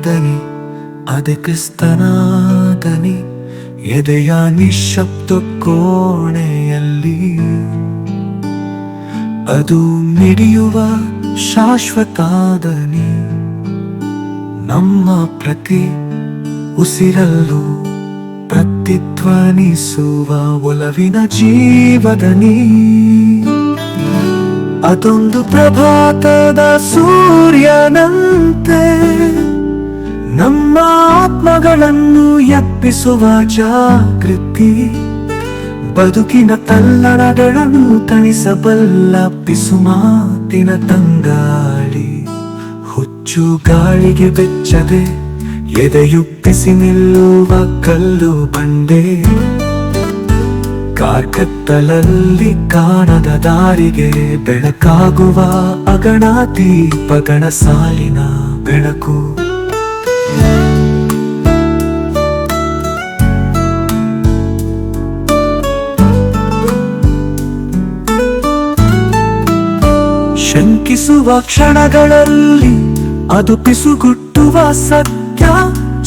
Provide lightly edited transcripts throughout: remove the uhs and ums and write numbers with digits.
ದನಿ, ಅದೇ ಕ್ರಿಸ್ತನ ದನಿ, ಎದೆಯ ನಿಶ್ಶಬ್ದ ಕೋಣೆಯಲ್ಲಿ ಅದು ಮಿಡಿಯುವ ಶಾಶ್ವತ ದನಿ. ನಮ್ಮ ಪ್ರತಿ ಉಸಿರಲ್ಲೂ ಪ್ರತಿಧ್ವನಿಸುವ ಒಲವಿನ ಜೀವದನಿ. ಅದೊಂದು ಪ್ರಭಾತದ ಸೂರ್ಯನಂತೆ ನಮ್ಮ ಆತ್ಮಗಳನ್ನು ಎಬ್ಬಿಸುವ ಜಾಗೃತಿ. ಬದುಕಿನ ತಲ್ಲಣಗಳನ್ನು ತಣಿಸಬಲ್ಲ ಪಿಸುಮಾತಿನ ತಂಗಾಳಿ. ಹುಚ್ಚು ಗಾಳಿಗೆ ಬೆಚ್ಚದೆ ಎದೆಯುಪ್ಪಿಸಿ ನಿಲ್ಲುವ ಕಲ್ಲು ಬಂಡೆ. ಕಾರ್ಕತ್ತಲಲ್ಲಿ ಕಾಣದ ದಾರಿಗೆ ಬೆಳಕಾಗುವ ಅಗಣ ದೀಪಗಳ ಸಾಲಿನ ಬೆಳಕು. ಶಂಕಿಸುವ ಕ್ಷಣಗಳಲ್ಲಿ ಅದು ಪಿಸುಗುಟ್ಟುವ ಸತ್ಯ.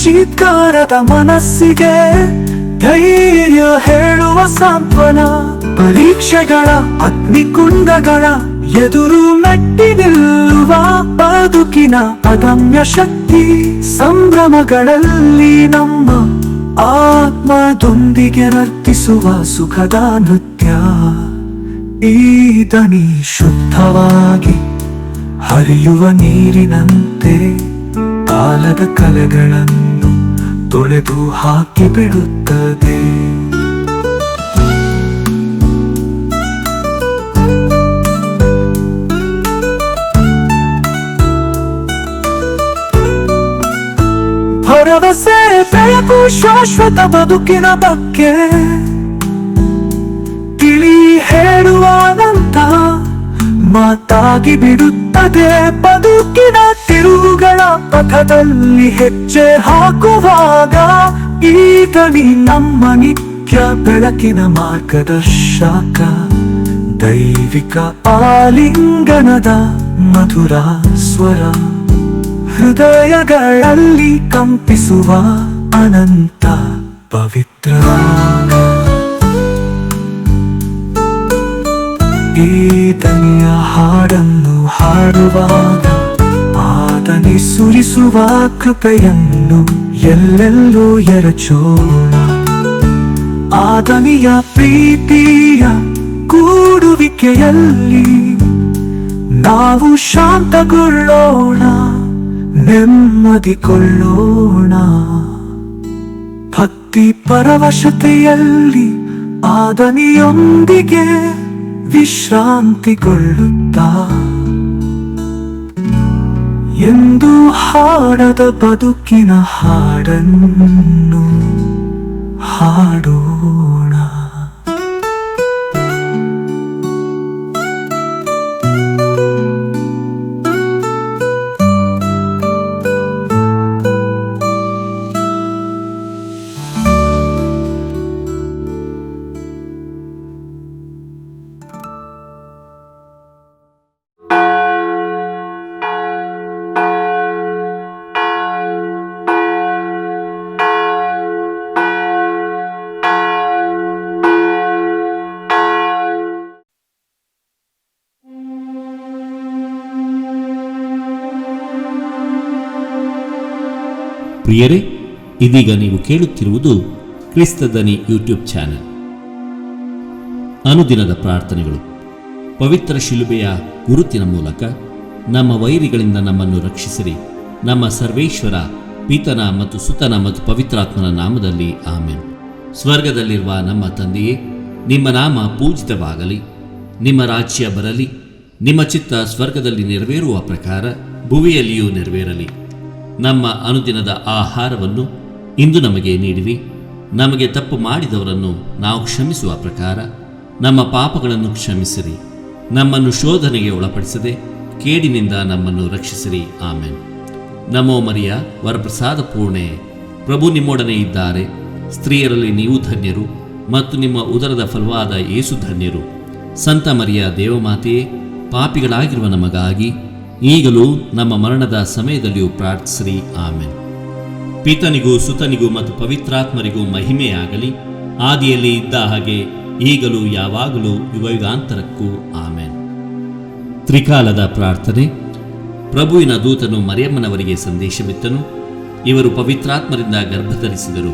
ಚೀತ್ಕಾರದ ಮನಸ್ಸಿಗೆ ಧೈರ್ಯ ಹೇಳುವ ಸಾಂತ್ವನ. ಪರೀಕ್ಷೆಗಳ ಅಗ್ನಿಕುಂಡಗಳ ಎದುರು ಮೆಟ್ಟಿ ನಿಲ್ಲುವ ಬದುಕಿನ ಅದಮ್ಯ ಶಕ್ತಿ. ಸಂಭ್ರಮಗಳಲ್ಲಿ ನಮ್ಮ ಆತ್ಮದೊಂದಿಗೆ ನರ್ತಿಸುವ ಸುಖದ ನೃತ್ಯ. ಈ ದನಿ ಶುದ್ಧವಾಗಿ ಹರಿಯುವ ನೀರಿನಂತೆ ಕಾಲದ ಕಲೆಗಳನ್ನು ತೊಳೆದು ಹಾಕಿ ಬಿಡುತ್ತದೆ. ಭರವಸೆ ಬೆಳಕು ಶಾಶ್ವತ ಬದುಕಿನ ಬಗ್ಗೆ ತಿಳಿ ಹೇಳುವಾದಂತ ಮಾತಾಗಿ ಬಿಡುತ್ತದೆ. ಬದುಕಿನ ತಿರುವುಗಳ ಪಥದಲ್ಲಿ ಹೆಜ್ಜೆ ಹಾಕುವಾಗ ಈ ದನಿ ನಮ್ಮ ನಿತ್ಯ ಬೆಳಕಿನ ಮಾರ್ಗದರ್ಶಕ. ದೈವಿಕ ಆಲಿಂಗನದ ಮಧುರ ಸ್ವರ, ಹೃದಯಗಳಲ್ಲಿ ಕಂಪಿಸುವ ಅನಂತ ಪವಿತ್ರ. ಈ ದನಿಯ ಹಾಡನ್ನು ಹಾಡುವಾಗ ಆದನಿ ಸುರಿಸುವ ಕೃಪೆಯನ್ನು ಎಲ್ಲೆಲ್ಲೂ ಎರಚೋಣ. ಆದನಿಯ ಪ್ರೀತಿಯ ಕೂಡುವಿಕೆಯಲ್ಲಿ ನಾವು ಶಾಂತಗೊಳ್ಳೋಣ, ನೆಮ್ಮದಿಗೊಳ್ಳೋಣ. ಭಕ್ತಿ ಪರವಶತೆಯಲ್ಲಿ ಆದನಿಯೊಂದಿಗೆ ವಿಶ್ರಾಂತಿಗೊಳ್ಳುತ್ತಾ ಎಂದು ಹಾಡದ ಬದುಕಿನ ಹಾಡನ್ನು ಹಾಡೋಣ. ಪ್ರಿಯರೇ, ಇದೀಗ ನೀವು ಕೇಳುತ್ತಿರುವುದು ಕ್ರಿಸ್ತದನಿ ಯೂಟ್ಯೂಬ್ ಚಾನೆಲ್. ಅನುದಿನದ ಪ್ರಾರ್ಥನೆಗಳು. ಪವಿತ್ರ ಶಿಲುಬೆಯ ಗುರುತಿನ ಮೂಲಕ ನಮ್ಮ ವೈರಿಗಳಿಂದ ನಮ್ಮನ್ನು ರಕ್ಷಿಸಿರಿ. ನಮ್ಮ ಸರ್ವೇಶ್ವರ ಪಿತನ ಮತ್ತು ಸುತನ ಮತ್ತು ಪವಿತ್ರಾತ್ಮನ ನಾಮದಲ್ಲಿ ಆಮೆನ್. ಸ್ವರ್ಗದಲ್ಲಿರುವ ನಮ್ಮ ತಂದೆಯೇ, ನಿಮ್ಮ ನಾಮ ಪೂಜಿತವಾಗಲಿ. ನಿಮ್ಮ ರಾಜ್ಯ ಬರಲಿ. ನಿಮ್ಮ ಚಿತ್ತ ಸ್ವರ್ಗದಲ್ಲಿ ನೆರವೇರುವ ಪ್ರಕಾರ ಭುವಿಯಲ್ಲಿಯೂ ನೆರವೇರಲಿ. ನಮ್ಮ ಅನುದಿನದ ಆಹಾರವನ್ನು ಇಂದು ನಮಗೆ ನೀಡಿರಿ. ನಮಗೆ ತಪ್ಪು ಮಾಡಿದವರನ್ನು ನಾವು ಕ್ಷಮಿಸುವ ಪ್ರಕಾರ ನಮ್ಮ ಪಾಪಗಳನ್ನು ಕ್ಷಮಿಸಿರಿ. ನಮ್ಮನ್ನು ಶೋಧನೆಗೆ ಒಳಪಡಿಸದೆ ಕೇಡಿನಿಂದ ನಮ್ಮನ್ನು ರಕ್ಷಿಸಿರಿ. ಆಮೆನ್. ನಮೋ ಮರಿಯ, ವರಪ್ರಸಾದ ಪೂರ್ಣೆ, ಪ್ರಭು ನಿಮ್ಮೊಡನೆ ಇದ್ದಾರೆ. ಸ್ತ್ರೀಯರಲ್ಲಿ ನೀವು ಧನ್ಯರು ಮತ್ತು ನಿಮ್ಮ ಉದರದ ಫಲವಾದ ಯೇಸು ಧನ್ಯರು. ಸಂತ ಮರಿಯ ದೇವಮಾತೆಯೇ, ಪಾಪಿಗಳಾಗಿರುವ ನಮಗಾಗಿ ಈಗಲೂ ನಮ್ಮ ಮರಣದ ಸಮಯದಲ್ಲಿಯೂ ಪ್ರಾರ್ಥಿಸಿರಿ. ಆಮೆನ್. ಪಿತನಿಗೂ ಸುತನಿಗೂ ಮತ್ತು ಪವಿತ್ರಾತ್ಮರಿಗೂ ಮಹಿಮೆಯಾಗಲಿ, ಆದಿಯಲ್ಲಿ ಇದ್ದ ಹಾಗೆ ಈಗಲೂ ಯಾವಾಗಲೂ ಯುಗಯುಗಾಂತರಕ್ಕೂ. ಆಮೆನ್. ತ್ರಿಕಾಲದ ಪ್ರಾರ್ಥನೆ. ಪ್ರಭುವಿನ ದೂತನು ಮರಿಯಮ್ಮನವರಿಗೆ ಸಂದೇಶವಿತ್ತನು. ಇವರು ಪವಿತ್ರಾತ್ಮರಿಂದ ಗರ್ಭಧರಿಸಿದರು.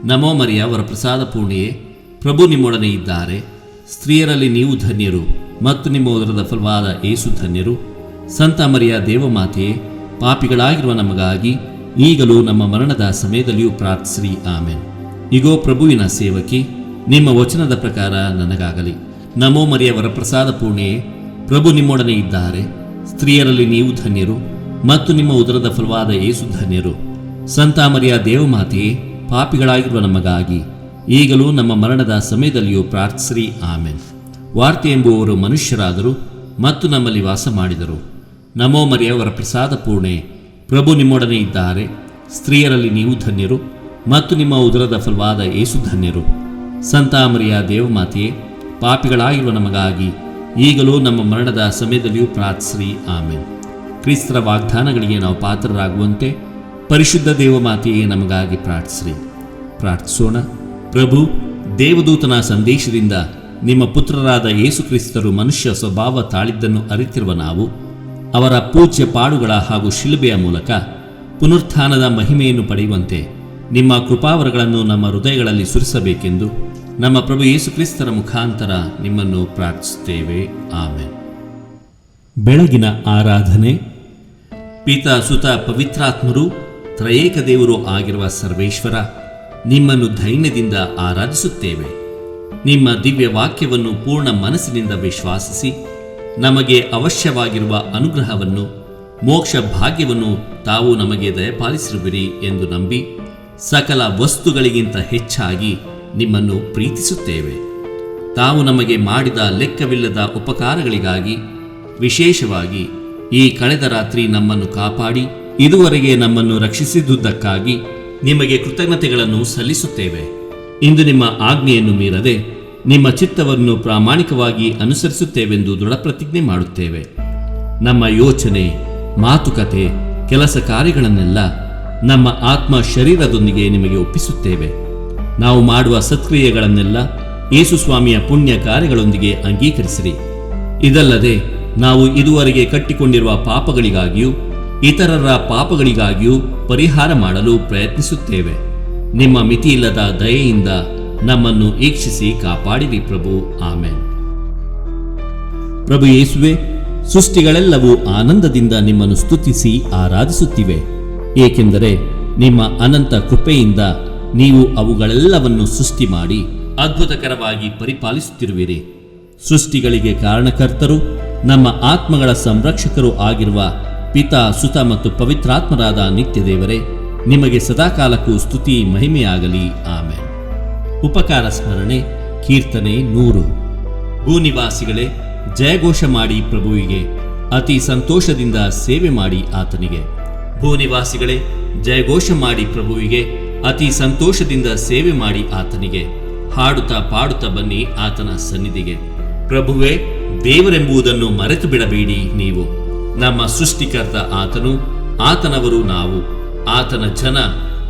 ನಮೋ ಮರಿಯ, ವರಪ್ರಸಾದ ಪೂರ್ಣಿಯೇ, ಪ್ರಭು ನಿಮ್ಮೊಡನೆ ಇದ್ದಾರೆ. ಸ್ತ್ರೀಯರಲ್ಲಿ ನೀವು ಧನ್ಯರು ಮತ್ತು ನಿಮ್ಮ ಉದರದ ಫಲವಾದ ಯೇಸು ಧನ್ಯರು. ಸಂತ ಮರಿಯ ದೇವಮಾತೆಯೇ, ಪಾಪಿಗಳಾಗಿರುವ ನಮಗಾಗಿ ಈಗಲೂ ನಮ್ಮ ಮರಣದ ಸಮಯದಲ್ಲಿಯೂ ಪ್ರಾರ್ಥಿಸಿರಿ. ಆಮೆನ್. ಇಗೋ ಪ್ರಭುವಿನ ಸೇವಕಿ, ನಿಮ್ಮ ವಚನದ ಪ್ರಕಾರ ನನಗಾಗಲಿ. ನಮೋ ಮರಿಯ, ವರಪ್ರಸಾದ ಪೂರ್ಣಿಯೇ, ಪ್ರಭು ನಿಮ್ಮೊಡನೆ ಇದ್ದಾರೆ. ಸ್ತ್ರೀಯರಲ್ಲಿ ನೀವು ಧನ್ಯರು ಮತ್ತು ನಿಮ್ಮ ಉದರದ ಫಲವಾದ ಯೇಸು ಧನ್ಯರು. ಸಂತ ಮರಿಯ ದೇವಮಾತೆಯೇ, ಪಾಪಿಗಳಾಗಿರುವ ನಮಗಾಗಿ ಈಗಲೂ ನಮ್ಮ ಮರಣದ ಸಮಯದಲ್ಲಿಯೂ ಪ್ರಾರ್ಥಿಸಿರಿ. ಆಮೆನ್. ವಾರ್ತೆ ಎಂಬುವವರು ಮನುಷ್ಯರಾದರು ಮತ್ತು ನಮ್ಮಲ್ಲಿ ವಾಸ ಮಾಡಿದರು. ನಮೋ ಮರಿಯ, ವರಪ್ರಸಾದ ಪೂರ್ಣೆ, ಪ್ರಭು ನಿಮ್ಮೊಡನೆ ಇದ್ದಾರೆ. ಸ್ತ್ರೀಯರಲ್ಲಿ ನೀವು ಧನ್ಯರು ಮತ್ತು ನಿಮ್ಮ ಉದರದ ಫಲವಾದ ಯೇಸು ಧನ್ಯರು. ಸಂತ ಮರಿಯ ದೇವಮಾತೆಯೇ, ಪಾಪಿಗಳಾಗಿರುವ ನಮಗಾಗಿ ಈಗಲೂ ನಮ್ಮ ಮರಣದ ಸಮಯದಲ್ಲಿಯೂ ಪ್ರಾರ್ಥಿಸಿರಿ. ಆಮೆನ್. ಕ್ರಿಸ್ತರ ವಾಗ್ದಾನಗಳಿಗೆ ನಾವು ಪಾತ್ರರಾಗುವಂತೆ ಪರಿಶುದ್ಧ ದೇವಮಾತೆಯೇ ನಮಗಾಗಿ ಪ್ರಾರ್ಥಿಸಿರಿ. ಪ್ರಾರ್ಥಿಸೋಣ. ಪ್ರಭು, ದೇವದೂತನ ಸಂದೇಶದಿಂದ ನಿಮ್ಮ ಪುತ್ರರಾದ ಯೇಸು ಕ್ರಿಸ್ತರು ಮನುಷ್ಯ ಸ್ವಭಾವ ತಾಳಿದ್ದನ್ನು ಅರಿತಿರುವ ನಾವು ಅವರ ಪೂಜ್ಯ ಪಾಡುಗಳ ಹಾಗೂ ಶಿಲುಬೆಯ ಮೂಲಕ ಪುನರುತ್ಥಾನದ ಮಹಿಮೆಯನ್ನು ಪಡೆಯುವಂತೆ ನಿಮ್ಮ ಕೃಪಾವರಗಳನ್ನು ನಮ್ಮ ಹೃದಯಗಳಲ್ಲಿ ಸುರಿಸಬೇಕೆಂದು ನಮ್ಮ ಪ್ರಭು ಯೇಸು ಕ್ರಿಸ್ತರ ಮುಖಾಂತರ ನಿಮ್ಮನ್ನು ಪ್ರಾರ್ಥಿಸುತ್ತೇವೆ. ಆಮೆನ್. ಬೆಳಗಿನ ಆರಾಧನೆ. ಪಿತ, ಸುತ, ಪವಿತ್ರಾತ್ಮರು ತ್ರಯೇಕ ದೇವರು ಆಗಿರುವ ಸರ್ವೇಶ್ವರ, ನಿಮ್ಮನ್ನು ಧೈರ್ಯದಿಂದ ಆರಾಧಿಸುತ್ತೇವೆ. ನಿಮ್ಮ ದಿವ್ಯ ವಾಕ್ಯವನ್ನು ಪೂರ್ಣ ಮನಸ್ಸಿನಿಂದ ವಿಶ್ವಾಸಿಸಿ ನಮಗೆ ಅವಶ್ಯವಾಗಿರುವ ಅನುಗ್ರಹವನ್ನು, ಮೋಕ್ಷ ಭಾಗ್ಯವನ್ನು ತಾವು ನಮಗೆ ದಯಪಾಲಿಸಿರುವಿರಿ ಎಂದು ನಂಬಿ ಸಕಲ ವಸ್ತುಗಳಿಗಿಂತ ಹೆಚ್ಚಾಗಿ ನಿಮ್ಮನ್ನು ಪ್ರೀತಿಸುತ್ತೇವೆ. ತಾವು ನಮಗೆ ಮಾಡಿದ ಲೆಕ್ಕವಿಲ್ಲದ ಉಪಕಾರಗಳಿಗಾಗಿ, ವಿಶೇಷವಾಗಿ ಈ ಕಳೆದ ರಾತ್ರಿ ನಮ್ಮನ್ನು ಕಾಪಾಡಿ ಇದುವರೆಗೆ ನಮ್ಮನ್ನು ರಕ್ಷಿಸಿದುದಕ್ಕಾಗಿ ನಿಮಗೆ ಕೃತಜ್ಞತೆಗಳನ್ನು ಸಲ್ಲಿಸುತ್ತೇವೆ. ಇಂದು ನಿಮ್ಮ ಆಜ್ಞೆಯನ್ನು ಮೀರದೆ ನಿಮ್ಮ ಚಿತ್ತವನ್ನು ಪ್ರಾಮಾಣಿಕವಾಗಿ ಅನುಸರಿಸುತ್ತೇವೆಂದು ದೃಢಪ್ರತಿಜ್ಞೆ ಮಾಡುತ್ತೇವೆ. ನಮ್ಮ ಯೋಚನೆ, ಮಾತುಕತೆ, ಕೆಲಸ ಕಾರ್ಯಗಳನ್ನೆಲ್ಲ ನಮ್ಮ ಆತ್ಮ ಶರೀರದೊಂದಿಗೆ ನಿಮಗೆ ಒಪ್ಪಿಸುತ್ತೇವೆ. ನಾವು ಮಾಡುವ ಸತ್ಕ್ರಿಯೆಗಳನ್ನೆಲ್ಲ ಯೇಸು ಸ್ವಾಮಿಯ ಪುಣ್ಯ ಕಾರ್ಯಗಳೊಂದಿಗೆ ಅಂಗೀಕರಿಸಿರಿ. ಇದಲ್ಲದೆ ನಾವು ಇದುವರೆಗೆ ಕಟ್ಟಿಕೊಂಡಿರುವ ಪಾಪಗಳಿಗಾಗಿಯೂ ಇತರರ ಪಾಪಗಳಿಗಾಗಿಯೂ ಪರಿಹಾರ ಮಾಡಲು ಪ್ರಯತ್ನಿಸುತ್ತೇವೆ. ನಿಮ್ಮ ಮಿತಿಯಿಲ್ಲದ ದಯೆಯಿಂದ ನಮ್ಮನ್ನು ಈಕ್ಷಿಸಿ ಕಾಪಾಡಿರಿ ಪ್ರಭು. ಆಮೆನ್. ಪ್ರಭು ಯೇಸುವೆ, ಸೃಷ್ಟಿಗಳೆಲ್ಲವೂ ಆನಂದದಿಂದ ನಿಮ್ಮನ್ನು ಸ್ತುತಿಸಿ ಆರಾಧಿಸುತ್ತಿವೆ, ಏಕೆಂದರೆ ನಿಮ್ಮ ಅನಂತ ಕೃಪೆಯಿಂದ ನೀವು ಅವುಗಳೆಲ್ಲವನ್ನು ಸೃಷ್ಟಿ ಮಾಡಿ ಅದ್ಭುತಕರವಾಗಿ ಪರಿಪಾಲಿಸುತ್ತಿರುವಿರಿ. ಸೃಷ್ಟಿಗಳಿಗೆ ಕಾರಣಕರ್ತರು, ನಮ್ಮ ಆತ್ಮಗಳ ಸಂರಕ್ಷಕರು ಆಗಿರುವ ಪಿತಾ, ಸುತ ಮತ್ತು ಪವಿತ್ರಾತ್ಮರಾದ ನಿತ್ಯ ದೇವರೇ, ನಿಮಗೆ ಸದಾಕಾಲಕ್ಕೂ ಸ್ತುತಿ ಮಹಿಮೆಯಾಗಲಿ. ಆಮೆನ್. ಉಪಕಾರ ಸ್ಮರಣೆ. ಕೀರ್ತನೆ 100. ಭೂನಿವಾಸಿಗಳೇ, ಜಯಘೋಷ ಮಾಡಿ ಪ್ರಭುವಿಗೆ, ಅತಿ ಸಂತೋಷದಿಂದ ಸೇವೆ ಮಾಡಿ ಆತನಿಗೆ. ಭೂನಿವಾಸಿಗಳೇ, ಜಯಘೋಷ ಮಾಡಿ ಪ್ರಭುವಿಗೆ, ಅತಿ ಸಂತೋಷದಿಂದ ಸೇವೆ ಮಾಡಿ ಆತನಿಗೆ. ಹಾಡುತ್ತಾ ಪಾಡುತ್ತಾ ಬನ್ನಿ ಆತನ ಸನ್ನಿಧಿಗೆ. ಪ್ರಭುವೇ, ದೇವರೆಂಬುದನ್ನು ಮರೆತು ಬಿಡಬೇಡಿ ನೀವು. ನಮ್ಮ ಸೃಷ್ಟಿಕರ್ತ ಆತನು, ಆತನವರು ನಾವು, ಆತನ ಜನ,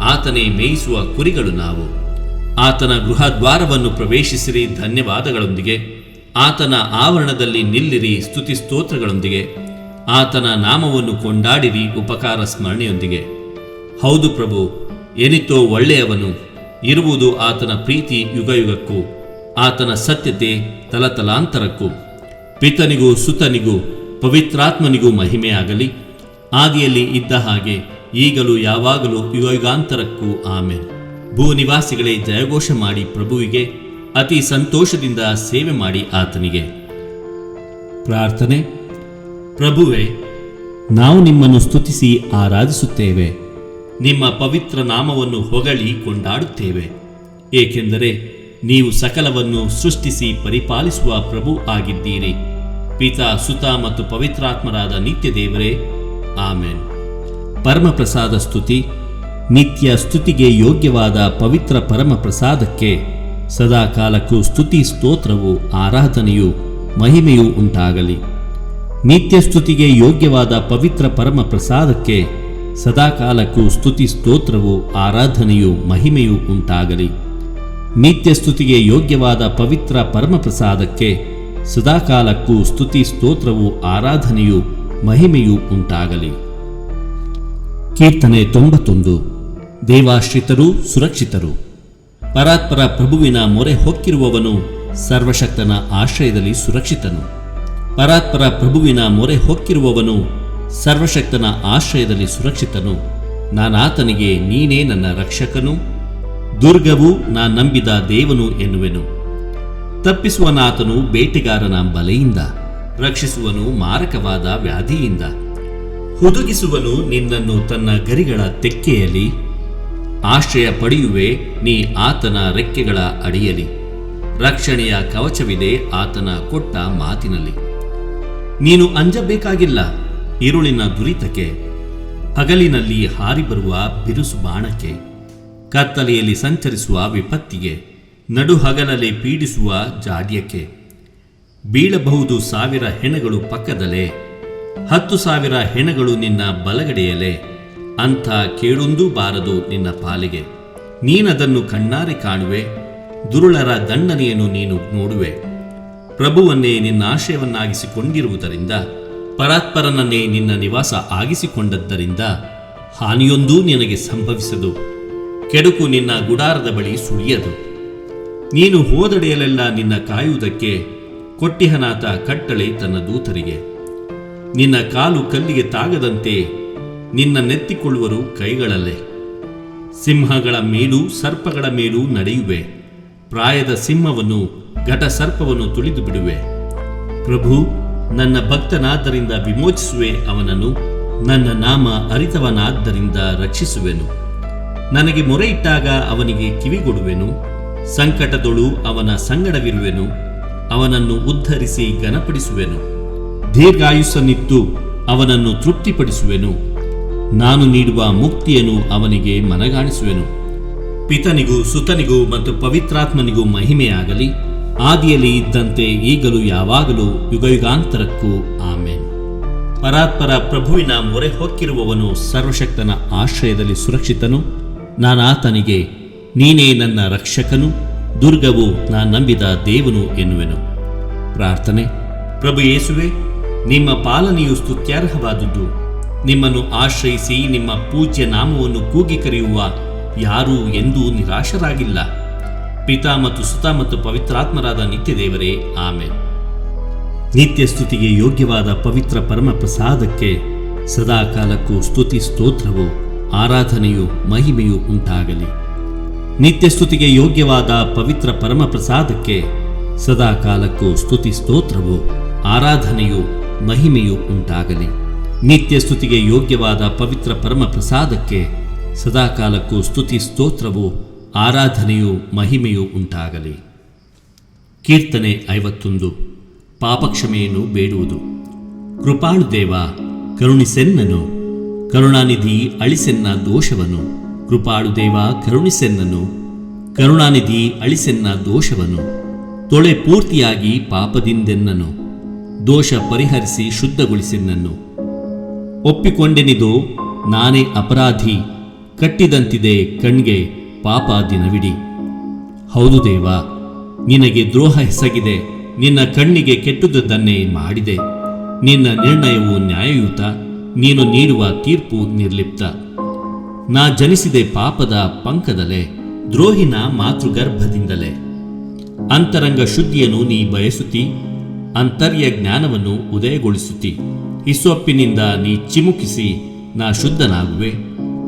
ಆತನೇ ಮೇಯಿಸುವ ಕುರಿಗಳು ನಾವು. ಆತನ ಗೃಹದ್ವಾರವನ್ನು ಪ್ರವೇಶಿಸಿರಿ ಧನ್ಯವಾದಗಳೊಂದಿಗೆ, ಆತನ ಆವರಣದಲ್ಲಿ ನಿಲ್ಲಿರಿ ಸ್ತುತಿ ಸ್ತೋತ್ರಗಳೊಂದಿಗೆ, ಆತನ ನಾಮವನ್ನು ಕೊಂಡಾಡಿರಿ ಉಪಕಾರ ಸ್ಮರಣೆಯೊಂದಿಗೆ. ಹೌದು ಪ್ರಭು, ಎನಿತೋ ಒಳ್ಳೆಯವನು, ಇರುವುದು ಆತನ ಪ್ರೀತಿ ಯುಗಯುಗಕ್ಕೂ, ಆತನ ಸತ್ಯತೆ ತಲತಲಾಂತರಕ್ಕೂ. ಪಿತನಿಗೂ ಸುತನಿಗೂ ಪವಿತ್ರಾತ್ಮನಿಗೂ ಮಹಿಮೆಯಾಗಲಿ, ಆದಿಯಲ್ಲಿ ಇದ್ದ ಹಾಗೆ ಈಗಲೂ ಯಾವಾಗಲೂ ಯುಗಯುಗಾಂತರಕ್ಕೂ. ಆಮೆನ್. ಭೂನಿವಾಸಿಗಳೇ, ಜಯಘೋಷ ಮಾಡಿ ಪ್ರಭುವಿಗೆ, ಅತಿ ಸಂತೋಷದಿಂದ ಸೇವೆ ಮಾಡಿ ಆತನಿಗೆ. ಪ್ರಾರ್ಥನೆ. ಪ್ರಭುವೇ, ನಾವು ನಿಮ್ಮನ್ನು ಸ್ತುತಿಸಿ ಆರಾಧಿಸುತ್ತೇವೆ. ನಿಮ್ಮ ಪವಿತ್ರ ನಾಮವನ್ನು ಹೊಗಳಿ ಕೊಂಡಾಡುತ್ತೇವೆ, ಏಕೆಂದರೆ ನೀವು ಸಕಲವನ್ನು ಸೃಷ್ಟಿಸಿ ಪರಿಪಾಲಿಸುವ ಪ್ರಭು ಆಗಿದ್ದೀರಿ. ಪಿತಾ, ಸುತ ಮತ್ತು ಪವಿತ್ರಾತ್ಮರಾದ ನಿತ್ಯ ದೇವರೇ, ಆಮೆನ್. ಪರಮಪ್ರಸಾದ ಸ್ತುತಿ. ನಿತ್ಯ ಸ್ತುತಿಗೆ ಯೋಗ್ಯವಾದ ಪವಿತ್ರ ಪರಮಪ್ರಸಾದಕ್ಕೆ ಸದಾ ಕಾಲಕ್ಕೂ ಸ್ತುತಿ ಸ್ತೋತ್ರವು, ಆರಾಧನೆಯು, ಮಹಿಮೆಯೂ ಉಂಟಾಗಲಿ. ನಿತ್ಯ ಸ್ತುತಿಗೆ ಯೋಗ್ಯವಾದ ಪವಿತ್ರ ಪರಮ ಪ್ರಸಾದಕ್ಕೆ ಸದಾಕಾಲಕ್ಕೂ ಸ್ತುತಿ ಸ್ತೋತ್ರವು ಆರಾಧನೆಯು ಮಹಿಮೆಯೂ ಉಂಟಾಗಲಿ. ನಿತ್ಯ ಸ್ತುತಿಗೆ ಯೋಗ್ಯವಾದ ಪವಿತ್ರ ಪರಮ ಪ್ರಸಾದಕ್ಕೆ ಸದಾಕಾಲಕ್ಕೂ ಸ್ತುತಿ ಸ್ತೋತ್ರವು ಆರಾಧನೆಯು ಮಹಿಮೆಯೂ ಉಂಟಾಗಲಿ. ಕೀರ್ತನೆ 91. ದೇವಾಶ್ರಿತರು ಸುರಕ್ಷಿತರು. ಪರಾತ್ಪರ ಪ್ರಭುವಿನ ಮೊರೆ ಹೊಕ್ಕಿರುವವನು ಸರ್ವಶಕ್ತನ ಆಶ್ರಯದಲ್ಲಿ ಸುರಕ್ಷಿತನು. ಪರಾತ್ಪರ ಪ್ರಭುವಿನ ಮೊರೆ ಹೊಕ್ಕಿರುವವನು ಸರ್ವಶಕ್ತನ ಆಶ್ರಯದಲ್ಲಿ ಸುರಕ್ಷಿತನು. ನಾನಾತನಿಗೆ ನೀನೇ ನನ್ನ ರಕ್ಷಕನು, ದುರ್ಗವು ನಾ ನಂಬಿದ ದೇವನು ಎನ್ನುವೆನು. ತಪ್ಪಿಸುವನಾತನು ಬೇಟೆಗಾರನ ಬಲೆಯಿಂದ, ರಕ್ಷಿಸುವನು ಮಾರಕವಾದ ವ್ಯಾಧಿಯಿಂದ. ಹುದುಗಿಸುವನು ನಿನ್ನನ್ನು ತನ್ನ ಗರಿಗಳ ತೆಕ್ಕೆಯಲ್ಲಿ, ಆಶ್ರಯ ಪಡೆಯುವೆ ನೀ ಆತನ ರೆಕ್ಕೆಗಳ ಅಡಿಯಲ್ಲಿ. ರಕ್ಷಣೆಯ ಕವಚವಿದೆ ಆತನ ಕೊಟ್ಟ ಮಾತಿನಲ್ಲಿ. ನೀನು ಅಂಜಬೇಕಾಗಿಲ್ಲ ഇരുಳಿನ ದುರಿತಕ್ಕೆ, ಹಗಲಿನಲ್ಲಿ ಹಾರಿ ಬರುವ ಬಿರುಸು ಬಾಣಕ್ಕೆ, ಕತ್ತಲೆಯಲ್ಲಿ ಸಂಚರಿಸುವ ವಿಪತ್ತಿಗೆ, ನಡುಹಗಲಲ್ಲಿ ಪೀಡಿಸುವ ಜಾಡ್ಯಕ್ಕೆ. ಬೀಳಬಹುದು 1000 ಹೆಣಗಳು ಪಕ್ಕದಲ್ಲೇ, 10,000 ಹೆಣಗಳು ನಿನ್ನ ಬಲಗಡೆಯಲ್ಲೇ, ಅಂಥ ಕೇಡೊಂದೂ ಬಾರದು ನಿನ್ನ ಪಾಲಿಗೆ. ನೀನದನ್ನು ಕಣ್ಣಾರೆ ಕಾಣುವೆ, ದುರುಳರ ದಂಡನೆಯನ್ನು ನೀನು ನೋಡುವೆ. ಪ್ರಭುವನ್ನೇ ನಿನ್ನ ಆಶ್ರಯವನ್ನಾಗಿಸಿಕೊಂಡಿರುವುದರಿಂದ, ಪರಾತ್ಪರನನ್ನೇ ನಿನ್ನ ನಿವಾಸ ಆಗಿಸಿಕೊಂಡದ್ದರಿಂದ ಹಾನಿಯೊಂದೂ ನಿನಗೆ ಸಂಭವಿಸದು, ಕೆಡುಕು ನಿನ್ನ ಗುಡಾರದ ಬಳಿ ಸುಳಿಯದು. ನೀನು ಹೋದಡೆಯಲ್ಲೆಲ್ಲ ನಿನ್ನ ಕಾಯುವುದಕ್ಕೆ ಕೊಟ್ಟಿಹನಾತ ಕಟ್ಟಳೆ ತನ್ನ ದೂತರಿಗೆ. ನಿನ್ನ ಕಾಲು ಕಲ್ಲಿಗೆ ತಾಗದಂತೆ ನಿನ್ನ ನೆತ್ತಿಕೊಳ್ಳುವರು ಕೈಗಳಲ್ಲೇ. ಸಿಂಹಗಳ ಮೇಲೂ ಸರ್ಪಗಳ ಮೇಲೂ ನಡೆಯುವೆ, ಪ್ರಾಯದ ಸಿಂಹವನ್ನು ಘಟ ಸರ್ಪವನ್ನು ತುಳಿದು ಬಿಡುವೆ. ಪ್ರಭು ನನ್ನ ಭಕ್ತನಾದ್ದರಿಂದ ವಿಮೋಚಿಸುವೆ ಅವನನ್ನು, ನನ್ನ ನಾಮ ಅರಿತವನಾದ್ದರಿಂದ ರಕ್ಷಿಸುವೆನು. ನನಗೆ ಮೊರೆ ಇಟ್ಟಾಗ ಅವನಿಗೆ ಕಿವಿಗೊಡುವೆನು, ಸಂಕಟದೊಳು ಅವನ ಸಂಗಡವಿರುವೆನು, ಅವನನ್ನು ಉದ್ಧರಿಸಿ ಘನಪಡಿಸುವೆನು. ದೀರ್ಘಾಯುಸ್ಸನ್ನಿತ್ತು ಅವನನ್ನು ತೃಪ್ತಿಪಡಿಸುವೆನು, ನಾನು ನೀಡುವ ಮುಕ್ತಿಯನ್ನು ಅವನಿಗೆ ಮನಗಾಣಿಸುವೆನು. ಪಿತನಿಗೂ ಸುತನಿಗೂ ಮತ್ತು ಪವಿತ್ರಾತ್ಮನಿಗೂ ಮಹಿಮೆಯಾಗಲಿ, ಆದಿಯಲ್ಲಿ ಇದ್ದಂತೆ ಈಗಲೂ ಯಾವಾಗಲೂ ಯುಗಯುಗಾಂತರಕ್ಕೂ ಆಮೇನ್. ಪರಾತ್ಪರ ಪ್ರಭುವಿನ ಮೊರೆ ಹೊಕ್ಕಿರುವವನು ಸರ್ವಶಕ್ತನ ಆಶ್ರಯದಲ್ಲಿ ಸುರಕ್ಷಿತನು. ನಾನಾತನಿಗೆ ನೀನೇ ನನ್ನ ರಕ್ಷಕನು, ದುರ್ಗವು ನಾ ನಂಬಿದ ದೇವನು ಎನ್ನುವೆನು. ಪ್ರಾರ್ಥನೆ. ಪ್ರಭು ಯೇಸುವೆ, ನಿಮ್ಮ ಪಾಲನೆಯು ಸ್ತುತ್ಯಾರ್ಹವಾದುದು. ನಿಮ್ಮನ್ನು ಆಶ್ರಯಿಸಿ ನಿಮ್ಮ ಪೂಜ್ಯ ನಾಮವನ್ನು ಕೂಗಿ ಕರೆಯುವ ಯಾರೂ ಎಂದೂ ನಿರಾಶರಾಗಿಲ್ಲ. ಪಿತಾ ಮತ್ತು ಸುತ ಮತ್ತು ಪವಿತ್ರಾತ್ಮರಾದ ನಿತ್ಯ ದೇವರೇ, ಆಮೇನ್. ನಿತ್ಯ ಸ್ತುತಿಗೆ ಯೋಗ್ಯವಾದ ಪವಿತ್ರ ಪರಮ ಪ್ರಸಾದಕ್ಕೆ ಸದಾಕಾಲಕ್ಕೂ ಸ್ತುತಿ ಸ್ತೋತ್ರವು ಆರಾಧನೆಯು ಮಹಿಮೆಯು ಉಂಟಾಗಲಿ. ನಿತ್ಯ ಸ್ತುತಿಗೆ ಯೋಗ್ಯವಾದ ಪವಿತ್ರ ಪರಮ ಪ್ರಸಾದಕ್ಕೆ ಸದಾಕಾಲಕ್ಕೂ ಸ್ತುತಿ ಸ್ತೋತ್ರವು ಆರಾಧನೆಯು ಮಹಿಮೆಯು ಉಂಟಾಗಲಿ. ನಿತ್ಯ ಸ್ತುತಿಗೆ ಯೋಗ್ಯವಾದ ಪವಿತ್ರ ಪರಮ ಪ್ರಸಾದಕ್ಕೆ ಸದಾಕಾಲಕ್ಕೂ ಸ್ತುತಿ ಸ್ತೋತ್ರವು ಆರಾಧನೆಯು ಮಹಿಮೆಯು ಉಂಟಾಗಲಿ. ಕೀರ್ತನೆ 51. ಪಾಪಕ್ಷಮೆಯನ್ನು ಬೇಡುವುದು. ಕೃಪಾಳು ದೇವ ಕರುಣಿಸೆನ್ನನು, ಕರುಣಾನಿಧಿ ಅಳಿಸೆನ್ನ ದೋಷವನು. ಕೃಪಾಳು ದೇವ ಕರುಣಿಸೆನ್ನನು, ಕರುಣಾನಿಧಿ ಅಳಿಸೆನ್ನ ದೋಷವನು. ತೊಳೆ ಪೂರ್ತಿಯಾಗಿ ಪಾಪದಿಂದೆನ್ನನು, ದೋಷ ಪರಿಹರಿಸಿ ಶುದ್ಧಗೊಳಿಸೆನ್ನನ್ನು. ಒಪ್ಪಿಕೊಂಡೆನಿದೋ ನಾನೇ ಅಪರಾಧಿ, ಕಟ್ಟಿದಂತಿದೆ ಕಣ್ಗೆ ಪಾಪ ದಿನವಿಡಿ. ಹೌದು ದೇವ, ನಿನಗೆ ದ್ರೋಹ ಎಸಗಿದೆ, ನಿನ್ನ ಕಣ್ಣಿಗೆ ಕೆಟ್ಟುದನ್ನೇ ಮಾಡಿದೆ. ನಿನ್ನ ನಿರ್ಣಯವು ನ್ಯಾಯಯುತ, ನೀನು ನೀಡುವ ತೀರ್ಪು ನಿರ್ಲಿಪ್ತ. ನಾ ಜನಿಸಿದೆ ಪಾಪದ ಪಂಕದಲ್ಲೇ, ದ್ರೋಹಿನ ಮಾತೃಗರ್ಭದಿಂದಲೇ. ಅಂತರಂಗ ಶುದ್ಧಿಯನ್ನು ನೀ ಬಯಸುತ್ತಿ, ಅಂತರ್ಯ ಜ್ಞಾನವನ್ನು ಉದಯಗೊಳಿಸುತ್ತಿ. ಹಿಸ್ಸೊಪ್ಪಿನಿಂದ ನೀ ಚಿಮುಕಿಸಿ ನಾ ಶುದ್ಧನಾಗುವೆ.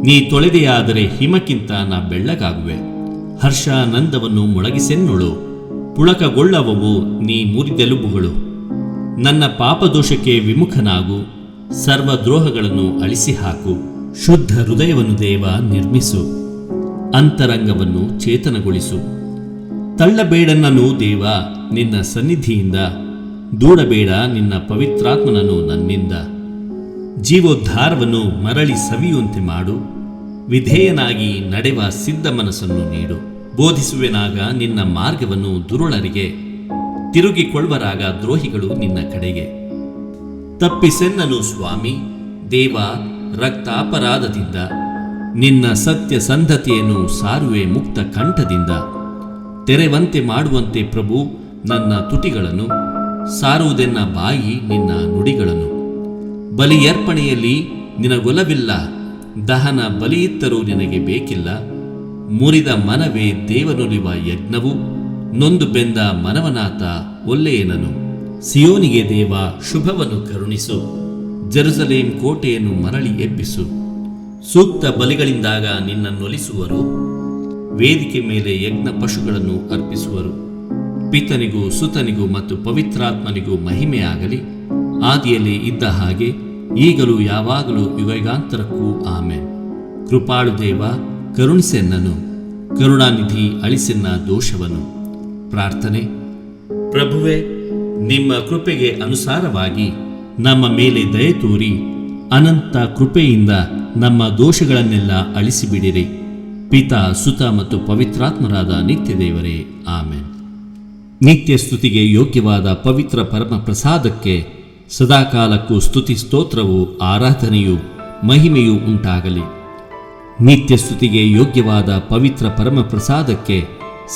ನೀ ತೊಳೆದೆಯಾದರೆ ಹಿಮಕ್ಕಿಂತ ನಾ ಬೆಳ್ಳಗಾಗುವೆ. ಹರ್ಷಾನಂದವನ್ನು ಮೊಳಗಿಸೆನ್ನೊಳು, ಪುಳಕಗೊಳ್ಳವವು ನೀ ಮುರಿದೆಲುಬುಗಳು. ನನ್ನ ಪಾಪದೋಷಕ್ಕೆ ವಿಮುಖನಾಗು, ಸರ್ವದ್ರೋಹಗಳನ್ನು ಅಳಿಸಿ ಹಾಕು. ಶುದ್ಧ ಹೃದಯವನ್ನು ದೇವ ನಿರ್ಮಿಸು, ಅಂತರಂಗವನ್ನು ಚೇತನಗೊಳಿಸು. ತಳ್ಳಬೇಡನನ್ನು ದೇವ ನಿನ್ನ ಸನ್ನಿಧಿಯಿಂದ, ದೂಡಬೇಡ ನಿನ್ನ ಪವಿತ್ರಾತ್ಮನನ್ನು ನನ್ನಿಂದ. ಜೀವೋದ್ಧಾರವನ್ನು ಮರಳಿ ಸವಿಯುವಂತೆ ಮಾಡು, ವಿಧೇಯನಾಗಿ ನಡೆವ ಸಿದ್ಧ ಮನಸ್ಸನ್ನು ನೀಡು. ಬೋಧಿಸುವೆನಾಗ ನಿನ್ನ ಮಾರ್ಗವನ್ನು ದುರುಳರಿಗೆ, ತಿರುಗಿಕೊಳ್ಳುವರಾಗ ದ್ರೋಹಿಗಳು ನಿನ್ನ ಕಡೆಗೆ. ತಪ್ಪಿಸೆನ್ನನು ಸ್ವಾಮಿ ದೇವ ರಕ್ತಾಪರಾಧದಿಂದ. ನಿನ್ನ ಸತ್ಯ ಸಂಧತೆಯನ್ನು ಸಾರುವೆ ಮುಕ್ತ ಕಂಠದಿಂದ. ತೆರೆವಂತೆ ಮಾಡುವಂತೆ ಪ್ರಭು ನನ್ನ ತುಟಿಗಳನ್ನು, ಸಾರುವುದೆನ್ನ ಬಾಯಿ ನಿನ್ನ ನುಡಿಗಳನ್ನು. ಬಲಿಯರ್ಪಣೆಯಲ್ಲಿ ನಿನಗೊಲವಿಲ್ಲ, ದಹನ ಬಲಿಯಿತ್ತರೂ ನಿನಗೆ ಬೇಕಿಲ್ಲ. ಮುರಿದ ಮನವೇ ದೇವನುಲಿವ ಯಜ್ಞವು, ನೊಂದು ಬೆಂದ ಮನವನಾಥ ಒಲ್ಲೆಯನನು. ಸಿಯೋನಿಗೆ ದೇವ ಶುಭವನ್ನು ಕರುಣಿಸು, ಜೆರುಸಲೇಮ್ ಕೋಟೆಯನ್ನು ಮರಳಿ ಎಬ್ಬಿಸು. ಸೂಕ್ತ ಬಲಿಗಳಿಂದಾಗ ನಿನ್ನನ್ನೊಲಿಸುವರು, ವೇದಿಕೆ ಮೇಲೆ ಯಜ್ಞ ಪಶುಗಳನ್ನು ಅರ್ಪಿಸುವರು. ಪಿತನಿಗೂ ಸುತನಿಗೂ ಮತ್ತು ಪವಿತ್ರಾತ್ಮನಿಗೂ ಮಹಿಮೆಯಾಗಲಿ, ಆದಿಯಲ್ಲಿ ಇದ್ದ ಹಾಗೆ ಈಗಲೂ ಯಾವಾಗಲೂ ಯುಗಯುಗಾಂತರಕ್ಕೂ ಆಮೆನ್. ಕೃಪಾಳು ದೇವ ಕರುಣಿಸೆನ್ನನು, ಕರುಣಾನಿಧಿ ಅಳಿಸೆನ್ನ ದೋಷವನ್ನು. ಪ್ರಾರ್ಥನೆ. ಪ್ರಭುವೇ, ನಿಮ್ಮ ಕೃಪೆಗೆ ಅನುಸಾರವಾಗಿ ನಮ್ಮ ಮೇಲೆ ದಯೆ ತೋರಿ ಅನಂತ ಕೃಪೆಯಿಂದ ನಮ್ಮ ದೋಷಗಳನ್ನೆಲ್ಲ ಅಳಿಸಿಬಿಡಿರಿ. ಪಿತಾ ಸುತ ಮತ್ತು ಪವಿತ್ರಾತ್ಮರಾದ ನಿತ್ಯ ದೇವರೇ ಆಮೆನ್. ನಿತ್ಯ ಸ್ತುತಿಗೆ ಯೋಗ್ಯವಾದ ಪವಿತ್ರ ಪರಮ ಪ್ರಸಾದಕ್ಕೆ ಸದಾಕಾಲಕ್ಕೂ ಸ್ತುತಿ ಸ್ತೋತ್ರವು, ಆರಾಧನೆಯು, ಮಹಿಮೆಯೂ ಉಂಟಾಗಲಿ. ನಿತ್ಯ ಸ್ತುತಿಗೆ ಯೋಗ್ಯವಾದ ಪವಿತ್ರ ಪರಮ ಪ್ರಸಾದಕ್ಕೆ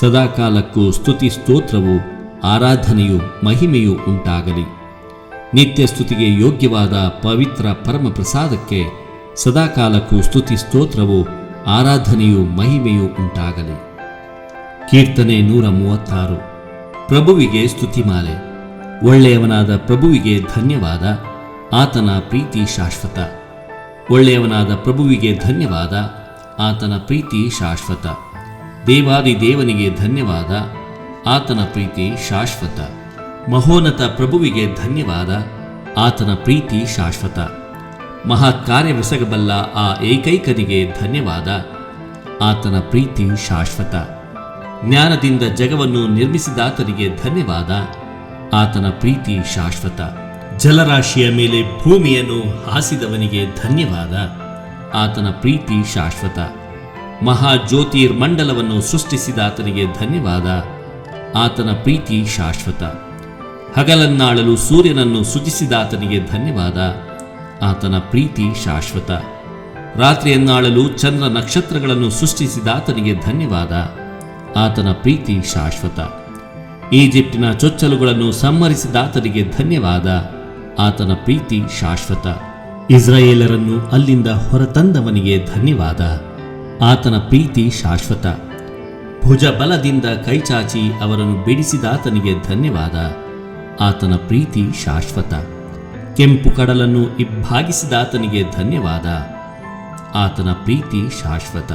ಸದಾಕಾಲಕ್ಕೂ ಸ್ತುತಿ ಸ್ತೋತ್ರವು, ಆರಾಧನೆಯು, ಮಹಿಮೆಯೂ ಉಂಟಾಗಲಿ. ನಿತ್ಯ ಸ್ತುತಿಗೆ ಯೋಗ್ಯವಾದ ಪವಿತ್ರ ಪರಮ ಪ್ರಸಾದಕ್ಕೆ ಸದಾಕಾಲಕ್ಕೂ ಸ್ತುತಿ ಸ್ತೋತ್ರವು, ಆರಾಧನೆಯು, ಮಹಿಮೆಯೂ ಉಂಟಾಗಲಿ. ಕೀರ್ತನೆ 136. ಪ್ರಭುವಿಗೆ ಸ್ತುತಿಮಾಲೆ. ಒಳ್ಳೆಯವನಾದ ಪ್ರಭುವಿಗೆ ಧನ್ಯವಾದ, ಆತನ ಪ್ರೀತಿ ಶಾಶ್ವತ. ಒಳ್ಳೆಯವನಾದ ಪ್ರಭುವಿಗೆ ಧನ್ಯವಾದ, ಆತನ ಪ್ರೀತಿ ಶಾಶ್ವತ. ದೇವಾದಿ ದೇವನಿಗೆ ಧನ್ಯವಾದ, ಆತನ ಪ್ರೀತಿ ಶಾಶ್ವತ. ಮಹೋನ್ನತ ಪ್ರಭುವಿಗೆ ಧನ್ಯವಾದ, ಆತನ ಪ್ರೀತಿ ಶಾಶ್ವತ. ಮಹಾಕಾರ್ಯವೆಸಗಬಲ್ಲ ಆ ಏಕೈಕನಿಗೆ ಧನ್ಯವಾದ, ಆತನ ಪ್ರೀತಿ ಶಾಶ್ವತ. ಜ್ಞಾನದಿಂದ ಜಗವನ್ನು ನಿರ್ಮಿಸಿದಾತನಿಗೆ ಧನ್ಯವಾದ, ಆತನ ಪ್ರೀತಿ ಶಾಶ್ವತ. ಜಲರಾಶಿಯ ಮೇಲೆ ಭೂಮಿಯನ್ನು ಹಾಸಿದವನಿಗೆ ಧನ್ಯವಾದ, ಆತನ ಪ್ರೀತಿ ಶಾಶ್ವತ. ಮಹಾಜ್ಯೋತಿರ್ಮಂಡಲವನ್ನು ಸೃಷ್ಟಿಸಿದಾತನಿಗೆ ಧನ್ಯವಾದ, ಆತನ ಪ್ರೀತಿ ಶಾಶ್ವತ. ಹಗಲನ್ನಾಳಲು ಸೂರ್ಯನನ್ನು ಸೃಜಿಸಿದಾತನಿಗೆ ಧನ್ಯವಾದ, ಆತನ ಪ್ರೀತಿ ಶಾಶ್ವತ. ರಾತ್ರಿಯನ್ನಾಳಲು ಚಂದ್ರ ನಕ್ಷತ್ರಗಳನ್ನು ಸೃಷ್ಟಿಸಿದಾತನಿಗೆ ಧನ್ಯವಾದ, ಆತನ ಪ್ರೀತಿ ಶಾಶ್ವತ. ಈಜಿಪ್ಟಿನ ಚೊಚ್ಚಲುಗಳನ್ನು ಸಂಹರಿಸಿದಾತನಿಗೆ ಧನ್ಯವಾದ, ಆತನ ಪ್ರೀತಿ ಶಾಶ್ವತ. ಇಸ್ರಾಯೇಲರನ್ನು ಅಲ್ಲಿಂದ ಹೊರತಂದವನಿಗೆ ಧನ್ಯವಾದ, ಆತನ ಪ್ರೀತಿ ಶಾಶ್ವತ. ಭುಜಬಲದಿಂದ ಕೈಚಾಚಿ ಅವರನ್ನು ಬಿಡಿಸಿದಾತನಿಗೆ ಧನ್ಯವಾದ, ಆತನ ಪ್ರೀತಿ ಶಾಶ್ವತ. ಕೆಂಪು ಕಡಲನ್ನು ಇಬ್ಬಾಗಿಸಿದಾತನಿಗೆ ಧನ್ಯವಾದ, ಆತನ ಪ್ರೀತಿ ಶಾಶ್ವತ.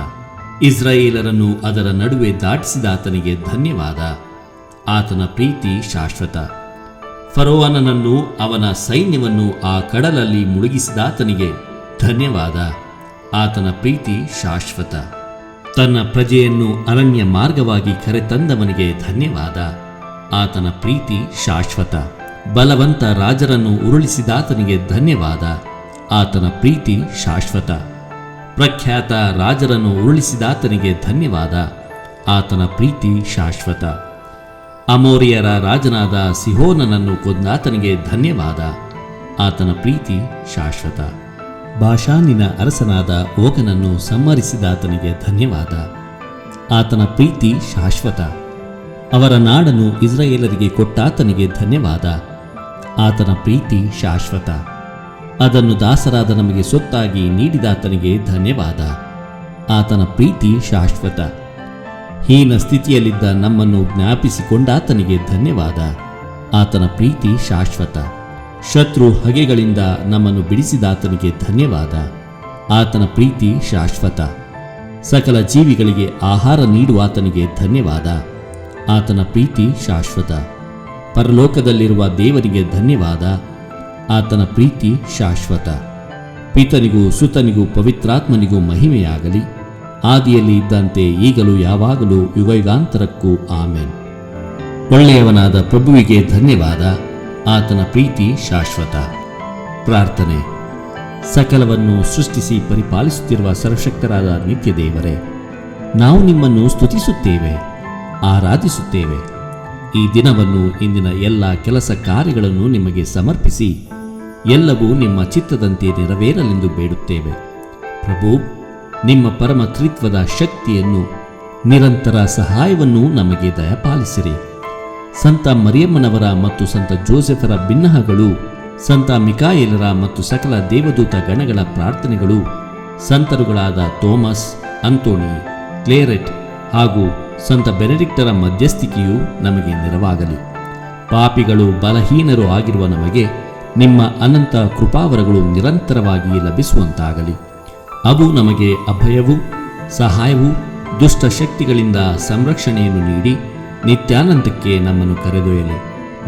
ಇಸ್ರಾಯೇಲರನ್ನು ಅದರ ನಡುವೆ ದಾಟಿಸಿದಾತನಿಗೆ ಧನ್ಯವಾದ, ಆತನ ಪ್ರೀತಿ ಶಾಶ್ವತ. ಫರೋವನನನ್ನು ಅವನ ಸೈನ್ಯವನ್ನು ಆ ಕಡಲಲ್ಲಿ ಮುಳುಗಿಸಿದಾತನಿಗೆ ಧನ್ಯವಾದ, ಆತನ ಪ್ರೀತಿ ಶಾಶ್ವತ. ತನ್ನ ಪ್ರಜೆಯನ್ನು ಅರಣ್ಯ ಮಾರ್ಗವಾಗಿ ಕರೆತಂದವನಿಗೆ ಧನ್ಯವಾದ, ಆತನ ಪ್ರೀತಿ ಶಾಶ್ವತ. ಬಲವಂತ ರಾಜರನ್ನು ಉರುಳಿಸಿದಾತನಿಗೆ ಧನ್ಯವಾದ, ಆತನ ಪ್ರೀತಿ ಶಾಶ್ವತ. ಪ್ರಖ್ಯಾತ ರಾಜರನ್ನು ಉರುಳಿಸಿದಾತನಿಗೆ ಧನ್ಯವಾದ, ಆತನ ಪ್ರೀತಿ ಶಾಶ್ವತ. ಅಮೋರಿಯರ ರಾಜನಾದ ಸಿಹೋನನನ್ನು ಕೊಂದಾತನಿಗೆ ಧನ್ಯವಾದ, ಆತನ ಪ್ರೀತಿ ಶಾಶ್ವತ. ಬಾಷಾನಿನ ಅರಸನಾದ ಓಗನನ್ನು ಸಂಹರಿಸಿದಾತನಿಗೆ ಧನ್ಯವಾದ, ಆತನ ಪ್ರೀತಿ ಶಾಶ್ವತ. ಅವರ ನಾಡನ್ನು ಇಸ್ರಾಯೇಲರಿಗೆ ಕೊಟ್ಟಾತನಿಗೆ ಧನ್ಯವಾದ, ಆತನ ಪ್ರೀತಿ ಶಾಶ್ವತ. ಅದನ್ನು ದಾಸರಾದ ನಮಗೆ ಸೊತ್ತಾಗಿ ನೀಡಿದಾತನಿಗೆ ಧನ್ಯವಾದ, ಆತನ ಪ್ರೀತಿ ಶಾಶ್ವತ. ಹೀನ ಸ್ಥಿತಿಯಲ್ಲಿದ್ದ ನಮ್ಮನ್ನು ಜ್ಞಾಪಿಸಿಕೊಂಡಾತನಿಗೆ ಧನ್ಯವಾದ, ಆತನ ಪ್ರೀತಿ ಶಾಶ್ವತ. ಶತ್ರು ಹಗೆಗಳಿಂದ ನಮ್ಮನ್ನು ಬಿಡಿಸಿದಾತನಿಗೆ ಧನ್ಯವಾದ, ಆತನ ಪ್ರೀತಿ ಶಾಶ್ವತ. ಸಕಲ ಜೀವಿಗಳಿಗೆ ಆಹಾರ ನೀಡುವಾತನಿಗೆ ಧನ್ಯವಾದ, ಆತನ ಪ್ರೀತಿ ಶಾಶ್ವತ. ಪರಲೋಕದಲ್ಲಿರುವ ದೇವರಿಗೆ ಧನ್ಯವಾದ, ಆತನ ಪ್ರೀತಿ ಶಾಶ್ವತ. ಪಿತನಿಗೂ ಸುತನಿಗೂ ಪವಿತ್ರಾತ್ಮನಿಗೂ ಮಹಿಮೆಯಾಗಲಿ, ಆದಿಯಲ್ಲಿ ಇದ್ದಂತೆ ಈಗಲೂ ಯಾವಾಗಲೂ ಯುಗಯುಗಾಂತರಕ್ಕೂ ಆಮೆನ್. ಒಳ್ಳೆಯವನಾದ ಪ್ರಭುವಿಗೆ ಧನ್ಯವಾದ, ಆತನ ಪ್ರೀತಿ ಶಾಶ್ವತ. ಪ್ರಾರ್ಥನೆ. ಸಕಲವನ್ನು ಸೃಷ್ಟಿಸಿ ಪರಿಪಾಲಿಸುತ್ತಿರುವ ಸರ್ವಶಕ್ತರಾದ ನಿತ್ಯ ದೇವರೇ, ನಾವು ನಿಮ್ಮನ್ನು ಸ್ತುತಿಸುತ್ತೇವೆ, ಆರಾಧಿಸುತ್ತೇವೆ. ಈ ದಿನವನ್ನು, ಇಂದಿನ ಎಲ್ಲ ಕೆಲಸ ಕಾರ್ಯಗಳನ್ನು ನಿಮಗೆ ಸಮರ್ಪಿಸಿ ಎಲ್ಲವೂ ನಿಮ್ಮ ಚಿತ್ತದಂತೆ ನೆರವೇರಲೆಂದು ಬೇಡುತ್ತೇವೆ. ಪ್ರಭು, ನಿಮ್ಮ ಪರಮ ತ್ರಿತ್ವದ ಶಕ್ತಿಯನ್ನು, ನಿರಂತರ ಸಹಾಯವನ್ನು ನಮಗೆ ದಯಪಾಲಿಸಿರಿ. ಸಂತ ಮರಿಯಮ್ಮನವರ ಮತ್ತು ಸಂತ ಜೋಸೆಫರ ಬಿನ್ನಹಗಳು, ಸಂತ ಮಿಕಾಯೇಲರ ಮತ್ತು ಸಕಲ ದೇವದೂತ ಗಣಗಳ ಪ್ರಾರ್ಥನೆಗಳು, ಸಂತರುಗಳಾದ ಥೋಮಸ್, ಅಂತೋಣಿ, ಕ್ಲೇರೆಟ್ ಹಾಗೂ ಸಂತ ಬೆನೆಡಿಕ್ಟರ ಮಧ್ಯಸ್ಥಿಕೆಯು ನಮಗೆ ನೆರವಾಗಲಿ. ಪಾಪಿಗಳು, ಬಲಹೀನರು ಆಗಿರುವ ನಮಗೆ ನಿಮ್ಮ ಅನಂತ ಕೃಪಾವರಗಳು ನಿರಂತರವಾಗಿ ಲಭಿಸುವಂತಾಗಲಿ. ಅವು ನಮಗೆ ಅಭಯವೂ ಸಹಾಯವೂ ದುಷ್ಟ ಶಕ್ತಿಗಳಿಂದ ಸಂರಕ್ಷಣೆಯನ್ನು ನೀಡಿ ನಿತ್ಯಾನಂದಕ್ಕೆ ನಮ್ಮನ್ನು ಕರೆದೊಯ್ಯಲಿ.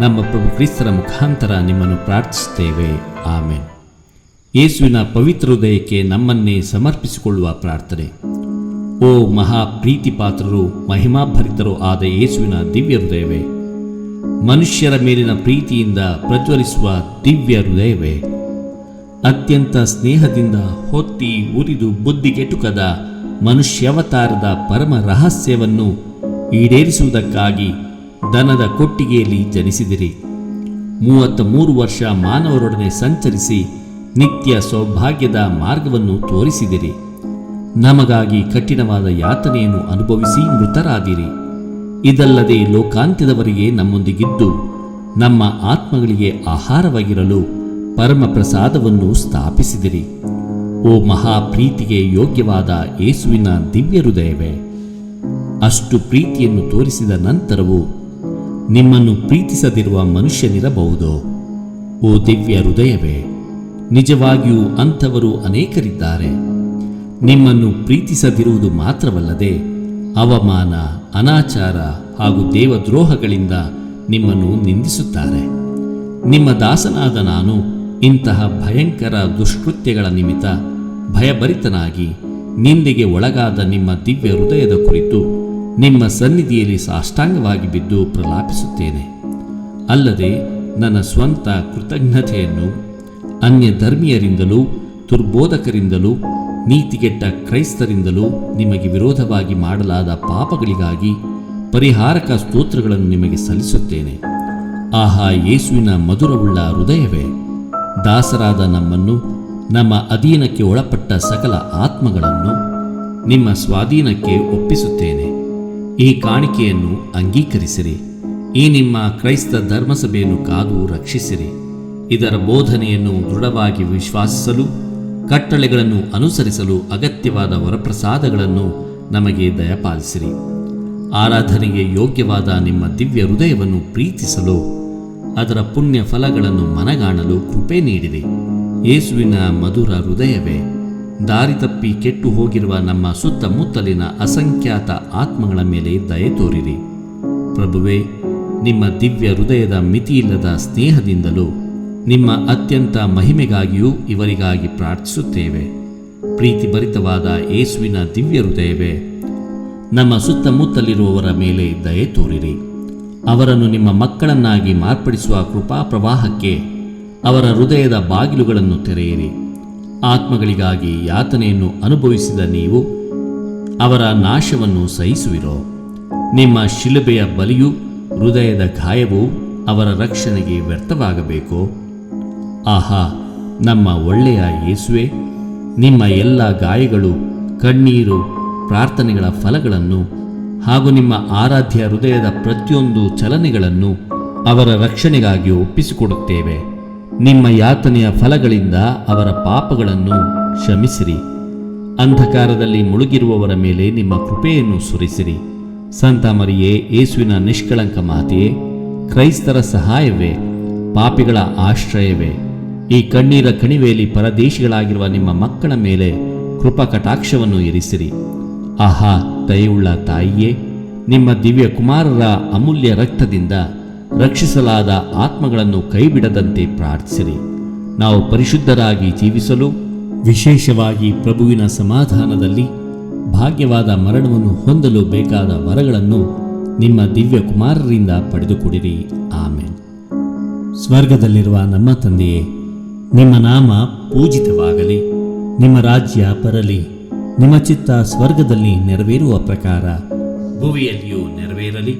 ನಮ್ಮ ಪ್ರಭು ಕ್ರಿಸ್ತರ ಮುಖಾಂತರ ನಿಮ್ಮನ್ನು ಪ್ರಾರ್ಥಿಸುತ್ತೇವೆ. ಆಮೆನ್. ಯೇಸುವಿನ ಪವಿತ್ರ ಹೃದಯಕ್ಕೆ ನಮ್ಮನ್ನೇ ಸಮರ್ಪಿಸಿಕೊಳ್ಳುವ ಪ್ರಾರ್ಥನೆ. ಓ ಮಹಾ ಪ್ರೀತಿಪಾತ್ರರು, ಮಹಿಮಾಭರಿತರು ಆದ ಯೇಸುವಿನ ದಿವ್ಯ ಹೃದಯವೇ, ಮನುಷ್ಯರ ಮೇಲಿನ ಪ್ರೀತಿಯಿಂದ ಪ್ರಜ್ವಲಿಸುವ ದಿವ್ಯ ಹೃದಯವೇ, ಅತ್ಯಂತ ಸ್ನೇಹದಿಂದ ಹೊತ್ತಿ ಉರಿದು ಬುದ್ಧಿಗೆಟುಕದ ಮನುಷ್ಯಾವತಾರದ ಪರಮ ರಹಸ್ಯವನ್ನು ಈಡೇರಿಸುವುದಕ್ಕಾಗಿ ದನದ ಕೊಟ್ಟಿಗೆಯಲ್ಲಿ ಜನಿಸಿದಿರಿ. 33 ವರ್ಷ ಮಾನವರೊಡನೆ ಸಂಚರಿಸಿ ನಿತ್ಯ ಸೌಭಾಗ್ಯದ ಮಾರ್ಗವನ್ನು ತೋರಿಸಿದಿರಿ. ನಮಗಾಗಿ ಕಠಿಣವಾದ ಯಾತನೆಯನ್ನು ಅನುಭವಿಸಿ ಮೃತರಾದಿರಿ. ಇದಲ್ಲದೆ ಲೋಕಾಂತ್ಯದವರೆಗೆ ನಮ್ಮೊಂದಿಗಿದ್ದು ನಮ್ಮ ಆತ್ಮಗಳಿಗೆ ಆಹಾರವಾಗಿರಲು ಪರಮ ಪ್ರಸಾದವನ್ನು ಸ್ಥಾಪಿಸಿದಿರಿ. ಓ ಮಹಾಪ್ರೀತಿಗೆ ಯೋಗ್ಯವಾದ ಯೇಸುವಿನ ದಿವ್ಯ ಹೃದಯವೇ, ಅಷ್ಟು ಪ್ರೀತಿಯನ್ನು ತೋರಿಸಿದ ನಂತರವೂ ನಿಮ್ಮನ್ನು ಪ್ರೀತಿಸದಿರುವ ಮನುಷ್ಯನಿರಬಹುದೋ? ಓ ದಿವ್ಯ ಹೃದಯವೇ, ನಿಜವಾಗಿಯೂ ಅಂಥವರು ಅನೇಕರಿದ್ದಾರೆ. ನಿಮ್ಮನ್ನು ಪ್ರೀತಿಸದಿರುವುದು ಮಾತ್ರವಲ್ಲದೆ ಅವಮಾನ, ಅನಾಚಾರ ಹಾಗೂ ದೇವದ್ರೋಹಗಳಿಂದ ನಿಮ್ಮನ್ನು ನಿಂದಿಸುತ್ತಾರೆ. ನಿಮ್ಮ ದಾಸನಾದ ನಾನು ಇಂತಹ ಭಯಂಕರ ದುಷ್ಕೃತ್ಯಗಳ ನಿಮಿತ್ತ ಭಯಭರಿತನಾಗಿ ನಿಂದೆಗೆ ಒಳಗಾದ ನಿಮ್ಮ ದಿವ್ಯ ಹೃದಯದ ಕುರಿತು ನಿಮ್ಮ ಸನ್ನಿಧಿಯಲ್ಲಿ ಸಾಷ್ಟಾಂಗವಾಗಿ ಬಿದ್ದು ಪ್ರಲಾಪಿಸುತ್ತೇನೆ. ಅಲ್ಲದೆ ನನ್ನ ಸ್ವಂತ ಕೃತಜ್ಞತೆಯನ್ನು ಅನ್ಯ ಧರ್ಮೀಯರಿಂದಲೂ ದುರ್ಬೋಧಕರಿಂದಲೂ ನೀತಿಗೆಟ್ಟ ಕ್ರೈಸ್ತರಿಂದಲೂ ನಿಮಗೆ ವಿರೋಧವಾಗಿ ಮಾಡಲಾದ ಪಾಪಗಳಿಗಾಗಿ ಪರಿಹಾರಕ ಸ್ತೋತ್ರಗಳನ್ನು ನಿಮಗೆ ಸಲ್ಲಿಸುತ್ತೇನೆ. ಆಹಾ, ಯೇಸುವಿನ ಮಧುರವುಳ್ಳ ಹೃದಯವೇ, ದಾಸರಾದ ನಮ್ಮನ್ನು, ನಮ್ಮ ಅಧೀನಕ್ಕೆ ಒಳಪಟ್ಟ ಸಕಲ ಆತ್ಮಗಳನ್ನು ನಿಮ್ಮ ಸ್ವಾಧೀನಕ್ಕೆ ಒಪ್ಪಿಸುತ್ತೇನೆ. ಈ ಕಾಣಿಕೆಯನ್ನು ಅಂಗೀಕರಿಸಿರಿ. ಈ ನಿಮ್ಮ ಕ್ರೈಸ್ತ ಧರ್ಮಸಭೆಯನ್ನು ಕಾದು ರಕ್ಷಿಸಿರಿ. ಇದರ ಬೋಧನೆಯನ್ನು ದೃಢವಾಗಿ ವಿಶ್ವಾಸಿಸಲು, ಕಟ್ಟಳೆಗಳನ್ನು ಅನುಸರಿಸಲು ಅಗತ್ಯವಾದ ವರಪ್ರಸಾದಗಳನ್ನು ನಮಗೆ ದಯಪಾಲಿಸಿರಿ. ಆರಾಧನೆಗೆ ಯೋಗ್ಯವಾದ ನಿಮ್ಮ ದಿವ್ಯ ಹೃದಯವನ್ನು ಪ್ರೀತಿಸಲು, ಅದರ ಪುಣ್ಯ ಫಲಗಳನ್ನು ಮನಗಾಣಲು ಕೃಪೆ ನೀಡಿರಿ. ಯೇಸುವಿನ ಮಧುರ ಹೃದಯವೇ, ದಾರಿ ತಪ್ಪಿ ಕೆಟ್ಟು ಹೋಗಿರುವ ನಮ್ಮ ಸುತ್ತಮುತ್ತಲಿನ ಅಸಂಖ್ಯಾತ ಆತ್ಮಗಳ ಮೇಲೆ ದಯೆ ತೋರಿರಿ. ಪ್ರಭುವೇ, ನಿಮ್ಮ ದಿವ್ಯ ಹೃದಯದ ಮಿತಿಯಿಲ್ಲದ ಸ್ನೇಹದಿಂದಲೂ ನಿಮ್ಮ ಅತ್ಯಂತ ಮಹಿಮೆಗಾಗಿಯೂ ಇವರಿಗಾಗಿ ಪ್ರಾರ್ಥಿಸುತ್ತೇವೆ. ಪ್ರೀತಿಭರಿತವಾದ ಯೇಸುವಿನ ದಿವ್ಯ ಹೃದಯವೇ, ನಮ್ಮ ಸುತ್ತಮುತ್ತಲಿರುವವರ ಮೇಲೆ ದಯೆ ತೋರಿರಿ. ಅವರನ್ನು ನಿಮ್ಮ ಮಕ್ಕಳನ್ನಾಗಿ ಮಾರ್ಪಡಿಸುವ ಕೃಪಾ ಪ್ರವಾಹಕ್ಕೆ ಅವರ ಹೃದಯದ ಬಾಗಿಲುಗಳನ್ನು ತೆರೆಯಿರಿ. ಆತ್ಮಗಳಿಗಾಗಿ ಯಾತನೆಯನ್ನು ಅನುಭವಿಸಿದ ನೀವು ಅವರ ನಾಶವನ್ನು ಸಹಿಸುವಿರೋ? ನಿಮ್ಮ ಶಿಲುಬೆಯ ಬಲಿಯೂ ಹೃದಯದ ಗಾಯವೂ ಅವರ ರಕ್ಷಣೆಗೆ ವ್ಯರ್ಥವಾಗಬೇಕೋ? ಆಹಾ, ನಮ್ಮ ಒಳ್ಳೆಯ ಯೇಸುವೆ, ನಿಮ್ಮ ಎಲ್ಲ ಗಾಯಗಳು, ಕಣ್ಣೀರು, ಪ್ರಾರ್ಥನೆಗಳ ಫಲಗಳನ್ನು ಹಾಗೂ ನಿಮ್ಮ ಆರಾಧ್ಯ ಹೃದಯದ ಪ್ರತಿಯೊಂದು ಚಲನೆಗಳನ್ನು ಅವರ ರಕ್ಷಣೆಗಾಗಿ ಒಪ್ಪಿಸಿಕೊಡುತ್ತೇವೆ. ನಿಮ್ಮ ಯಾತನೆಯ ಫಲಗಳಿಂದ ಅವರ ಪಾಪಗಳನ್ನು ಕ್ಷಮಿಸಿರಿ. ಅಂಧಕಾರದಲ್ಲಿ ಮುಳುಗಿರುವವರ ಮೇಲೆ ನಿಮ್ಮ ಕೃಪೆಯನ್ನು ಸುರಿಸಿರಿ. ಸಂತ ಮರಿಯೇ, ಯೇಸುವಿನ ನಿಷ್ಕಳಂಕ ಮಾತೆಯೇ, ಕ್ರೈಸ್ತರ ಸಹಾಯವೇ, ಪಾಪಿಗಳ ಆಶ್ರಯವೇ, ಈ ಕಣ್ಣೀರ ಕಣಿವೆಯಲ್ಲಿ ಪರದೇಶಿಗಳಾಗಿರುವ ನಿಮ್ಮ ಮಕ್ಕಳ ಮೇಲೆ ಕೃಪಾ ಕಟಾಕ್ಷವನ್ನು ಇರಿಸಿರಿ. ಆಹಾ, ದಯೆಯುಳ್ಳ ತಾಯಿಯೇ, ನಿಮ್ಮ ದಿವ್ಯ ಕುಮಾರರ ಅಮೂಲ್ಯ ರಕ್ತದಿಂದ ರಕ್ಷಿಸಲಾದ ಆತ್ಮಗಳನ್ನು ಕೈಬಿಡದಂತೆ ಪ್ರಾರ್ಥಿಸಿರಿ. ನಾವು ಪರಿಶುದ್ಧರಾಗಿ ಜೀವಿಸಲು, ವಿಶೇಷವಾಗಿ ಪ್ರಭುವಿನ ಸಮಾಧಾನದಲ್ಲಿ ಭಾಗ್ಯವಾದ ಮರಣವನ್ನು ಹೊಂದಲು ಬೇಕಾದ ವರಗಳನ್ನು ನಿಮ್ಮ ದಿವ್ಯ ಕುಮಾರರಿಂದ ಪಡೆದುಕೊಡಿರಿ. ಆಮೆನ್. ಸ್ವರ್ಗದಲ್ಲಿರುವ ನಮ್ಮ ತಂದೆಯೇ, ನಿಮ್ಮ ನಾಮ ಪೂಜಿತವಾಗಲಿ. ನಿಮ್ಮ ರಾಜ್ಯ ಬರಲಿ. ನಿಮ್ಮ ಚಿತ್ತ ಸ್ವರ್ಗದಲ್ಲಿ ನೆರವೇರುವ ಪ್ರಕಾರ ಭುವಿಯಲ್ಲಿಯೂ ನೆರವೇರಲಿ.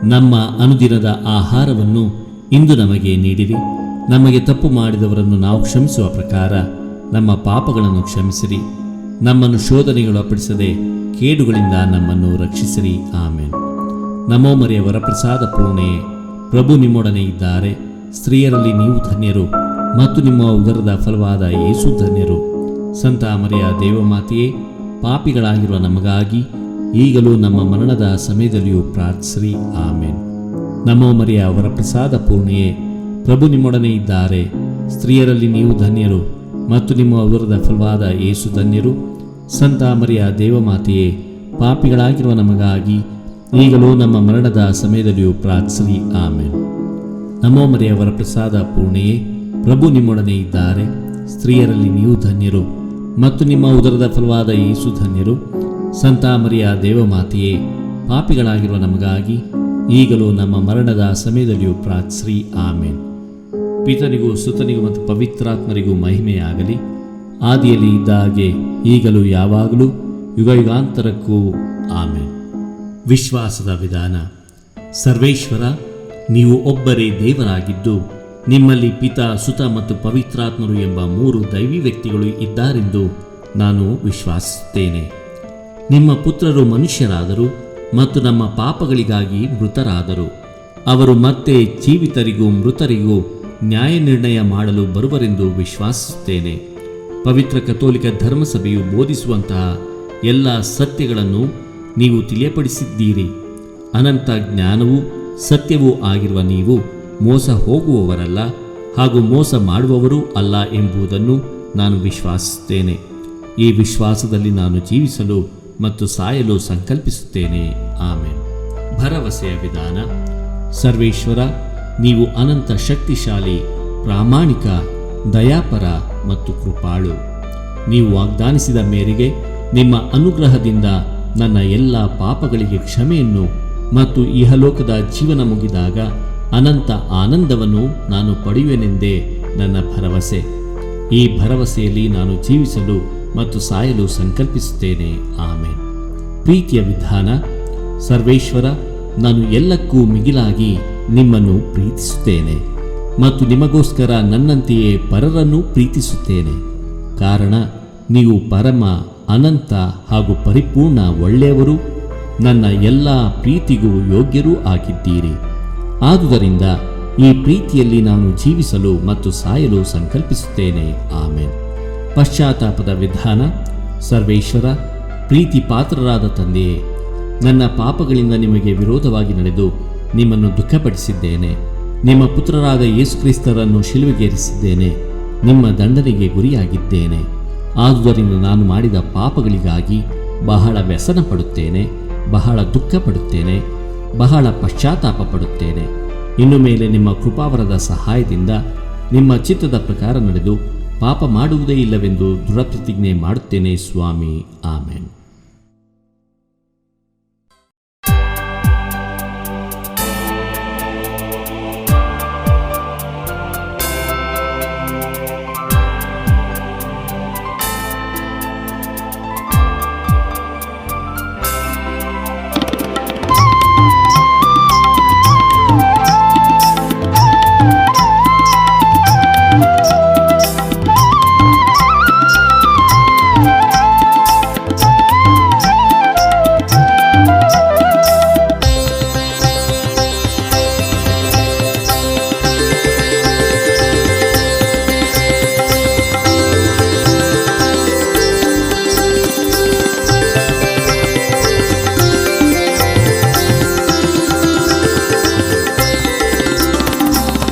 ನಮ್ಮ ಅನುದಿನದ ಆಹಾರವನ್ನು ಇಂದು ನಮಗೆ ನೀಡಿರಿ. ನಮಗೆ ತಪ್ಪು ಮಾಡಿದವರನ್ನು ನಾವು ಕ್ಷಮಿಸುವ ಪ್ರಕಾರ ನಮ್ಮ ಪಾಪಗಳನ್ನು ಕ್ಷಮಿಸಿರಿ. ನಮ್ಮನ್ನು ಶೋಧನೆಗಳು ಅಪ್ಪಡಿಸದೆ ಕೇಡುಗಳಿಂದ ನಮ್ಮನ್ನು ರಕ್ಷಿಸಿರಿ. ಆಮೇನ್. ನಮೋ ಮರಿಯ ವರಪ್ರಸಾದ ಪೂರ್ಣೆ, ಪ್ರಭು ನಿಮ್ಮೊಡನೆ ಇದ್ದಾರೆ. ಸ್ತ್ರೀಯರಲ್ಲಿ ನೀವು ಧನ್ಯರು ಮತ್ತು ನಿಮ್ಮ ಉದರದ ಫಲವಾದ ಯೇಸು ಧನ್ಯರು. ಸಂತ ಮರಿಯ ದೇವಮಾತೆಯೇ, ಪಾಪಿಗಳಾಗಿರುವ ನಮಗಾಗಿ ಈಗಲೂ ನಮ್ಮ ಮರಣದ ಸಮಯದಲ್ಲಿಯೂ ಪ್ರಾರ್ಥಿಸಿರಿ. ಆಮೇನ್. ನಮೋ ಮರಿಯ ವರಪ್ರಸಾದ ಪೂರ್ಣೆಯೇ, ಪ್ರಭು ನಿಮ್ಮೊಡನೆ ಇದ್ದಾರೆ. ಸ್ತ್ರೀಯರಲ್ಲಿ ನೀವು ಧನ್ಯರು ಮತ್ತು ನಿಮ್ಮ ಉದರದ ಫಲವಾದ ಯೇಸು ಧನ್ಯರು. ಸಂತ ಮರಿಯ ದೇವಮಾತೆಯೇ, ಪಾಪಿಗಳಾಗಿರುವ ನಮಗಾಗಿ ಈಗಲೂ ನಮ್ಮ ಮರಣದ ಸಮಯದಲ್ಲಿಯೂ ಪ್ರಾರ್ಥಿಸಿರಿ. ಆಮೇನ್. ನಮೋ ಮರಿಯ ವರಪ್ರಸಾದ ಪೂರ್ಣೆಯೇ, ಪ್ರಭು ನಿಮ್ಮೊಡನೆ ಇದ್ದಾರೆ. ಸ್ತ್ರೀಯರಲ್ಲಿ ನೀವು ಧನ್ಯರು ಮತ್ತು ನಿಮ್ಮ ಉದರದ ಫಲವಾದ ಯೇಸು ಧನ್ಯರು. ಸಂತ ಮರಿಯ ದೇವಮಾತೆಯೇ, ಪಾಪಿಗಳಾಗಿರುವ ನಮಗಾಗಿ ಈಗಲೂ ನಮ್ಮ ಮರಣದ ಸಮಯದಲ್ಲಿಯೂ ಪ್ರಾರ್ಥಿಸಿರಿ. ಆಮೇನ್. ಪಿತನಿಗೂ ಸುತನಿಗೂ ಮತ್ತು ಪವಿತ್ರಾತ್ಮರಿಗೂ ಮಹಿಮೆಯಾಗಲಿ, ಆದಿಯಲ್ಲಿ ಇದ್ದ ಹಾಗೆ ಈಗಲೂ ಯಾವಾಗಲೂ ಯುಗಯುಗಾಂತರಕ್ಕೂ. ಆಮೇನ್. ವಿಶ್ವಾಸದ ವಿಧಾನ. ಸರ್ವೇಶ್ವರ, ನೀವು ಒಬ್ಬರೇ ದೇವರಾಗಿದ್ದು ನಿಮ್ಮಲ್ಲಿ ಪಿತ, ಸುತ ಮತ್ತು ಪವಿತ್ರಾತ್ಮರು ಎಂಬ 3 ದೈವಿ ವ್ಯಕ್ತಿಗಳು ಇದ್ದಾರೆಂದು ನಾನು ವಿಶ್ವಾಸಿಸುತ್ತೇನೆ. ನಿಮ್ಮ ಪುತ್ರರು ಮನುಷ್ಯರಾದರು ಮತ್ತು ನಮ್ಮ ಪಾಪಗಳಿಗಾಗಿ ಮೃತರಾದರು. ಅವರು ಮತ್ತೆ ಜೀವಿತರಿಗೂ ಮೃತರಿಗೂ ನ್ಯಾಯ ನಿರ್ಣಯ ಮಾಡಲು ಬರುವರೆಂದು ವಿಶ್ವಾಸಿಸುತ್ತೇನೆ. ಪವಿತ್ರ ಕಥೋಲಿಕ ಧರ್ಮಸಭೆಯು ಬೋಧಿಸುವಂತಹ ಎಲ್ಲ ಸತ್ಯಗಳನ್ನು ನೀವು ತಿಳಿಯಪಡಿಸಿದ್ದೀರಿ. ಅನಂತ ಜ್ಞಾನವೂ ಸತ್ಯವೂ ಆಗಿರುವ ನೀವು ಮೋಸ ಹೋಗುವವರಲ್ಲ ಹಾಗೂ ಮೋಸ ಮಾಡುವವರೂ ಅಲ್ಲ ಎಂಬುದನ್ನು ನಾನು ವಿಶ್ವಾಸಿಸುತ್ತೇನೆ. ಈ ವಿಶ್ವಾಸದಲ್ಲಿ ನಾನು ಜೀವಿಸಲು ಮತ್ತು ಸಾಯಲು ಸಂಕಲ್ಪಿಸುತ್ತೇನೆ. ಆಮೇನ್. ಭರವಸೆಯ ವಿಧಾನ. ಸರ್ವೇಶ್ವರ, ನೀವು ಅನಂತ ಶಕ್ತಿಶಾಲಿ, ಪ್ರಾಮಾಣಿಕ, ದಯಾಪರ ಮತ್ತು ಕೃಪಾಳು. ನೀವು ವಾಗ್ದಾನಿಸಿದ ಮೇರೆಗೆ ನಿಮ್ಮ ಅನುಗ್ರಹದಿಂದ ನನ್ನ ಎಲ್ಲ ಪಾಪಗಳಿಗೆ ಕ್ಷಮೆಯನ್ನು ಮತ್ತು ಇಹಲೋಕದ ಜೀವನ ಮುಗಿದಾಗ ಅನಂತ ಆನಂದವನ್ನು ನಾನು ಪಡೆಯುವೆನೆಂದೇ ನನ್ನ ಭರವಸೆ. ಈ ಭರವಸೆಯಲ್ಲಿ ನಾನು ಜೀವಿಸಲು ಮತ್ತು ಸಾಯಲು ಸಂಕಲ್ಪಿಸುತ್ತೇನೆ. ಆಮೇನ್. ಪ್ರೀತಿಯ ವಿಧಾನ. ಸರ್ವೇಶ್ವರ, ನಾನು ಎಲ್ಲಕ್ಕೂ ಮಿಗಿಲಾಗಿ ನಿಮ್ಮನ್ನು ಪ್ರೀತಿಸುತ್ತೇನೆ ಮತ್ತು ನಿಮಗೋಸ್ಕರ ನನ್ನಂತೆಯೇ ಪರರನ್ನು ಪ್ರೀತಿಸುತ್ತೇನೆ. ಕಾರಣ ನೀವು ಪರಮ, ಅನಂತ ಹಾಗೂ ಪರಿಪೂರ್ಣ ಒಳ್ಳೆಯವರು, ನನ್ನ ಎಲ್ಲ ಪ್ರೀತಿಗೂ ಯೋಗ್ಯರೂ ಆಗಿದ್ದೀರಿ. ಆದುದರಿಂದ ಈ ಪ್ರೀತಿಯಲ್ಲಿ ನಾನು ಜೀವಿಸಲು ಮತ್ತು ಸಾಯಲು ಸಂಕಲ್ಪಿಸುತ್ತೇನೆ. ಆಮೇನ್. ಪಶ್ಚಾತ್ತಾಪದ ವಿಧಾನ. ಸರ್ವೇಶ್ವರ, ಪ್ರೀತಿ ಪಾತ್ರರಾದ ತಂದೆಯೇ, ನನ್ನ ಪಾಪಗಳಿಂದ ನಿಮಗೆ ವಿರೋಧವಾಗಿ ನಡೆದು ನಿಮ್ಮನ್ನು ದುಃಖಪಡಿಸಿದ್ದೇನೆ. ನಿಮ್ಮ ಪುತ್ರರಾದ ಯೇಸುಕ್ರಿಸ್ತರನ್ನು ಶಿಲುಬೆಗೇರಿಸಿದ್ದೇನೆ. ನಿಮ್ಮ ದಂಡನೆಗೆ ಗುರಿಯಾಗಿದ್ದೇನೆ. ಆದುದರಿಂದ ನಾನು ಮಾಡಿದ ಪಾಪಗಳಿಗಾಗಿ ಬಹಳ ವ್ಯಸನ ಪಡುತ್ತೇನೆ, ಬಹಳ ದುಃಖ ಪಡುತ್ತೇನೆ, ಬಹಳ ಪಶ್ಚಾತ್ತಾಪ ಪಡುತ್ತೇನೆ. ಇನ್ನು ಮೇಲೆ ನಿಮ್ಮ ಕೃಪಾವರದ ಸಹಾಯದಿಂದ ನಿಮ್ಮ ಚಿತ್ತದ ಪ್ರಕಾರ ನಡೆದು ಪಾಪ ಮಾಡುವುದೇ ಇಲ್ಲವೆಂದು ದೃಢಪ್ರತಿಜ್ಞೆ ಮಾಡುತ್ತೇನೆ ಸ್ವಾಮಿ. ಆಮೇನ್.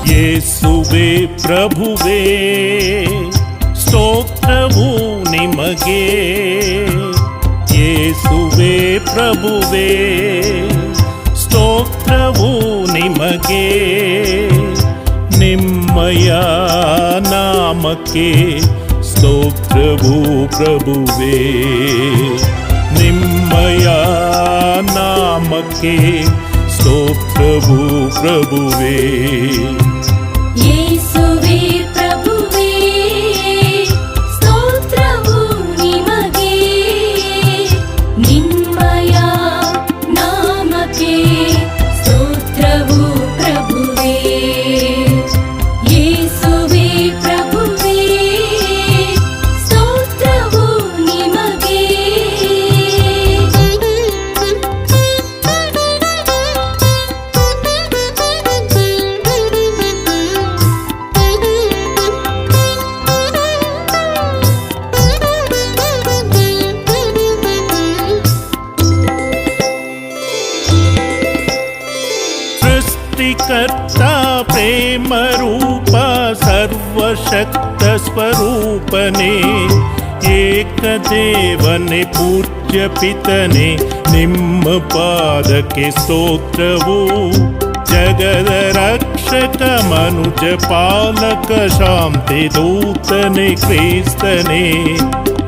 ಯೇಸುವೇ ಪ್ರಭುವೇ, ಸ್ತೋತ್ರವು ನಿಮಗೆ. ಯೇಸುವೇ ಪ್ರಭುವೇ, ಸ್ತೋತ್ರವು ನಿಮಗೆ. ನಿಮ್ಮಯ ನಾಮಕ್ಕೆ ಸ್ತೋತ್ರವು ಪ್ರಭುವೇ. ನಿಮ್ಮಯ ನಾಮಕ್ಕೆ ಸ್ತೋತ್ರವು ಪ್ರಭುವೇ. ಯೇಸುವೇ ಪ್ರಭುವೇ, ಸ್ತೋತ್ರವು ನಿಮಗೆ. ನಿಮ್ಮಯ ನಾಮಕ್ಕೆ ಸ್ತೋತ್ರವು ಪ್ರಭುವೇ. ಯೇಸು ಸೃಷ್ಟಿಕರ್ತ ಪ್ರೇಮ ರೂಪ ಸರ್ವಶಕ್ತ ಸ್ವರೂಪನೇ ಏಕದೇವನೇ ಪೂಜ್ಯ ಪಿತನೆ ನಿಮ್ಮ ಪಾದಕ್ಕೆ ಸ್ತೋತ್ರವು ಜಗದ ರಕ್ಷಕ ಮನುಜ ಪಾಲಕ ಶಾಂತಿ ದೂತನೆ ಕ್ರಿಸ್ತನೇ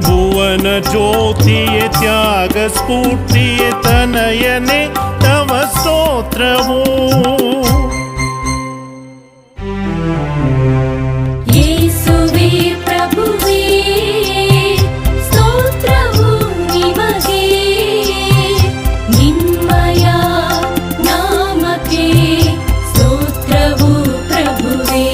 ಭುವನ ಜ್ಯೋತಿಯ ತ್ಯಾಗ ಸ್ಫೂರ್ತಿಯ ತನಯನೆ ತವ ಸ್ತೋತ್ರವು ಯೇಸುವೇ ಪ್ರಭುವೇ ಸ್ತೋತ್ರವು ನಿಮಗೆ ನಿಮ್ಮಯ ನಾಮಕ್ಕೆ ಸ್ತೋತ್ರವು ಪ್ರಭುವೇ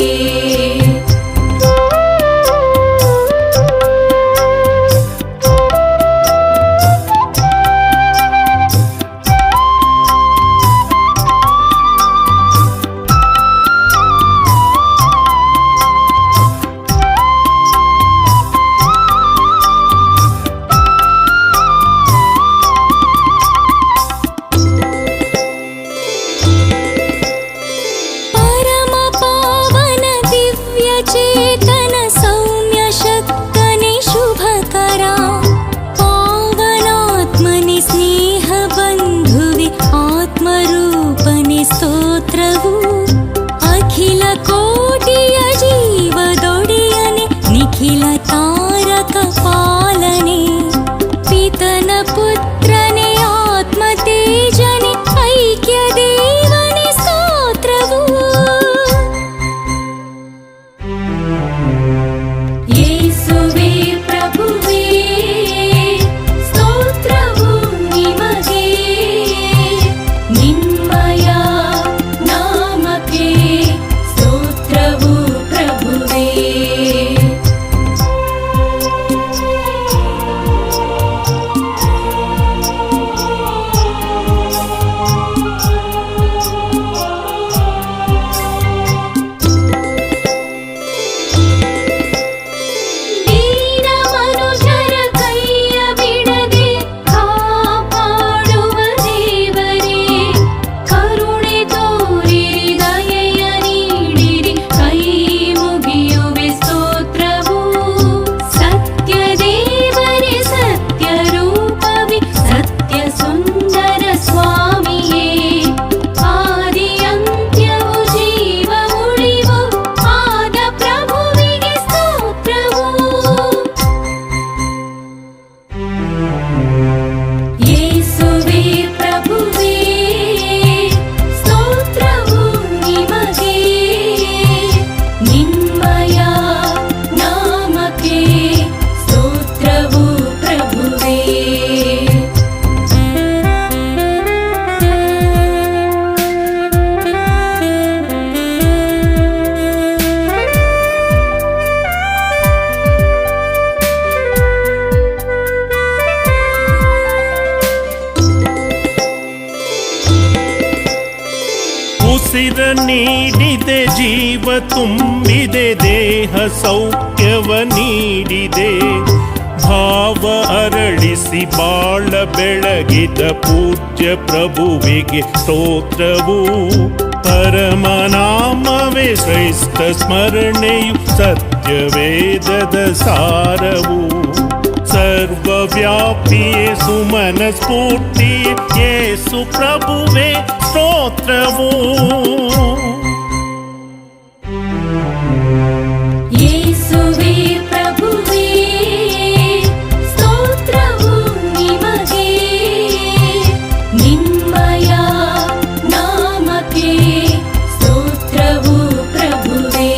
ಪರಮ ಪಾವನ ದಿವ್ಯ ಚೇತನ ಸೌಮ್ಯ ಶಕ್ತನೆ ಶುಭಕರ ಪಾವನಾತ್ಮನೆ ಸ್ನೇಹ ಬಂಧುವೆ ಆತ್ಮರೂಪನೆ ಸ್ತೋತ್ರವು ಅಖಿಲ ಕೋಟಿಯ ಜೀವದೊಡೆಯನೆ ನಿಖಿಲ ತಾರಕ ಪಾಲನೆ ಪಿತನ ಪುತ್ರನೆ ಆತ್ಮ ತೇಜನೆ ಐಕ್ಯ ದೇವನೆ ಸ್ತೋತ್ರವು ಯೇಸುವೇ ಪ್ರಭುವೇ ಸ್ತೋತ್ರವು ನಿಮಗೆ ನಿಮ್ಮಯ ನಾಮಕ್ಕೆ ಸ್ತೋತ್ರವು ಪ್ರಭುವೇ ದೀನ ಮನುಜರ ಕೈಯ ಬಿಡದೆ ಕಾಪಾಡುವ ದೇವರೇ ಕರುಣೆ ತೋರಿರಿ ದಯೆಯ ನೀಡಿರಿ ಕೈ ಮುಗಿಯುವೆ ಸ್ತೋತ್ರವು ಸತ್ಯ ದೇವರೇ ಸತ್ಯ ರೂಪವೇ ಸತ್ಯ ಸುಂದರ ಸ್ವಾಮಿಯೇ ಆದಿ ಅಂತ್ಯವು ಜೀವ ಉಳಿವು ಆದ ಪ್ರಭುವಿಗೆ ಸ್ತೋತ್ರವು ಯೇಸುವೇ ಪ್ರಭುವೇ ಸ್ತೋತ್ರವು ನಿಮಗೆ ನಿಮ್ಮಯ ನಾಮಕ್ಕೆ ಸ್ತೋತ್ರವು ಪ್ರಭುವೇ ಉಸಿರ ನೀಡಿದೆ ಜೀವ ತುಂಬಿದೆ ದೇಹ ಸೌಖ್ಯವ ನೀಡಿದೆ ಭಾವ ಅರಳಿಸಿ ಬಾಳ ಬೆಳಗಿದ ಪೂಜ್ಯ ಪ್ರಭುವಿಗೆ ಸ್ತೋತ್ರವು ಪರಮನಾಮವೇ ಶ್ರೇಷ್ಠ ಸ್ಮರಣೆಯು ಸತ್ಯವೇದದ ಸಾರವು ಸರ್ವವ್ಯಾಪಿಯೇ ಸುಮನ ಸ್ಫೂರ್ತಿಯೇ ಯೇಸು ಪ್ರಭುವೇ ಸ್ತೋತ್ರವು ಯೇಸುವೇ ಪ್ರಭುವೇ ಸ್ತೋತ್ರವು ನಿಮಗೆ ನಿಮ್ಮಯ ನಾಮಕ್ಕೆ ಸ್ತೋತ್ರವು ಪ್ರಭುವೇ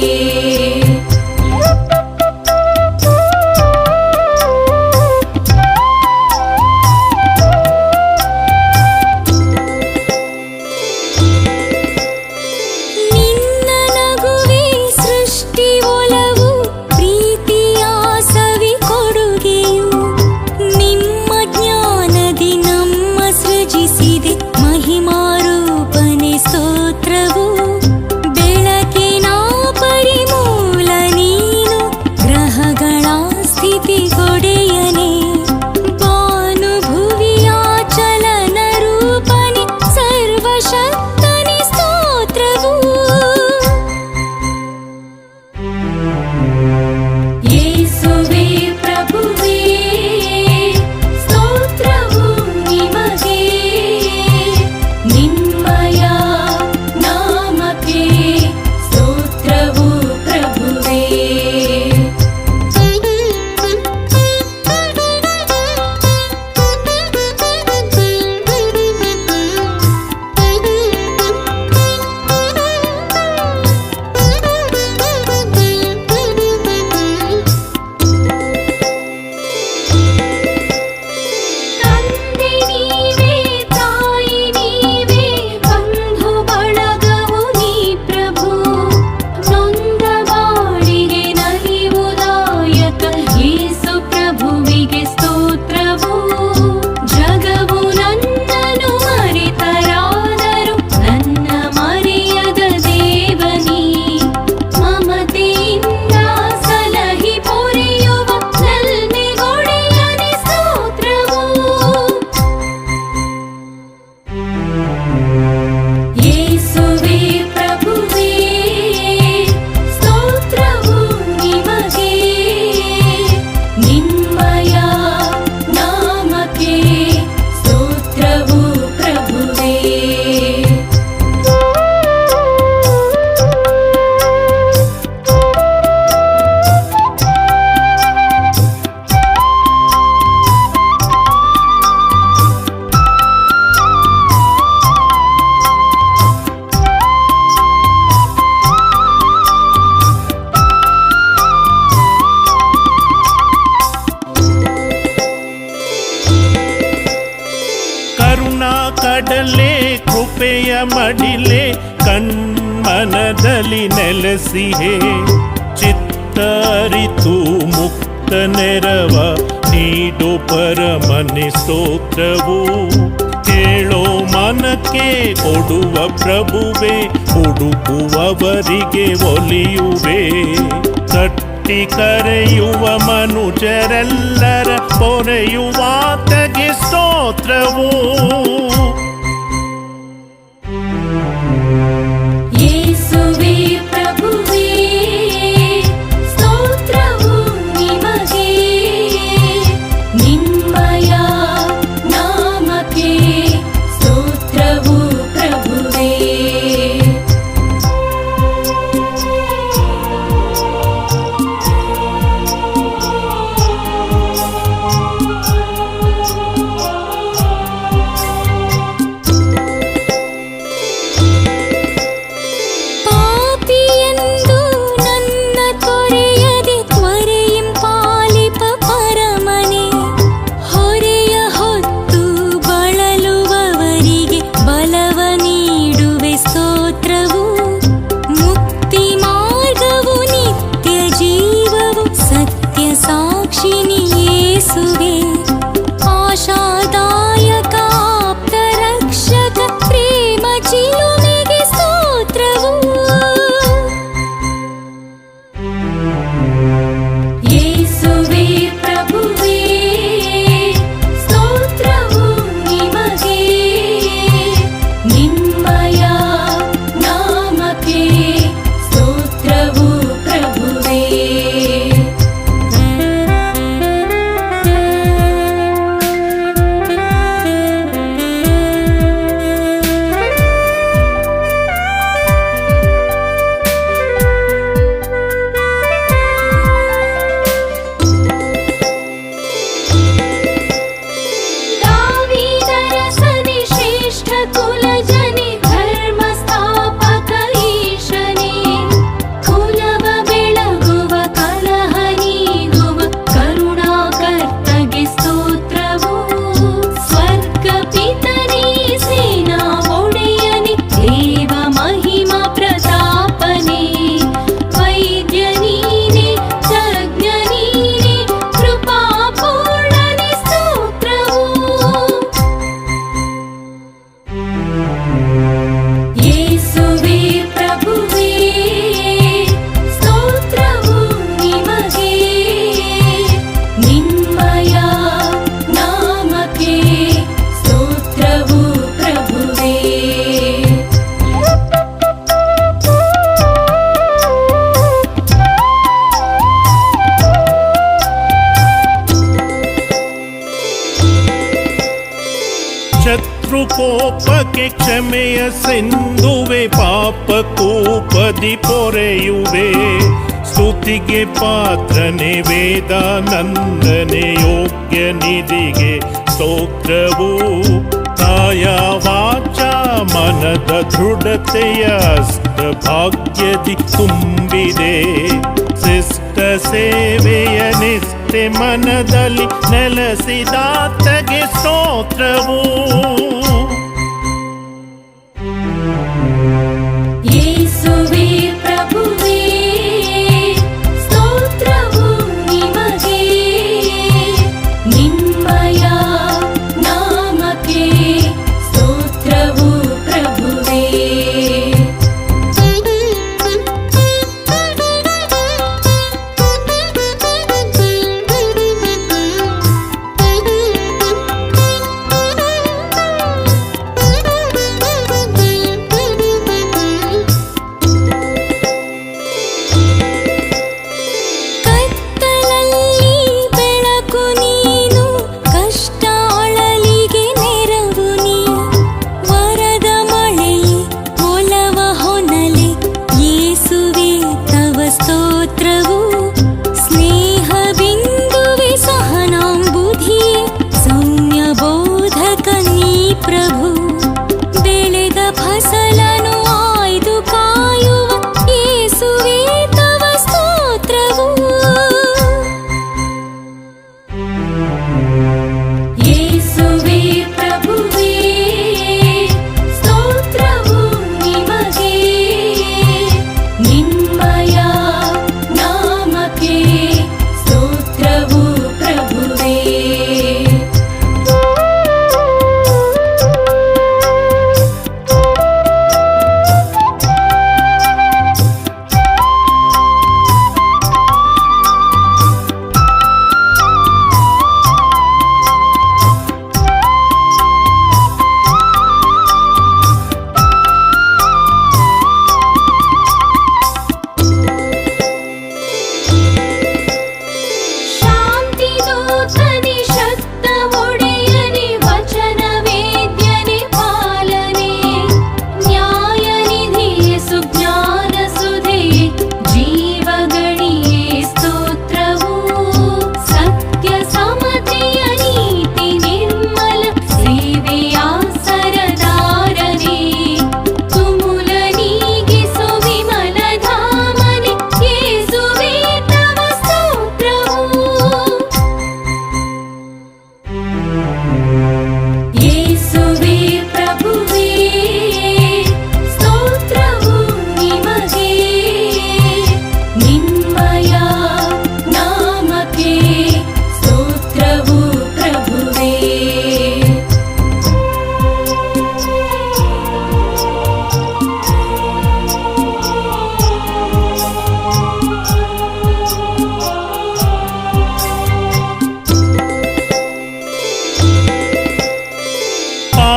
ಕಡಲೆ ಕೃಪೆಯ ಮಡಿಲೆ ಕಣ್ಮನದಲ್ಲಿ ನೆಲೆಸಿಹೆ. ಚಿತ್ತರಿತು ಮುಕ್ತ ನೆರವ ನೀಡು ಪರಮನೆ ಸ್ತೋತ್ರವು. ಕೇಳೋ ಮನಕ್ಕೆ ಕೊಡುವ ಪ್ರಭುವೆ, ಹುಡುಕುವವರಿಗೆ ಒಲಿಯುವೆ. ತಟ್ಟಿ ಕರೆಯುವ ಮನುಜರೆಲ್ಲರ ಪೊರೆಯುವಾತಗೆ ಸ್ತೋತ್ರವು. ಯೇಸುವೇ ಪ್ರಭುವೇ ಸ್ತೋತ್ರವು ನಿಮಗೆ, ನಿಮ್ಮಯ ನಾಮಕ್ಕೆ ಸ್ತೋತ್ರವು ಪ್ರಭುವೇ. ಪಾಪಿಯೆಂದು ನನ್ನ ತೊರೆಯದೆ ತ್ವರೆಯಂ ಪಾಲಿಪ ಪರಮನೆ, ಹೊರೆಯ ಹೊತ್ತು ಬಳಲುವವರಿಗೆ ಬಲವ ನೀಡುವೆ ಸ್ತೋತ್ರವು. ಮುಕ್ತಿ ಮಾರ್ಗವು ನಿತ್ಯ ಜೀವವು ಸತ್ಯ ಸಾಕ್ಷಿನಿ ಯೇಸುವೆ. ಆಶಾದಾಯಕ ಆಪ್ತ ರಕ್ಷಕ ಪ್ರೇಮ ಚಿಲುಮೆಗೆ ಸ್ತೋತ್ರವು. ಯೇಸುವೇ ಪ್ರಭುವೇ ಸ್ತೋತ್ರವು ನಿಮಗೆ, ನಿಮ್ಮಯ ನಾಮಕ್ಕೆ ಸ್ತೋತ್ರವು ಪ್ರಭುವೇ. ದಾವೀದರ ಸದಿ ಶ್ರೇಷ್ಠ ಕುಲಜನೆ, ಧರ್ಮ ಸ್ಥಾಪಕ ಈಶನೇ. ಕುಲವ ಬೆಳಗುವ ಕಲಹ ನೀಗುವ ಕರುಣಾಕರ್ತಗೆ ಸ್ತೋತ್ರವು. ಸ್ವರ್ಗ ಪಿತನೇ ಸೇನಾ ಒಡೆಯನೇ, ದೇವ ಮಹಿಮಾ ಪ್ರತಾಪನೇ. ವೈದ್ಯ ನೀನೇ, ತಜ್ಞ ನೀನೇ, ಕೃಪಾಪೂರ್ಣನೇ ಸ್ತೋತ್ರವು. ಯೇಸುವೇ ಪ್ರಭುವೇ ಸ್ತೋತ್ರವು ನಿಮಗೆ, ನಿಮ್ಮಯ ನಾಮಕ್ಕೆ ಸ್ತೋತ್ರವು ಪ್ರಭುವೇ. ಶತ್ರುಕೋಪಕ್ಕೆ ಕ್ಷಮೆಯ ಸಿಂಧುವೆ, ಪಾಪ ಕೂಪದಿ ಪೊರೆಯುವೆ. ಸ್ತುತಿಗೆ ಪಾತ್ರನೆ ವೇದಾನಂದನೆ, ಯೋಗ್ಯ ನಿಧಿಗೆ ಸ್ತೋತ್ರವು. ಕಾಯ ವಾಚ ಮನದ ದೃಢತೆಯ ಅಸ್ತ ಭಾಗ್ಯದಿ ತುಂಬಿದೆ. ಶಿಷ್ಟ ಸೇವೆಯ ನಿಷ್ಠೆ ಮನದಲ್ಲಿ ನೆಲೆಸಿದಾತಗೆ ಸ್ತೋತ್ರವು. ಯೇಸುವೇ ಪ್ರಭುವೇ ಸ್ತೋತ್ರವು ನಿಮಗೆ, ನಿಮ್ಮಯ ನಾಮಕ್ಕೆ ಸ್ತೋತ್ರವು ಪ್ರಭುವೇ.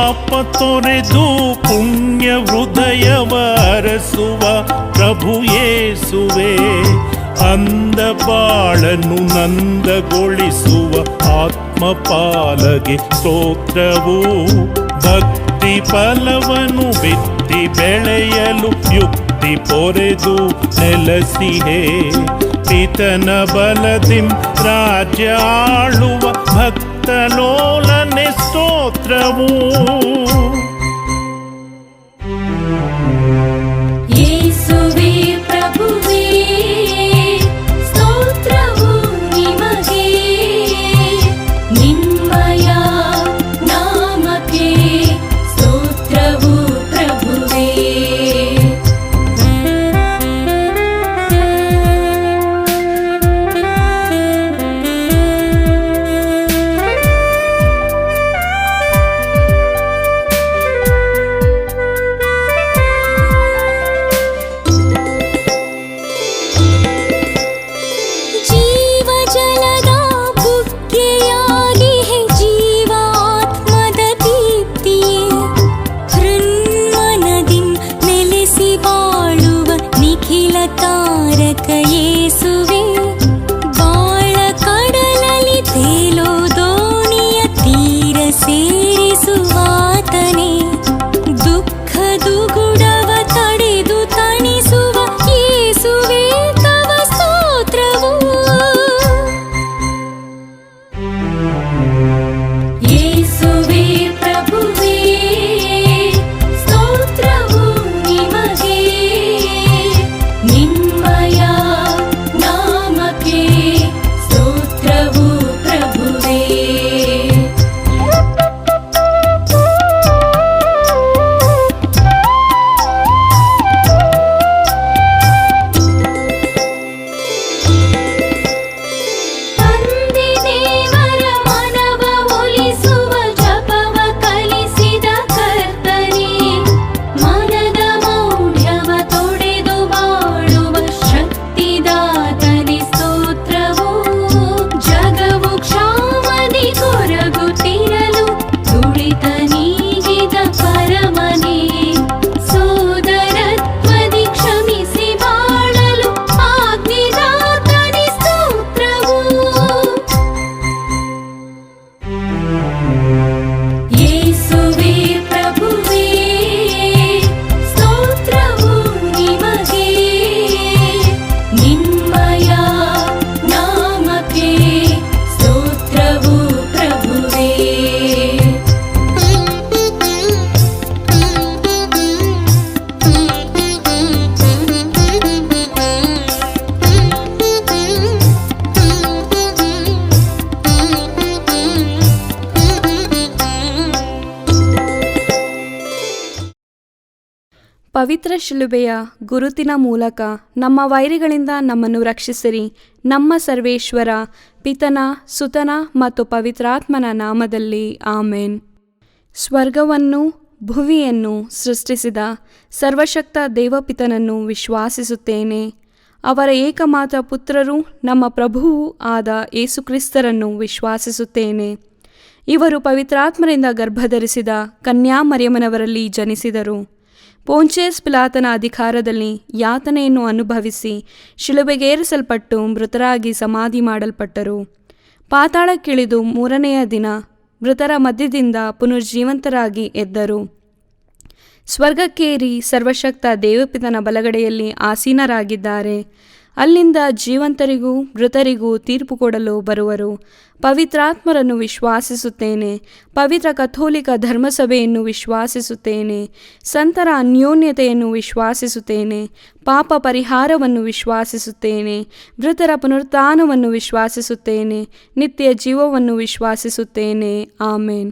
ಪಾಪ ತೊರೆದು ಪುಣ್ಯ ಹೃದಯವ ಅರಸುವ ಪ್ರಭು ಯೇಸುವೆ. ಅಂದ ಬಾಳನ್ನು ನಂದಗೊಳಿಸುವ ಆತ್ಮಪಾಲಗೆ ಸ್ತೋತ್ರವು. ಭಕ್ತಿ ಫಲವನ್ನು ಬಿತ್ತಿ ಬೆಳೆಯಲು ಯುಕ್ತಿ ಪೊರೆದು ನೆಲಸಿಹೇ. ಪಿತನ ಬಲದಿಂ ರಾಜ್ಯ ಆಳುವ ಭಕ್ತಲೋಲನೆ ಸ್ತೋತ್ರವು. ಯೇಸುವೇ ಪ್ರಭುವೇ ಸ್ತೋತ್ರವು ನಿಮಗೆ. ನಿಮ್ಮಯ ನಾಮಕ್ಕೆ ಸ್ತೋತ್ರವು ಪ್ರಭುವೇ. ಜೀವಜಲದ ಬುಗ್ಗೆಯಾಗಿ ಜೀವಾತ್ಮದ ದೀಪ್ತಿಯೇ. ಹೃನ್ಮನದಿಂ ನೆಲೆಸಿ ಬಾಳುವ ನಿಖಿಲ ತಾರಕ ಯೇಸುವೆ. ಬಾಳ ಕಡಲಲ್ಲಿ ತೇಲೋ ದೋಣಿಯ ತೀರ ಸೇರಿಸುವಾತನೇ. ದುಃಖ ದುಗುಡವ ತಡೆದು ತಣಿಸುವ ಯೇಸುವೆ ತವ ಸ್ತೋತ್ರವು. ಯೇಸುವೇ ಪ್ರಭುವೇ ಸ್ತೋತ್ರವು ನಿಮಗೆ. ನಿಮ್ಮಯ ನಾಮಕ್ಕೆ ಸ್ತೋತ್ರವು ಪ್ರಭುವೇ. ತಂದೆ ದೇವರ ಮನವ ಒಲಿಸುವ ಜಪವ ಕಲಿಸಿದ ಕರ್ತನೇ. ಮನದ ಮೌಢ್ಯವ ತೊಡೆದು ಬಾಳುವ ಶಕ್ತಿದಾತನೇ ಸ್ತೋತ್ರವು. ಜಗವು ಕ್ಷಾಮದಿ ಕೊರಗುತ್ತಿರಲು ತುಳಿತ ನೀಗಿದ ಪರಮನೇ. ಸೋದರತ್ವದಿ ಕ್ಷಮಿಸಿ ಬಾಳಲು ಆಜ್ಞೆದಾತನೇ ಸ್ತೋತ್ರವು. ಯೇಸುವೇ ಪ್ರಭುವೇ ಸ್ತೋತ್ರವು ನಿಮಗೆ. ನಿಮ್ಮಯ ನಾಮಕ್ಕೆ ಸ್ತೋತ್ರವು ಪ್ರಭುವೇ. ಪವಿತ್ರ ಶಿಲುಬೆಯ ಗುರುತಿನ ಮೂಲಕ ನಮ್ಮ ವೈರಿಗಳಿಂದ ನಮ್ಮನ್ನು ರಕ್ಷಿಸಿರಿ. ನಮ್ಮ ಸರ್ವೇಶ್ವರ ಪಿತನ ಸುತನ ಮತ್ತು ಪವಿತ್ರಾತ್ಮನ ನಾಮದಲ್ಲಿ ಆಮೇನ್. ಸ್ವರ್ಗವನ್ನು ಭುವಿಯನ್ನು ಸೃಷ್ಟಿಸಿದ ಸರ್ವಶಕ್ತ ದೇವಪಿತನನ್ನು ವಿಶ್ವಾಸಿಸುತ್ತೇನೆ. ಅವರ ಏಕಮಾತ್ರ ಪುತ್ರರು ನಮ್ಮ ಪ್ರಭುವೂ ಆದ ಯೇಸುಕ್ರಿಸ್ತರನ್ನು ವಿಶ್ವಾಸಿಸುತ್ತೇನೆ. ಇವರು ಪವಿತ್ರಾತ್ಮರಿಂದ ಗರ್ಭಧರಿಸಿದ ಕನ್ಯಾಮರಿಯಮ್ಮನವರಲ್ಲಿ ಜನಿಸಿದರು. ಪೋಂಚೇಸ್ ಪಿಲಾತನ ಅಧಿಕಾರದಲ್ಲಿ ಯಾತನೆಯನ್ನು ಅನುಭವಿಸಿ ಶಿಲುಬೆಗೇರಿಸಲ್ಪಟ್ಟು ಮೃತರಾಗಿ ಸಮಾಧಿ ಮಾಡಲ್ಪಟ್ಟರು. ಪಾತಾಳಕ್ಕಿಳಿದು ಮೂರನೆಯ ದಿನ ಮೃತರ ಮಧ್ಯದಿಂದ ಪುನರ್ಜೀವಂತರಾಗಿ ಎದ್ದರು. ಸ್ವರ್ಗಕ್ಕೇರಿ ಸರ್ವಶಕ್ತ ದೇವಪಿತನ ಬಲಗಡೆಯಲ್ಲಿ ಆಸೀನರಾಗಿದ್ದಾರೆ. ಅಲ್ಲಿಂದ ಜೀವಂತರಿಗೂ ಮೃತರಿಗೂ ತೀರ್ಪು ಕೊಡಲು ಬರುವರು. ಪವಿತ್ರಾತ್ಮರನ್ನು ವಿಶ್ವಾಸಿಸುತ್ತೇನೆ. ಪವಿತ್ರ ಕಥೋಲಿಕ ಧರ್ಮಸಭೆಯನ್ನು ವಿಶ್ವಾಸಿಸುತ್ತೇನೆ. ಸಂತರ ಅನ್ಯೋನ್ಯತೆಯನ್ನು ವಿಶ್ವಾಸಿಸುತ್ತೇನೆ. ಪಾಪ ಪರಿಹಾರವನ್ನು ವಿಶ್ವಾಸಿಸುತ್ತೇನೆ. ಮೃತರ ಪುನರುತ್ಥಾನವನ್ನು ವಿಶ್ವಾಸಿಸುತ್ತೇನೆ. ನಿತ್ಯ ಜೀವವನ್ನು ವಿಶ್ವಾಸಿಸುತ್ತೇನೆ. ಆಮೇನ್.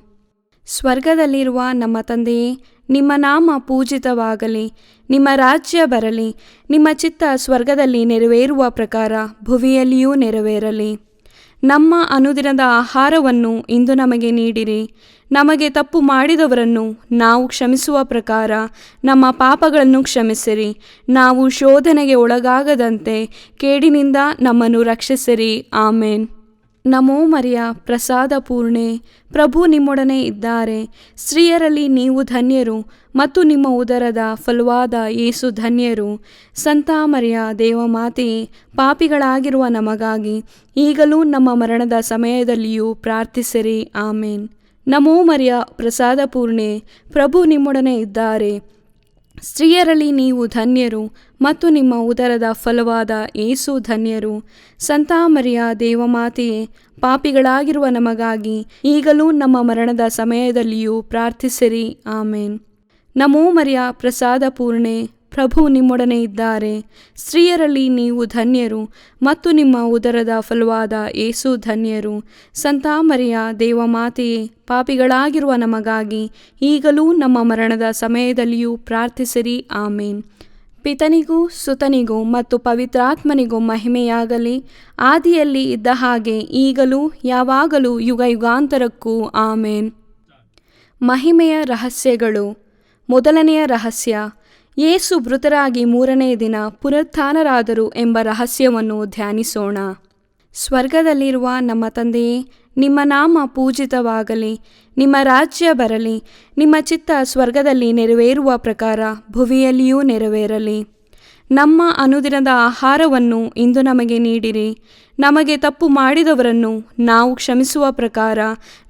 ಸ್ವರ್ಗದಲ್ಲಿರುವ ನಮ್ಮ ತಂದೆಯೇ, ನಿಮ್ಮ ನಾಮ ಪೂಜಿತವಾಗಲಿ. ನಿಮ್ಮ ರಾಜ್ಯ ಬರಲಿ. ನಿಮ್ಮ ಚಿತ್ತ ಸ್ವರ್ಗದಲ್ಲಿ ನೆರವೇರುವ ಪ್ರಕಾರ ಭುವಿಯಲ್ಲಿಯೂ ನೆರವೇರಲಿ. ನಮ್ಮ ಅನುದಿನದ ಆಹಾರವನ್ನು ಇಂದು ನಮಗೆ ನೀಡಿರಿ. ನಮಗೆ ತಪ್ಪು ಮಾಡಿದವರನ್ನು ನಾವು ಕ್ಷಮಿಸುವ ಪ್ರಕಾರ ನಮ್ಮ ಪಾಪಗಳನ್ನು ಕ್ಷಮಿಸಿರಿ. ನಾವು ಶೋಧನೆಗೆ ಒಳಗಾಗದಂತೆ ಕೇಡಿನಿಂದ ನಮ್ಮನ್ನು ರಕ್ಷಿಸಿರಿ. ಆಮೇನ್. ನಮೋ ಮರಿಯ ಪ್ರಸಾದ ಪೂರ್ಣೆ, ಪ್ರಭು ನಿಮ್ಮೊಡನೆ ಇದ್ದಾರೆ. ಸ್ತ್ರೀಯರಲ್ಲಿ ನೀವು ಧನ್ಯರು ಮತ್ತು ನಿಮ್ಮ ಉದರದ ಫಲವಾದ ಯೇಸು ಧನ್ಯರು. ಸಂತ ಮರಿಯ ದೇವಮಾತೆಯೇ, ಪಾಪಿಗಳಾಗಿರುವ ನಮಗಾಗಿ ಈಗಲೂ ನಮ್ಮ ಮರಣದ ಸಮಯದಲ್ಲಿಯೂ ಪ್ರಾರ್ಥಿಸಿರಿ. ಆಮೇನ್. ನಮೋ ಮರಿಯ ಪ್ರಸಾದ ಪೂರ್ಣೆ, ಪ್ರಭು ನಿಮ್ಮೊಡನೆ ಇದ್ದಾರೆ. ಸ್ತ್ರೀಯರಲ್ಲಿ ನೀವು ಧನ್ಯರು ಮತ್ತು ನಿಮ್ಮ ಉದರದ ಫಲವಾದ ಯೇಸು ಧನ್ಯರು. ಸಂತ ಮರಿಯ ದೇವಮಾತೆಯೇ, ಪಾಪಿಗಳಾಗಿರುವ ನಮಗಾಗಿ ಈಗಲೂ ನಮ್ಮ ಮರಣದ ಸಮಯದಲ್ಲಿಯೂ ಪ್ರಾರ್ಥಿಸಿರಿ. ಆಮೇನ್. ನಮೋ ಮರಿಯ ಪ್ರಸಾದ ಪೂರ್ಣೆ, ಪ್ರಭು ನಿಮ್ಮೊಡನೆ ಇದ್ದಾರೆ. ಸ್ತ್ರೀಯರಲ್ಲಿ ನೀವು ಧನ್ಯರು ಮತ್ತು ನಿಮ್ಮ ಉದರದ ಫಲವಾದ ಯೇಸು ಧನ್ಯರು. ಸಂತ ಮರಿಯ ದೇವಮಾತೆಯೇ, ಪಾಪಿಗಳಾಗಿರುವ ನಮಗಾಗಿ ಈಗಲೂ ನಮ್ಮ ಮರಣದ ಸಮಯದಲ್ಲಿಯೂ ಪ್ರಾರ್ಥಿಸಿರಿ. ಆಮೇನ್. ಪಿತನಿಗೂ ಸುತನಿಗೂ ಮತ್ತು ಪವಿತ್ರಾತ್ಮನಿಗೂ ಮಹಿಮೆಯಾಗಲಿ, ಆದಿಯಲ್ಲಿ ಇದ್ದ ಹಾಗೆ ಈಗಲೂ ಯಾವಾಗಲೂ ಯುಗ ಯುಗಾಂತರಕ್ಕೂ. ಆಮೇನ್. ಮಹಿಮೆಯ ರಹಸ್ಯಗಳು. ಮೊದಲನೆಯ ರಹಸ್ಯ, ಯೇಸು ಮೃತರಾಗಿ ಮೂರನೇ ದಿನ ಪುನರುತ್ಥಾನರಾದರು ಎಂಬ ರಹಸ್ಯವನ್ನು ಧ್ಯಾನಿಸೋಣ. ಸ್ವರ್ಗದಲ್ಲಿರುವ ನಮ್ಮ ತಂದೆಯೇ, ನಿಮ್ಮ ನಾಮ ಪೂಜಿತವಾಗಲಿ, ನಿಮ್ಮ ರಾಜ್ಯ ಬರಲಿ, ನಿಮ್ಮ ಚಿತ್ತ ಸ್ವರ್ಗದಲ್ಲಿ ನೆರವೇರುವ ಪ್ರಕಾರ ಭುವಿಯಲ್ಲಿಯೂ ನೆರವೇರಲಿ. ನಮ್ಮ ಅನುದಿನದ ಆಹಾರವನ್ನು ಇಂದು ನಮಗೆ ನೀಡಿರಿ. ನಮಗೆ ತಪ್ಪು ಮಾಡಿದವರನ್ನು ನಾವು ಕ್ಷಮಿಸುವ ಪ್ರಕಾರ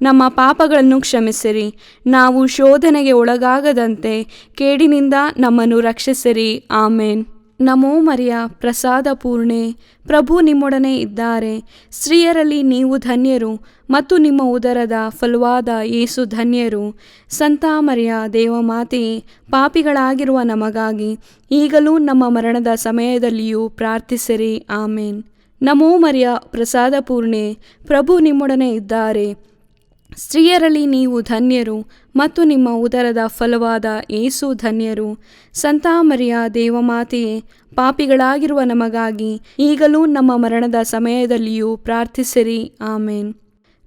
ನಮ್ಮ ಪಾಪಗಳನ್ನು ಕ್ಷಮಿಸಿರಿ. ನಾವು ಶೋಧನೆಗೆ ಒಳಗಾಗದಂತೆ ಕೇಡಿನಿಂದ ನಮ್ಮನ್ನು ರಕ್ಷಿಸಿರಿ. ಆಮೇನ್. ನಮೋ ಮರಿಯ ಪ್ರಸಾದ ಪೂರ್ಣೆ, ಪ್ರಭು ನಿಮ್ಮೊಡನೆ ಇದ್ದಾರೆ. ಸ್ತ್ರೀಯರಲ್ಲಿ ನೀವು ಧನ್ಯರು ಮತ್ತು ನಿಮ್ಮ ಉದರದ ಫಲವಾದ ಯೇಸು ಧನ್ಯರು. ಸಂತ ಮರಿಯ ದೇವಮಾತೆಯೇ, ಪಾಪಿಗಳಾಗಿರುವ ನಮಗಾಗಿ ಈಗಲೂ ನಮ್ಮ ಮರಣದ ಸಮಯದಲ್ಲಿಯೂ ಪ್ರಾರ್ಥಿಸಿರಿ. ಆಮೇನ್. ನಮೋ ಮರಿಯ ಪ್ರಸಾದ ಪೂರ್ಣೆ, ಪ್ರಭು ನಿಮ್ಮೊಡನೆ ಇದ್ದಾರೆ. ಸ್ತ್ರೀಯರಲ್ಲಿ ನೀವು ಧನ್ಯರು ಮತ್ತು ನಿಮ್ಮ ಉದರದ ಫಲವಾದ ಯೇಸು ಧನ್ಯರು. ಸಂತ ಮರಿಯ ದೇವಮಾತೆಯೇ, ಪಾಪಿಗಳಾಗಿರುವ ನಮಗಾಗಿ ಈಗಲೂ ನಮ್ಮ ಮರಣದ ಸಮಯದಲ್ಲಿಯೂ ಪ್ರಾರ್ಥಿಸಿರಿ. ಆಮೇನ್.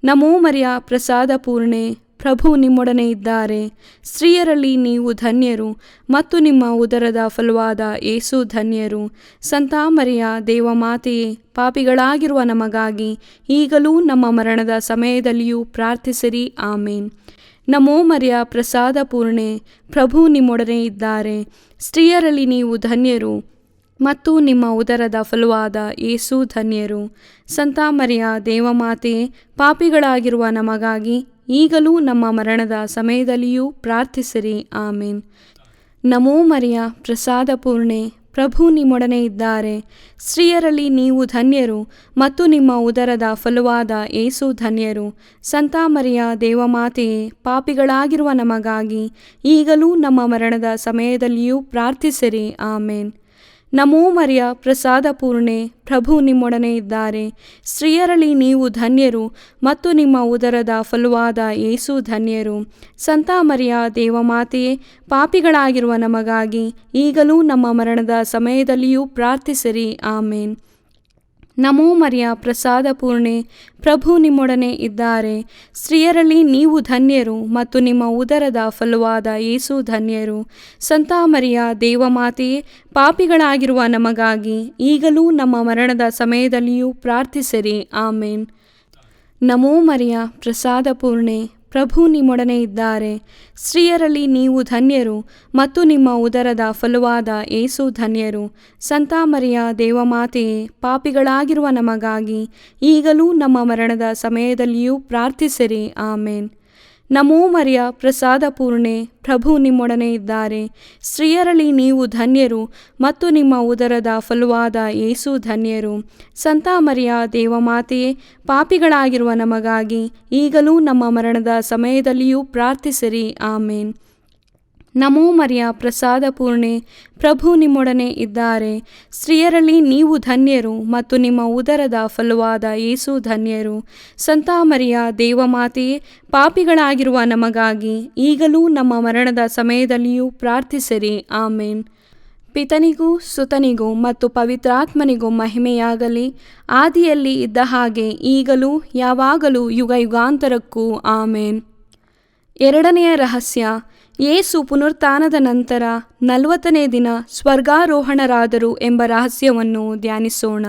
ನಮೋ ಮರಿಯ ಪ್ರಸಾದ ಪೂರ್ಣೆ, ಪ್ರಭು ನಿಮ್ಮೊಡನೆ ಇದ್ದಾರೆ. ಸ್ತ್ರೀಯರಲ್ಲಿ ನೀವು ಧನ್ಯರು ಮತ್ತು ನಿಮ್ಮ ಉದರದ ಫಲವಾದ ಯೇಸು ಧನ್ಯರು. ಸಂತ ಮರಿಯ ದೇವಮಾತೆಯೇ, ಪಾಪಿಗಳಾಗಿರುವ ನಮಗಾಗಿ ಈಗಲೂ ನಮ್ಮ ಮರಣದ ಸಮಯದಲ್ಲಿಯೂ ಪ್ರಾರ್ಥಿಸಿರಿ. ಆಮೇನ್. ನಮೋ ಮರಿಯ ಪ್ರಸಾದ ಪೂರ್ಣೆ, ಪ್ರಭು ನಿಮ್ಮೊಡನೆ ಇದ್ದಾರೆ. ಸ್ತ್ರೀಯರಲ್ಲಿ ನೀವು ಧನ್ಯರು ಮತ್ತು ನಿಮ್ಮ ಉದರದ ಫಲವಾದ ಯೇಸು ಧನ್ಯರು. ಸಂತ ಮರಿಯ ದೇವಮಾತೆಯೇ, ಪಾಪಿಗಳಾಗಿರುವ ನಮಗಾಗಿ ಈಗಲೂ ನಮ್ಮ ಮರಣದ ಸಮಯದಲ್ಲಿಯೂ ಪ್ರಾರ್ಥಿಸಿರಿ. ಆಮೇನ್. ನಮೋ ಮರಿಯ ಪ್ರಸಾದ ಪೂರ್ಣೆ, ಪ್ರಭು ನಿಮ್ಮೊಡನೆ ಇದ್ದಾರೆ. ಸ್ತ್ರೀಯರಲ್ಲಿ ನೀವು ಧನ್ಯರು ಮತ್ತು ನಿಮ್ಮ ಉದರದ ಫಲವಾದ ಯೇಸು ಧನ್ಯರು. ಸಂತ ಮರಿಯ ದೇವಮಾತೆಯೇ, ಪಾಪಿಗಳಾಗಿರುವ ನಮಗಾಗಿ ಈಗಲೂ ನಮ್ಮ ಮರಣದ ಸಮಯದಲ್ಲಿಯೂ ಪ್ರಾರ್ಥಿಸಿರಿ. ಆಮೇನ್. ನಮೋ ಮರಿಯ ಪ್ರಸಾದ ಪೂರ್ಣೆ, ಪ್ರಭು ನಿಮ್ಮೊಡನೆ ಇದ್ದಾರೆ. ಸ್ತ್ರೀಯರಲ್ಲಿ ನೀವು ಧನ್ಯರು ಮತ್ತು ನಿಮ್ಮ ಉದರದ ಫಲವಾದ ಯೇಸು ಧನ್ಯರು. ಸಂತ ಮರಿಯ ದೇವಮಾತೆಯೇ, ಪಾಪಿಗಳಾಗಿರುವ ನಮಗಾಗಿ ಈಗಲೂ ನಮ್ಮ ಮರಣದ ಸಮಯದಲ್ಲಿಯೂ ಪ್ರಾರ್ಥಿಸಿರಿ. ಆಮೇನ್. ನಮೋ ಮರಿಯ ಪ್ರಸಾದ ಪೂರ್ಣೆ, ಪ್ರಭು ನಿಮ್ಮೊಡನೆ ಇದ್ದಾರೆ. ಸ್ತ್ರೀಯರಲ್ಲಿ ನೀವು ಧನ್ಯರು ಮತ್ತು ನಿಮ್ಮ ಉದರದ ಫಲವಾದ ಯೇಸು ಧನ್ಯರು. ಸಂತ ಮರಿಯ ದೇವಮಾತೆಯೇ, ಪಾಪಿಗಳಾಗಿರುವ ನಮಗಾಗಿ ಈಗಲೂ ನಮ್ಮ ಮರಣದ ಸಮಯದಲ್ಲಿಯೂ ಪ್ರಾರ್ಥಿಸಿರಿ. ಆಮೇನ್. ನಮೋ ಮರಿಯ ಪ್ರಸಾದ ಪೂರ್ಣೆ, ಪ್ರಭು ನಿಮ್ಮೊಡನೆ ಇದ್ದಾರೆ. ಸ್ತ್ರೀಯರಲ್ಲಿ ನೀವು ಧನ್ಯರು ಮತ್ತು ನಿಮ್ಮ ಉದರದ ಫಲವಾದ ಯೇಸು ಧನ್ಯರು. ಸಂತ ಮರಿಯ ದೇವಮಾತೆಯೇ, ಪಾಪಿಗಳಾಗಿರುವ ನಮಗಾಗಿ ಈಗಲೂ ನಮ್ಮ ಮರಣದ ಸಮಯದಲ್ಲಿಯೂ ಪ್ರಾರ್ಥಿಸಿರಿ. ಆಮೇನ್. ನಮೋ ಮರಿಯ ಪ್ರಸಾದ ಪೂರ್ಣೆ, ಪ್ರಭು ನಿಮ್ಮೊಡನೆ ಇದ್ದಾರೆ. ಸ್ತ್ರೀಯರಲ್ಲಿ ನೀವು ಧನ್ಯರು ಮತ್ತು ನಿಮ್ಮ ಉದರದ ಫಲವಾದ ಯೇಸು ಧನ್ಯರು. ಸಂತ ಮರಿಯ ದೇವಮಾತೆಯೇ, ಪಾಪಿಗಳಾಗಿರುವ ನಮಗಾಗಿ ಈಗಲೂ ನಮ್ಮ ಮರಣದ ಸಮಯದಲ್ಲಿಯೂ ಪ್ರಾರ್ಥಿಸಿರಿ. ಆಮೇನ್. ನಮೋ ಮರಿಯ ಪ್ರಸಾದ ಪೂರ್ಣೆ, ಪ್ರಭು ನಿಮ್ಮೊಡನೆ ಇದ್ದಾರೆ. ಸ್ತ್ರೀಯರಲ್ಲಿ ನೀವು ಧನ್ಯರು ಮತ್ತು ನಿಮ್ಮ ಉದರದ ಫಲವಾದ ಯೇಸು ಧನ್ಯರು. ಸಂತ ಮರಿಯ ದೇವಮಾತೆಯೇ, ಪಾಪಿಗಳಾಗಿರುವ ನಮಗಾಗಿ ಈಗಲೂ ನಮ್ಮ ಮರಣದ ಸಮಯದಲ್ಲಿಯೂ ಪ್ರಾರ್ಥಿಸಿರಿ. ಆಮೇನ್. ಪಿತನಿಗೂ ಸುತನಿಗೂ ಮತ್ತು ಪವಿತ್ರಾತ್ಮನಿಗೂ ಮಹಿಮೆಯಾಗಲಿ, ಆದಿಯಲ್ಲಿ ಇದ್ದ ಹಾಗೆ ಈಗಲೂ ಯಾವಾಗಲೂ ಯುಗ ಯುಗಾಂತರಕ್ಕೂ. ಆಮೇನ್. ಎರಡನೆಯ ರಹಸ್ಯ, ಯೇಸು ಪುನರುತ್ಥಾನದ ನಂತರ 40ನೇ ದಿನ ಸ್ವರ್ಗಾರೋಹಣರಾದರು ಎಂಬ ರಹಸ್ಯವನ್ನು ಧ್ಯಾನಿಸೋಣ.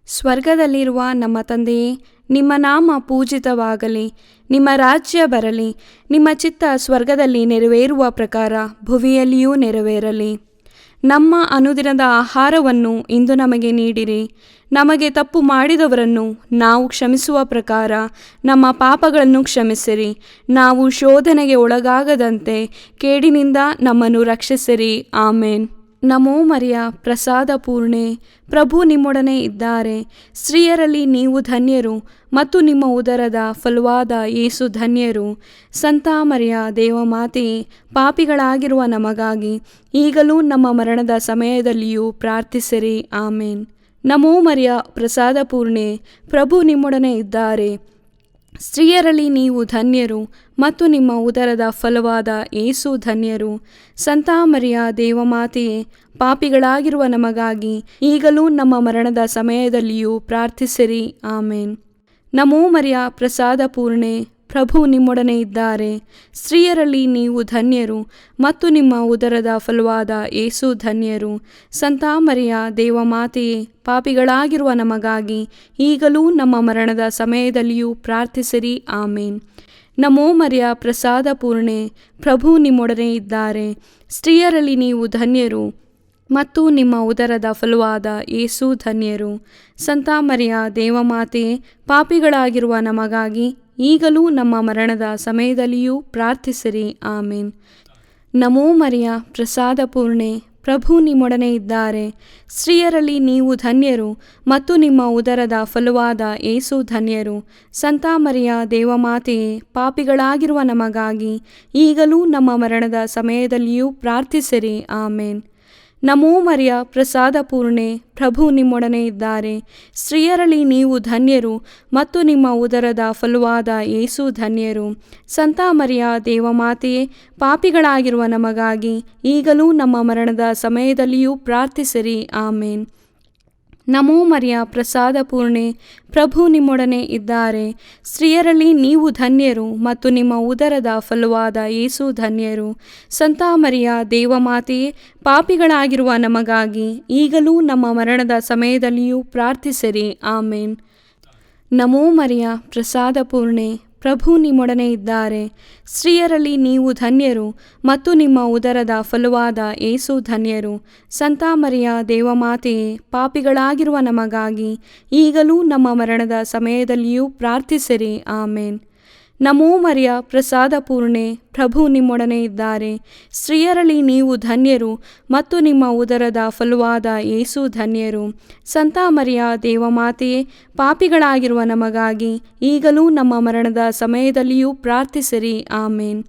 ಸ್ವರ್ಗದಲ್ಲಿರುವ ನಮ್ಮ ತಂದೆಯೇ, ನಿಮ್ಮ ನಾಮ ಪೂಜಿತವಾಗಲಿ. ನಿಮ್ಮ ರಾಜ್ಯ ಬರಲಿ. ನಿಮ್ಮ ಚಿತ್ತ ಸ್ವರ್ಗದಲ್ಲಿ ನೆರವೇರುವ ಪ್ರಕಾರ ಭುವಿಯಲ್ಲಿಯೂ ನೆರವೇರಲಿ. ನಮ್ಮ ಅನುದಿನದ ಆಹಾರವನ್ನು ಇಂದು ನಮಗೆ ನೀಡಿರಿ. ನಮಗೆ ತಪ್ಪು ಮಾಡಿದವರನ್ನು ನಾವು ಕ್ಷಮಿಸುವ ಪ್ರಕಾರ ನಮ್ಮ ಪಾಪಗಳನ್ನು ಕ್ಷಮಿಸಿರಿ. ನಾವು ಶೋಧನೆಗೆ ಒಳಗಾಗದಂತೆ ಕೇಡಿನಿಂದ ನಮ್ಮನ್ನು ರಕ್ಷಿಸಿರಿ. ಆಮೇನ್. ನಮೋ ಮರಿಯ, ಪ್ರಸಾದ ಪೂರ್ಣೆ, ಪ್ರಭು ನಿಮ್ಮೊಡನೆ ಇದ್ದಾರೆ. ಸ್ತ್ರೀಯರಲ್ಲಿ ನೀವು ಧನ್ಯರು ಮತ್ತು ನಿಮ್ಮ ಉದರದ ಫಲವಾದ ಯೇಸು ಧನ್ಯರು. ಸಂತ ಮರಿಯ ದೇವಮಾತೆಯೇ, ಪಾಪಿಗಳಾಗಿರುವ ನಮಗಾಗಿ ಈಗಲೂ ನಮ್ಮ ಮರಣದ ಸಮಯದಲ್ಲಿಯೂ ಪ್ರಾರ್ಥಿಸಿರಿ. ಆಮೇನ್. ನಮೋ ಮರಿಯ, ಪ್ರಸಾದ ಪೂರ್ಣೆ, ಪ್ರಭು ನಿಮ್ಮೊಡನೆ ಇದ್ದಾರೆ. ಸ್ತ್ರೀಯರಲ್ಲಿ ನೀವು ಧನ್ಯರು ಮತ್ತು ನಿಮ್ಮ ಉದರದ ಫಲವಾದ ಯೇಸು ಧನ್ಯರು. ಸಂತ ಮರಿಯ ದೇವಮಾತೆಯೇ, ಪಾಪಿಗಳಾಗಿರುವ ನಮಗಾಗಿ ಈಗಲೂ ನಮ್ಮ ಮರಣದ ಸಮಯದಲ್ಲಿಯೂ ಪ್ರಾರ್ಥಿಸಿರಿ. ಆಮೇನ್. ನಮೋ ಮರಿಯ, ಪ್ರಸಾದ ಪೂರ್ಣೆ, ಪ್ರಭು ನಿಮ್ಮೊಡನೆ ಇದ್ದಾರೆ. ಸ್ತ್ರೀಯರಲ್ಲಿ ನೀವು ಧನ್ಯರು ಮತ್ತು ನಿಮ್ಮ ಉದರದ ಫಲವಾದ ಯೇಸು ಧನ್ಯರು. ಸಂತ ಮರಿಯ ದೇವಮಾತೆಯೇ, ಪಾಪಿಗಳಾಗಿರುವ ನಮಗಾಗಿ ಈಗಲೂ ನಮ್ಮ ಮರಣದ ಸಮಯದಲ್ಲಿಯೂ ಪ್ರಾರ್ಥಿಸಿರಿ. ಆಮೇನ್. ನಮೋ ಮರಿಯ, ಪ್ರಸಾದ ಪೂರ್ಣೆ, ಪ್ರಭು ನಿಮ್ಮೊಡನೆ ಇದ್ದಾರೆ. ಸ್ತ್ರೀಯರಲ್ಲಿ ನೀವು ಧನ್ಯರು ಮತ್ತು ನಿಮ್ಮ ಉದರದ ಫಲವಾದ ಯೇಸು ಧನ್ಯರು. ಸಂತ ಮರಿಯ ದೇವಮಾತೆಯೇ, ಪಾಪಿಗಳಾಗಿರುವ ನಮಗಾಗಿ ಈಗಲೂ ನಮ್ಮ ಮರಣದ ಸಮಯದಲ್ಲಿಯೂ ಪ್ರಾರ್ಥಿಸಿರಿ. ಆಮೇನ್. ನಮೋ ಮರಿಯ, ಪ್ರಸಾದ ಪೂರ್ಣೆ, ಪ್ರಭು ನಿಮ್ಮೊಡನೆ ಇದ್ದಾರೆ. ಸ್ತ್ರೀಯರಲ್ಲಿ ನೀವು ಧನ್ಯರು ಮತ್ತು ನಿಮ್ಮ ಉದರದ ಫಲವಾದ ಯೇಸು ಧನ್ಯರು. ಸಂತ ಮರಿಯ ದೇವಮಾತೆಯೇ, ಪಾಪಿಗಳಾಗಿರುವ ನಮಗಾಗಿ ಈಗಲೂ ನಮ್ಮ ಮರಣದ ಸಮಯದಲ್ಲಿಯೂ ಪ್ರಾರ್ಥಿಸಿರಿ. ಆಮೇನ್. ನಮೋ ಮರಿಯ, ಪ್ರಸಾದ ಪೂರ್ಣೆ, ಪ್ರಭು ನಿಮ್ಮೊಡನೆ ಇದ್ದಾರೆ. ಸ್ತ್ರೀಯರಲ್ಲಿ ನೀವು ಧನ್ಯರು ಮತ್ತು ನಿಮ್ಮ ಉದರದ ಫಲವಾದ ಯೇಸು ಧನ್ಯರು. ಸಂತ ಮರಿಯ ದೇವಮಾತೆಯೇ, ಪಾಪಿಗಳಾಗಿರುವ ನಮಗಾಗಿ ಈಗಲೂ ನಮ್ಮ ಮರಣದ ಸಮಯದಲ್ಲಿಯೂ ಪ್ರಾರ್ಥಿಸಿರಿ. ಆಮೇನ್. ನಮೋ ಮರಿಯ, ಪ್ರಸಾದ ಪೂರ್ಣೆ, ಪ್ರಭು ನಿಮ್ಮೊಡನೆ ಇದ್ದಾರೆ. ಸ್ತ್ರೀಯರಲ್ಲಿ ನೀವು ಧನ್ಯರು ಮತ್ತು ನಿಮ್ಮ ಉದರದ ಫಲವಾದ ಯೇಸು ಧನ್ಯರು. ಸಂತ ಮರಿಯ ದೇವಮಾತೆಯೇ, ಪಾಪಿಗಳಾಗಿರುವ ನಮಗಾಗಿ ಈಗಲೂ ನಮ್ಮ ಮರಣದ ಸಮಯದಲ್ಲಿಯೂ ಪ್ರಾರ್ಥಿಸಿರಿ. ಆಮೇನ್. ನಮೋ ಮರಿಯ, ಪ್ರಸಾದ ಪೂರ್ಣೆ, ಪ್ರಭು ನಿಮ್ಮೊಡನೆ ಇದ್ದಾರೆ. ಸ್ತ್ರೀಯರಲ್ಲಿ ನೀವು ಧನ್ಯರು ಮತ್ತು ನಿಮ್ಮ ಉದರದ ಫಲವಾದ ಯೇಸು ಧನ್ಯರು. ಸಂತ ಮರಿಯ ದೇವಮಾತೆಯೇ, ಪಾಪಿಗಳಾಗಿರುವ ನಮಗಾಗಿ ಈಗಲೂ ನಮ್ಮ ಮರಣದ ಸಮಯದಲ್ಲಿಯೂ ಪ್ರಾರ್ಥಿಸಿರಿ. ಆಮೇನ್. ನಮೋ ಮರಿಯ, ಪ್ರಸಾದ ಪೂರ್ಣೆ, ಪ್ರಭು ನಿಮ್ಮೊಡನೆ ಇದ್ದಾರೆ. ಸ್ತ್ರೀಯರಲ್ಲಿ ನೀವು ಧನ್ಯರು ಮತ್ತು ನಿಮ್ಮ ಉದರದ ಫಲವಾದ ಯೇಸು ಧನ್ಯರು. ಸಂತ ಮರಿಯ ದೇವಮಾತೆಯೇ, ಪಾಪಿಗಳಾಗಿರುವ ನಮಗಾಗಿ ಈಗಲೂ ನಮ್ಮ ಮರಣದ ಸಮಯದಲ್ಲಿಯೂ ಪ್ರಾರ್ಥಿಸಿರಿ. ಆಮೇನ್.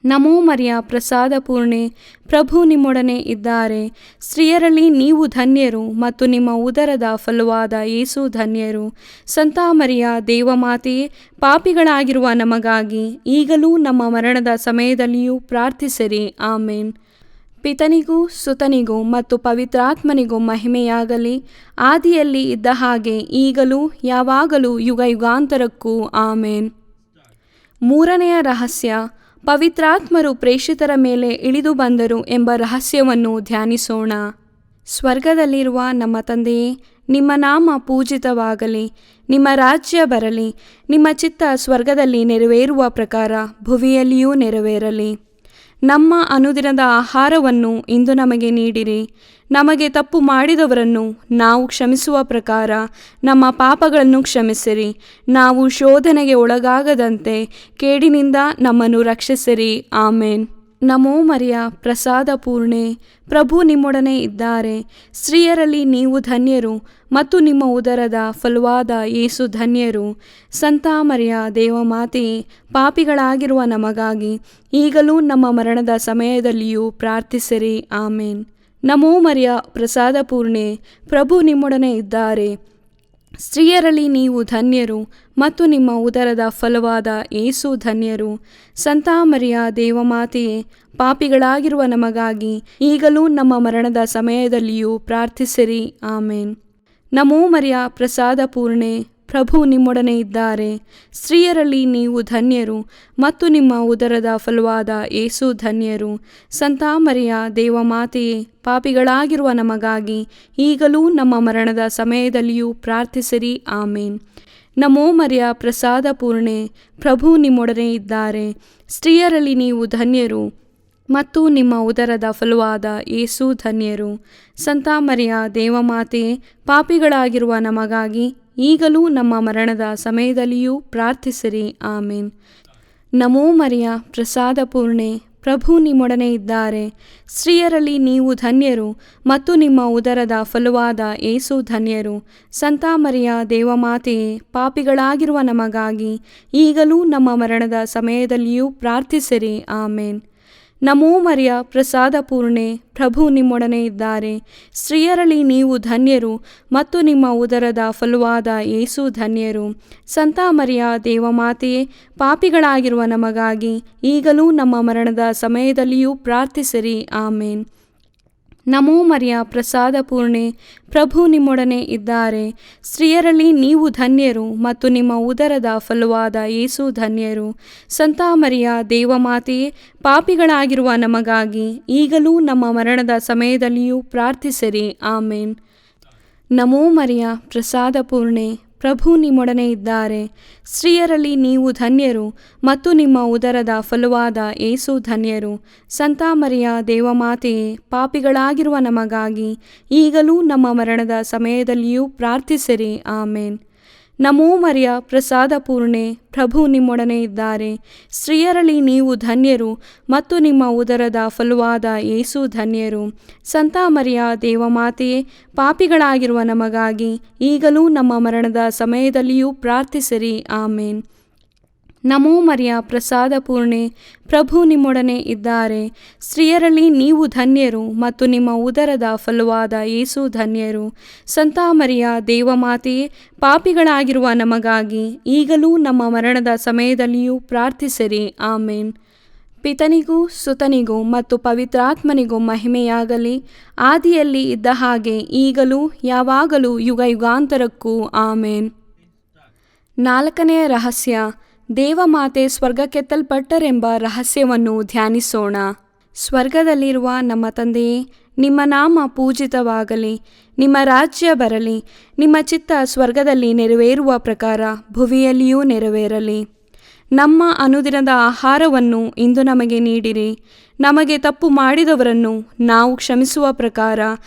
ನಮೋ ಮರಿಯ, ಪ್ರಸಾದ ಪೂರ್ಣೆ, ಪ್ರಭು ನಿಮ್ಮೊಡನೆ ಇದ್ದಾರೆ. ಸ್ತ್ರೀಯರಲ್ಲಿ ನೀವು ಧನ್ಯರು ಮತ್ತು ನಿಮ್ಮ ಉದರದ ಫಲವಾದ ಯೇಸು ಧನ್ಯರು. ಸಂತ ಮರಿಯ ದೇವಮಾತೆಯೇ, ಪಾಪಿಗಳಾಗಿರುವ ನಮಗಾಗಿ ಈಗಲೂ ನಮ್ಮ ಮರಣದ ಸಮಯದಲ್ಲಿಯೂ ಪ್ರಾರ್ಥಿಸಿರಿ. ಆಮೇನ್. ಪಿತನಿಗೂ ಸುತನಿಗೂ ಮತ್ತು ಪವಿತ್ರಾತ್ಮನಿಗೂ ಮಹಿಮೆಯಾಗಲಿ, ಆದಿಯಲ್ಲಿ ಇದ್ದ ಹಾಗೆ ಈಗಲೂ ಯಾವಾಗಲೂ ಯುಗ ಯುಗಾಂತರಕ್ಕೂ. ಆಮೇನ್. ಮೂರನೆಯ ರಹಸ್ಯ, ಪವಿತ್ರಾತ್ಮರು ಪ್ರೇಷಿತರ ಮೇಲೆ ಇಳಿದು ಬಂದರು ಎಂಬ ರಹಸ್ಯವನ್ನು ಧ್ಯಾನಿಸೋಣ. ಸ್ವರ್ಗದಲ್ಲಿರುವ ನಮ್ಮ ತಂದೆಯೇ, ನಿಮ್ಮ ನಾಮ ಪೂಜಿತವಾಗಲಿ. ನಿಮ್ಮ ರಾಜ್ಯ ಬರಲಿ. ನಿಮ್ಮ ಚಿತ್ತ ಸ್ವರ್ಗದಲ್ಲಿ ನೆರವೇರುವ ಪ್ರಕಾರ ಭುವಿಯಲ್ಲಿಯೂ ನೆರವೇರಲಿ. ನಮ್ಮ ಅನುದಿನದ ಆಹಾರವನ್ನು ಇಂದು ನಮಗೆ ನೀಡಿರಿ. ನಮಗೆ ತಪ್ಪು ಮಾಡಿದವರನ್ನು ನಾವು ಕ್ಷಮಿಸುವ ಪ್ರಕಾರ ನಮ್ಮ ಪಾಪಗಳನ್ನು ಕ್ಷಮಿಸಿರಿ. ನಾವು ಶೋಧನೆಗೆ ಒಳಗಾಗದಂತೆ ಕೇಡಿನಿಂದ ನಮ್ಮನ್ನು ರಕ್ಷಿಸಿರಿ. ಆಮೇನ್. ನಮೋ ಮರಿಯ, ಪ್ರಸಾದ ಪೂರ್ಣೆ, ಪ್ರಭು ನಿಮ್ಮೊಡನೆ ಇದ್ದಾರೆ. ಸ್ತ್ರೀಯರಲ್ಲಿ ನೀವು ಧನ್ಯರು ಮತ್ತು ನಿಮ್ಮ ಉದರದ ಫಲವಾದ ಯೇಸು ಧನ್ಯರು. ಸಂತ ಮರಿಯ ದೇವಮಾತೆಯೇ, ಪಾಪಿಗಳಾಗಿರುವ ನಮಗಾಗಿ ಈಗಲೂ ನಮ್ಮ ಮರಣದ ಸಮಯದಲ್ಲಿಯೂ ಪ್ರಾರ್ಥಿಸಿರಿ. ಆಮೇನ್. ನಮೋ ಮರಿಯ, ಪ್ರಸಾದ ಪೂರ್ಣೆ, ಪ್ರಭು ನಿಮ್ಮೊಡನೆ ಇದ್ದಾರೆ. ಸ್ತ್ರೀಯರಲ್ಲಿ ನೀವು ಧನ್ಯರು ಮತ್ತು ನಿಮ್ಮ ಉದರದ ಫಲವಾದ ಯೇಸು ಧನ್ಯರು. ಸಂತ ಮರಿಯ ದೇವಮಾತೆಯೇ, ಪಾಪಿಗಳಾಗಿರುವ ನಮಗಾಗಿ ಈಗಲೂ ನಮ್ಮ ಮರಣದ ಸಮಯದಲ್ಲಿಯೂ ಪ್ರಾರ್ಥಿಸಿರಿ. ಆಮೇನ್. ನಮೋ ಮರಿಯ, ಪ್ರಸಾದ ಪೂರ್ಣೆ, ಪ್ರಭು ನಿಮ್ಮೊಡನೆ ಇದ್ದಾರೆ. ಸ್ತ್ರೀಯರಲ್ಲಿ ನೀವು ಧನ್ಯರು ಮತ್ತು ನಿಮ್ಮ ಉದರದ ಫಲವಾದ ಯೇಸು ಧನ್ಯರು. ಸಂತ ಮರಿಯ ದೇವಮಾತೆಯೇ, ಪಾಪಿಗಳಾಗಿರುವ ನಮಗಾಗಿ ಈಗಲೂ ನಮ್ಮ ಮರಣದ ಸಮಯದಲ್ಲಿಯೂ ಪ್ರಾರ್ಥಿಸಿರಿ. ಆಮೇನ್. ನಮೋ ಮರಿಯ ಪ್ರಸಾದ ಪೂರ್ಣೆ, ಪ್ರಭು ನಿಮ್ಮೊಡನೆ ಇದ್ದಾರೆ. ಸ್ತ್ರೀಯರಲ್ಲಿ ನೀವು ಧನ್ಯರು ಮತ್ತು ನಿಮ್ಮ ಉದರದ ಫಲವಾದ ಯೇಸು ಧನ್ಯರು. ಸಂತ ಮರಿಯ ದೇವಮಾತೆಯೇ, ಪಾಪಿಗಳಾಗಿರುವ ನಮಗಾಗಿ ಈಗಲೂ ನಮ್ಮ ಮರಣದ ಸಮಯದಲ್ಲಿಯೂ ಪ್ರಾರ್ಥಿಸಿರಿ. ಆಮೇನ್. ನಮೋ ಮರಿಯ ಪ್ರಸಾದ ಪೂರ್ಣೆ, ಪ್ರಭು ನಿಮ್ಮೊಡನೆ ಇದ್ದಾರೆ. ಸ್ತ್ರೀಯರಲ್ಲಿ ನೀವು ಧನ್ಯರು ಮತ್ತು ನಿಮ್ಮ ಉದರದ ಫಲವಾದ ಯೇಸು ಧನ್ಯರು. ಸಂತ ಮರಿಯ ದೇವಮಾತೆಯೇ, ಪಾಪಿಗಳಾಗಿರುವ ನಮಗಾಗಿ ಈಗಲೂ ನಮ್ಮ ಮರಣದ ಸಮಯದಲ್ಲಿಯೂ ಪ್ರಾರ್ಥಿಸಿರಿ. ಆಮೇನ್. ನಮೋ ಮರಿಯ ಪ್ರಸಾದ ಪೂರ್ಣೆ, ಪ್ರಭು ನಿಮ್ಮೊಡನೆ ಇದ್ದಾರೆ. ಸ್ತ್ರೀಯರಲ್ಲಿ ನೀವು ಧನ್ಯರು ಮತ್ತು ನಿಮ್ಮ ಉದರದ ಫಲವಾದ ಯೇಸು ಧನ್ಯರು. ಸಂತ ಮರಿಯ ದೇವಮಾತೆಯೇ, ಪಾಪಿಗಳಾಗಿರುವ ನಮಗಾಗಿ ಈಗಲೂ ನಮ್ಮ ಮರಣದ ಸಮಯದಲ್ಲಿಯೂ ಪ್ರಾರ್ಥಿಸಿರಿ. ಆಮೇನ್. ನಮೋ ಮರಿಯ ಪ್ರಸಾದ ಪೂರ್ಣೆ, ಪ್ರಭು ನಿಮ್ಮೊಡನೆ ಇದ್ದಾರೆ. ಸ್ತ್ರೀಯರಲ್ಲಿ ನೀವು ಧನ್ಯರು ಮತ್ತು ನಿಮ್ಮ ಉದರದ ಫಲವಾದ ಯೇಸು ಧನ್ಯರು. ಸಂತ ಮರಿಯ ದೇವಮಾತೆಯೇ, ಪಾಪಿಗಳಾಗಿರುವ ನಮಗಾಗಿ ಈಗಲೂ ನಮ್ಮ ಮರಣದ ಸಮಯದಲ್ಲಿಯೂ ಪ್ರಾರ್ಥಿಸಿರಿ. ಆಮೇನ್. ನಮೋ ಮರಿಯ ಪ್ರಸಾದ ಪೂರ್ಣೆ, ಪ್ರಭು ನಿಮ್ಮೊಡನೆ ಇದ್ದಾರೆ. ಸ್ತ್ರೀಯರಲ್ಲಿ ನೀವು ಧನ್ಯರು ಮತ್ತು ನಿಮ್ಮ ಉದರದ ಫಲವಾದ ಯೇಸು ಧನ್ಯರು. ಸಂತ ಮರಿಯ ದೇವಮಾತೆಯೇ, ಪಾಪಿಗಳಾಗಿರುವ ನಮಗಾಗಿ ಈಗಲೂ ನಮ್ಮ ಮರಣದ ಸಮಯದಲ್ಲಿಯೂ ಪ್ರಾರ್ಥಿಸಿರಿ. ಆಮೇನ್. ನಮೋ ಮರಿಯ ಪ್ರಸಾದ ಪೂರ್ಣೆ, ಪ್ರಭು ನಿಮ್ಮೊಡನೆ ಇದ್ದಾರೆ. ಸ್ತ್ರೀಯರಲ್ಲಿ ನೀವು ಧನ್ಯರು ಮತ್ತು ನಿಮ್ಮ ಉದರದ ಫಲವಾದ ಯೇಸು ಧನ್ಯರು. ಸಂತ ಮರಿಯ ದೇವಮಾತೆಯೇ, ಪಾಪಿಗಳಾಗಿರುವ ನಮಗಾಗಿ ಈಗಲೂ ನಮ್ಮ ಮರಣದ ಸಮಯದಲ್ಲಿಯೂ ಪ್ರಾರ್ಥಿಸಿರಿ. ಆಮೇನ್. ನಮೋ ಮರಿಯ ಪ್ರಸಾದ ಪೂರ್ಣೆ, ಪ್ರಭು ನಿಮ್ಮೊಡನೆ ಇದ್ದಾರೆ. ಸ್ತ್ರೀಯರಲ್ಲಿ ನೀವು ಧನ್ಯರು ಮತ್ತು ನಿಮ್ಮ ಉದರದ ಫಲವಾದ ಯೇಸು ಧನ್ಯರು. ಸಂತ ಮರಿಯ ದೇವಮಾತೆಯೇ, ಪಾಪಿಗಳಾಗಿರುವ ನಮಗಾಗಿ ಈಗಲೂ ನಮ್ಮ ಮರಣದ ಸಮಯದಲ್ಲಿಯೂ ಪ್ರಾರ್ಥಿಸಿರಿ. ಆಮೇನ್. ಪಿತನಿಗೂ ಸುತನಿಗೂ ಮತ್ತು ಪವಿತ್ರಾತ್ಮನಿಗೂ ಮಹಿಮೆಯಾಗಲಿ, ಆದಿಯಲ್ಲಿ ಇದ್ದ ಹಾಗೆ ಈಗಲೂ ಯಾವಾಗಲೂ ಯುಗ ಯುಗಾಂತರಕ್ಕೂ. ಆಮೇನ್. 4ನೇ ರಹಸ್ಯ, ದೇವಮಾತೆ ಸ್ವರ್ಗಕ್ಕೆತ್ತಲ್ಪಟ್ಟರೆಂಬ ರಹಸ್ಯವನ್ನು ಧ್ಯಾನಿಸೋಣ. ಸ್ವರ್ಗದಲ್ಲಿರುವ ನಮ್ಮ ತಂದೆಯೇ, ನಿಮ್ಮ ನಾಮ ಪೂಜಿತವಾಗಲಿ, ನಿಮ್ಮ ರಾಜ್ಯ ಬರಲಿ, ನಿಮ್ಮ ಚಿತ್ತ ಸ್ವರ್ಗದಲ್ಲಿ ನೆರವೇರುವ ಪ್ರಕಾರ ಭುವಿಯಲ್ಲಿಯೂ ನೆರವೇರಲಿ. ನಮ್ಮ ಅನುದಿನದ ಆಹಾರವನ್ನು ಇಂದು ನಮಗೆ ನೀಡಿರಿ. ನಮಗೆ ತಪ್ಪು ಮಾಡಿದವರನ್ನು ನಾವು ಕ್ಷಮಿಸುವ ಪ್ರಕಾರ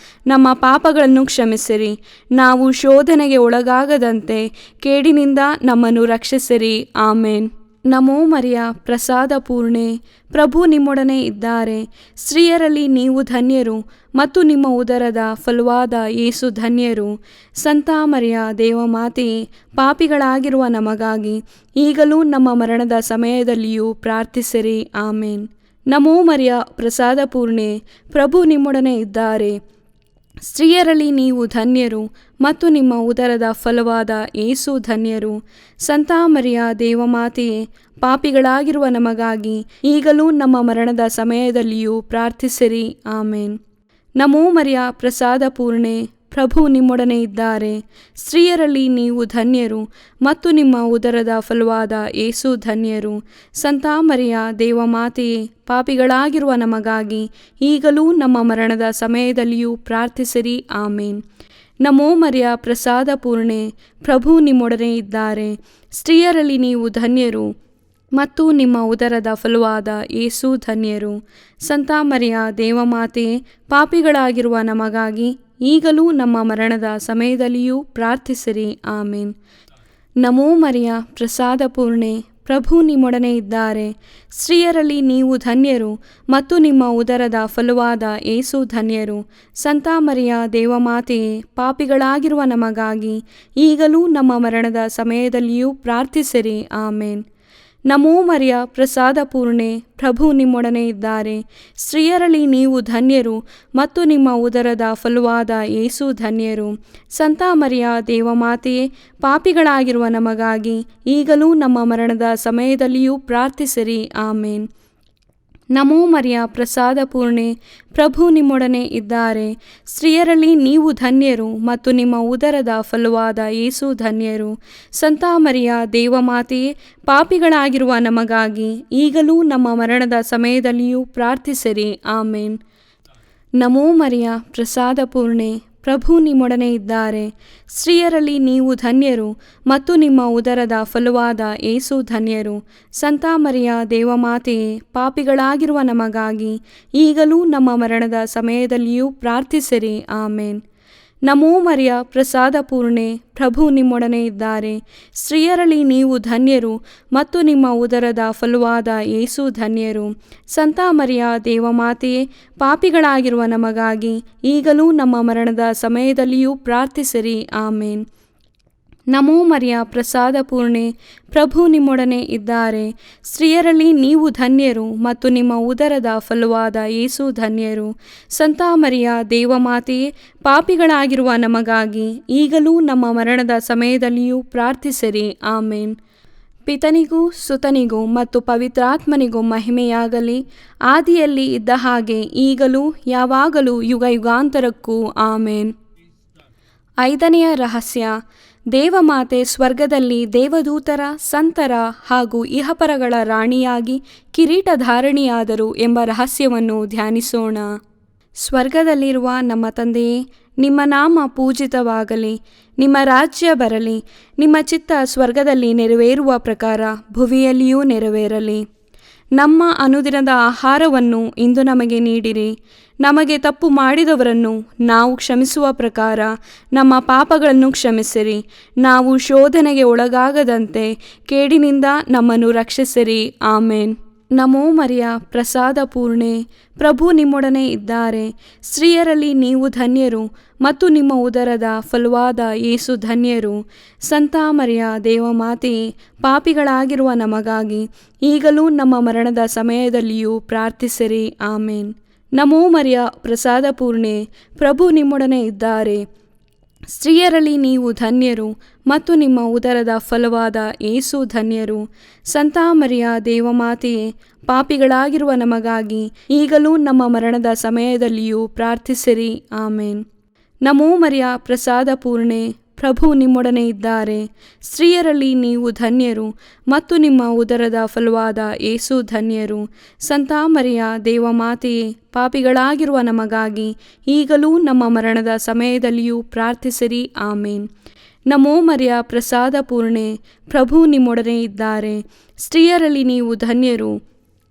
ನಮ್ಮ ಪಾಪಗಳನ್ನು ಕ್ಷಮಿಸಿರಿ. ನಾವು ಶೋಧನೆಗೆ ಒಳಗಾಗದಂತೆ ಕೇಡಿನಿಂದ ನಮ್ಮನ್ನು ರಕ್ಷಿಸಿರಿ. ಆಮೇನ್. ನಮೋ ಮರಿಯ ಪ್ರಸಾದ ಪೂರ್ಣೆ, ಪ್ರಭು ನಿಮ್ಮೊಡನೆ ಇದ್ದಾರೆ. ಸ್ತ್ರೀಯರಲ್ಲಿ ನೀವು ಧನ್ಯರು ಮತ್ತು ನಿಮ್ಮ ಉದರದ ಫಲವಾದ ಯೇಸು ಧನ್ಯರು. ಸಂತ ಮರಿಯ ದೇವಮಾತೆಯೇ, ಪಾಪಿಗಳಾಗಿರುವ ನಮಗಾಗಿ ಈಗಲೂ ನಮ್ಮ ಮರಣದ ಸಮಯದಲ್ಲಿಯೂ ಪ್ರಾರ್ಥಿಸಿರಿ. ಆಮೇನ್. ನಮೋ ಮರಿಯ ಪ್ರಸಾದ ಪೂರ್ಣೆ, ಪ್ರಭು ನಿಮ್ಮೊಡನೆ ಇದ್ದಾರೆ. ಸ್ತ್ರೀಯರಲ್ಲಿ ನೀವು ಧನ್ಯರು ಮತ್ತು ನಿಮ್ಮ ಉದರದ ಫಲವಾದ ಯೇಸು ಧನ್ಯರು. ಸಂತ ಮರಿಯ ದೇವಮಾತೆಯೇ, ಪಾಪಿಗಳಾಗಿರುವ ನಮಗಾಗಿ ಈಗಲೂ ನಮ್ಮ ಮರಣದ ಸಮಯದಲ್ಲಿಯೂ ಪ್ರಾರ್ಥಿಸಿರಿ. ಆಮೇನ್. ನಮೋ ಮರಿಯ ಪ್ರಸಾದ ಪೂರ್ಣೆ, ಪ್ರಭು ನಿಮ್ಮೊಡನೆ ಇದ್ದಾರೆ. ಸ್ತ್ರೀಯರಲ್ಲಿ ನೀವು ಧನ್ಯರು ಮತ್ತು ನಿಮ್ಮ ಉದರದ ಫಲವಾದ ಯೇಸು ಧನ್ಯರು. ಸಂತ ಮರಿಯ ದೇವಮಾತೆಯೇ, ಪಾಪಿಗಳಾಗಿರುವ ನಮಗಾಗಿ ಈಗಲೂ ನಮ್ಮ ಮರಣದ ಸಮಯದಲ್ಲಿಯೂ ಪ್ರಾರ್ಥಿಸಿರಿ. ಆಮೇನ್. ನಮೋ ಮರಿಯ ಪ್ರಸಾದ ಪೂರ್ಣೆ, ಪ್ರಭು ನಿಮ್ಮೊಡನೆ ಇದ್ದಾರೆ. ಸ್ತ್ರೀಯರಲ್ಲಿ ನೀವು ಧನ್ಯರು ಮತ್ತು ನಿಮ್ಮ ಉದರದ ಫಲವಾದ ಯೇಸು ಧನ್ಯರು. ಸಂತ ಮರಿಯ ದೇವಮಾತೆಯೇ, ಪಾಪಿಗಳಾಗಿರುವ ನಮಗಾಗಿ ಈಗಲೂ ನಮ್ಮ ಮರಣದ ಸಮಯದಲ್ಲಿಯೂ ಪ್ರಾರ್ಥಿಸಿರಿ. ಆಮೇನ್. ನಮೋ ಮರಿಯ ಪ್ರಸಾದ ಪೂರ್ಣೆ, ಪ್ರಭು ನಿಮ್ಮೊಡನೆ ಇದ್ದಾರೆ. ಸ್ತ್ರೀಯರಲ್ಲಿ ನೀವು ಧನ್ಯರು ಮತ್ತು ನಿಮ್ಮ ಉದರದ ಫಲವಾದ ಯೇಸು ಧನ್ಯರು. ಸಂತ ಮರಿಯ ದೇವಮಾತೆಯೇ, ಪಾಪಿಗಳಾಗಿರುವ ನಮಗಾಗಿ ಈಗಲೂ ನಮ್ಮ ಮರಣದ ಸಮಯದಲ್ಲಿಯೂ ಪ್ರಾರ್ಥಿಸಿರಿ. ಆಮೇನ್. ನಮೋ ಮರಿಯ ಪ್ರಸಾದ ಪೂರ್ಣೆ, ಪ್ರಭು ನಿಮ್ಮೊಡನೆ ಇದ್ದಾರೆ. ಸ್ತ್ರೀಯರಲ್ಲಿ ನೀವು ಧನ್ಯರು ಮತ್ತು ನಿಮ್ಮ ಉದರದ ಫಲವಾದ ಯೇಸು ಧನ್ಯರು. ಸಂತ ಮರಿಯ ದೇವಮಾತೆಯೇ, ಪಾಪಿಗಳಾಗಿರುವ ನಮಗಾಗಿ ಈಗಲೂ ನಮ್ಮ ಮರಣದ ಸಮಯದಲ್ಲಿಯೂ ಪ್ರಾರ್ಥಿಸಿರಿ. ಆಮೇನ್. ನಮೋ ಮರಿಯ ಪ್ರಸಾದ ಪೂರ್ಣೆ, ಪ್ರಭು ನಿಮ್ಮೊಡನೆ ಇದ್ದಾರೆ. ಸ್ತ್ರೀಯರಲ್ಲಿ ನೀವು ಧನ್ಯರು ಮತ್ತು ನಿಮ್ಮ ಉದರದ ಫಲವಾದ ಯೇಸು ಧನ್ಯರು. ಸಂತ ಮರಿಯ ದೇವಮಾತೆಯೇ, ಪಾಪಿಗಳಾಗಿರುವ ನಮಗಾಗಿ ಈಗಲೂ ನಮ್ಮ ಮರಣದ ಸಮಯದಲ್ಲಿಯೂ ಪ್ರಾರ್ಥಿಸಿರಿ. ಆಮೇನ್. ನಮೋ ಮರಿಯ ಪ್ರಸಾದ ಪೂರ್ಣೆ, ಪ್ರಭು ನಿಮ್ಮೊಡನೆ ಇದ್ದಾರೆ. ಸ್ತ್ರೀಯರಲ್ಲಿ ನೀವು ಧನ್ಯರು ಮತ್ತು ನಿಮ್ಮ ಉದರದ ಫಲವಾದ ಯೇಸು ಧನ್ಯರು. ಸಂತ ಮರಿಯ ದೇವಮಾತೆಯೇ, ಪಾಪಿಗಳಾಗಿರುವ ನಮಗಾಗಿ ಈಗಲೂ ನಮ್ಮ ಮರಣದ ಸಮಯದಲ್ಲಿಯೂ ಪ್ರಾರ್ಥಿಸಿರಿ. ಆಮೇನ್. ನಮೋ ಮರಿಯ, ಪ್ರಸಾದ ಪೂರ್ಣೆ, ಪ್ರಭು ನಿಮ್ಮೊಡನೆ ಇದ್ದಾರೆ. ಸ್ತ್ರೀಯರಲ್ಲಿ ನೀವು ಧನ್ಯರು ಮತ್ತು ನಿಮ್ಮ ಉದರದ ಫಲವಾದ ಯೇಸು ಧನ್ಯರು. ಸಂತ ಮರಿಯ ದೇವಮಾತೆಯೇ, ಪಾಪಿಗಳಾಗಿರುವ ನಮಗಾಗಿ ಈಗಲೂ ನಮ್ಮ ಮರಣದ ಸಮಯದಲ್ಲಿಯೂ ಪ್ರಾರ್ಥಿಸಿರಿ. ಆಮೇನ್. ನಮೋ ಮರಿಯ, ಪ್ರಸಾದ ಪೂರ್ಣೆ, ಪ್ರಭು ನಿಮ್ಮೊಡನೆ ಇದ್ದಾರೆ. ಸ್ತ್ರೀಯರಲ್ಲಿ ನೀವು ಧನ್ಯರು ಮತ್ತು ನಿಮ್ಮ ಉದರದ ಫಲವಾದ ಯೇಸು ಧನ್ಯರು. ಸಂತ ಮರಿಯ ದೇವಮಾತೆಯೇ, ಪಾಪಿಗಳಾಗಿರುವ ನಮಗಾಗಿ ಈಗಲೂ ನಮ್ಮ ಮರಣದ ಸಮಯದಲ್ಲಿಯೂ ಪ್ರಾರ್ಥಿಸಿರಿ. ಆಮೇನ್. ಪಿತನಿಗೂ ಸುತನಿಗೂ ಮತ್ತು ಪವಿತ್ರಾತ್ಮನಿಗೂ ಮಹಿಮೆಯಾಗಲಿ, ಆದಿಯಲ್ಲಿ ಇದ್ದ ಹಾಗೆ ಈಗಲೂ ಯಾವಾಗಲೂ ಯುಗ ಯುಗಾಂತರಕ್ಕೂ. ಆಮೇನ್. 5ನೆಯ ರಹಸ್ಯ, ದೇವಮಾತೆ ಸ್ವರ್ಗದಲ್ಲಿ ದೇವದೂತರ, ಸಂತರ ಹಾಗೂ ಇಹಪರಗಳ ರಾಣಿಯಾಗಿ ಕಿರೀಟಧಾರಣಿಯಾದರು ಎಂಬ ರಹಸ್ಯವನ್ನು ಧ್ಯಾನಿಸೋಣ. ಸ್ವರ್ಗದಲ್ಲಿರುವ ನಮ್ಮ ತಂದೆಯೇ, ನಿಮ್ಮ ನಾಮ ಪೂಜಿತವಾಗಲಿ, ನಿಮ್ಮ ರಾಜ್ಯ ಬರಲಿ, ನಿಮ್ಮ ಚಿತ್ತ ಸ್ವರ್ಗದಲ್ಲಿ ನೆರವೇರುವ ಪ್ರಕಾರ ಭುವಿಯಲ್ಲಿಯೂ ನೆರವೇರಲಿ. ನಮ್ಮ ಅನುದಿನದ ಆಹಾರವನ್ನು ಇಂದು ನಮಗೆ ನೀಡಿರಿ. ನಮಗೆ ತಪ್ಪು ಮಾಡಿದವರನ್ನು ನಾವು ಕ್ಷಮಿಸುವ ಪ್ರಕಾರ ನಮ್ಮ ಪಾಪಗಳನ್ನು ಕ್ಷಮಿಸಿರಿ. ನಾವು ಶೋಧನೆಗೆ ಒಳಗಾಗದಂತೆ ಕೇಡಿನಿಂದ ನಮ್ಮನ್ನು ರಕ್ಷಿಸಿರಿ. ಆಮೇನ್. ನಮೋ ಮರಿಯ, ಪ್ರಸಾದ ಪೂರ್ಣೆ, ಪ್ರಭು ನಿಮ್ಮೊಡನೆ ಇದ್ದಾರೆ. ಸ್ತ್ರೀಯರಲ್ಲಿ ನೀವು ಧನ್ಯರು ಮತ್ತು ನಿಮ್ಮ ಉದರದ ಫಲವಾದ ಯೇಸು ಧನ್ಯರು. ಸಂತ ಮರಿಯ ದೇವಮಾತೆಯೇ, ಪಾಪಿಗಳಾಗಿರುವ ನಮಗಾಗಿ ಈಗಲೂ ನಮ್ಮ ಮರಣದ ಸಮಯದಲ್ಲಿಯೂ ಪ್ರಾರ್ಥಿಸಿರಿ. ಆಮೇನ್. ನಮೋ ಮರಿಯ, ಪ್ರಸಾದ ಪೂರ್ಣೆ, ಪ್ರಭು ನಿಮ್ಮೊಡನೆ ಇದ್ದಾರೆ. ಸ್ತ್ರೀಯರಲ್ಲಿ ನೀವು ಧನ್ಯರು ಮತ್ತು ನಿಮ್ಮ ಉದರದ ಫಲವಾದ ಯೇಸು ಧನ್ಯರು. ಸಂತ ಮರಿಯ ದೇವಮಾತೆಯೇ, ಪಾಪಿಗಳಾಗಿರುವ ನಮಗಾಗಿ ಈಗಲೂ ನಮ್ಮ ಮರಣದ ಸಮಯದಲ್ಲಿಯೂ ಪ್ರಾರ್ಥಿಸಿರಿ. ಆಮೇನ್. ನಮೋ ಮರಿಯ, ಪ್ರಸಾದ ಪೂರ್ಣೆ, ಪ್ರಭು ನಿಮ್ಮೊಡನೆ ಇದ್ದಾರೆ. ಸ್ತ್ರೀಯರಲ್ಲಿ ನೀವು ಧನ್ಯರು ಮತ್ತು ನಿಮ್ಮ ಉದರದ ಫಲವಾದ ಯೇಸು ಧನ್ಯರು. ಸಂತ ಮರಿಯ ದೇವಮಾತೆಯೇ, ಪಾಪಿಗಳಾಗಿರುವ ನಮಗಾಗಿ ಈಗಲೂ ನಮ್ಮ ಮರಣದ ಸಮಯದಲ್ಲಿಯೂ ಪ್ರಾರ್ಥಿಸಿರಿ. ಆಮೇನ್. ನಮೋ ಮರಿಯ, ಪ್ರಸಾದ ಪೂರ್ಣೆ, ಪ್ರಭು ನಿಮ್ಮೊಡನೆ ಇದ್ದಾರೆ. ಸ್ತ್ರೀಯರಲ್ಲಿ ನೀವು ಧನ್ಯರು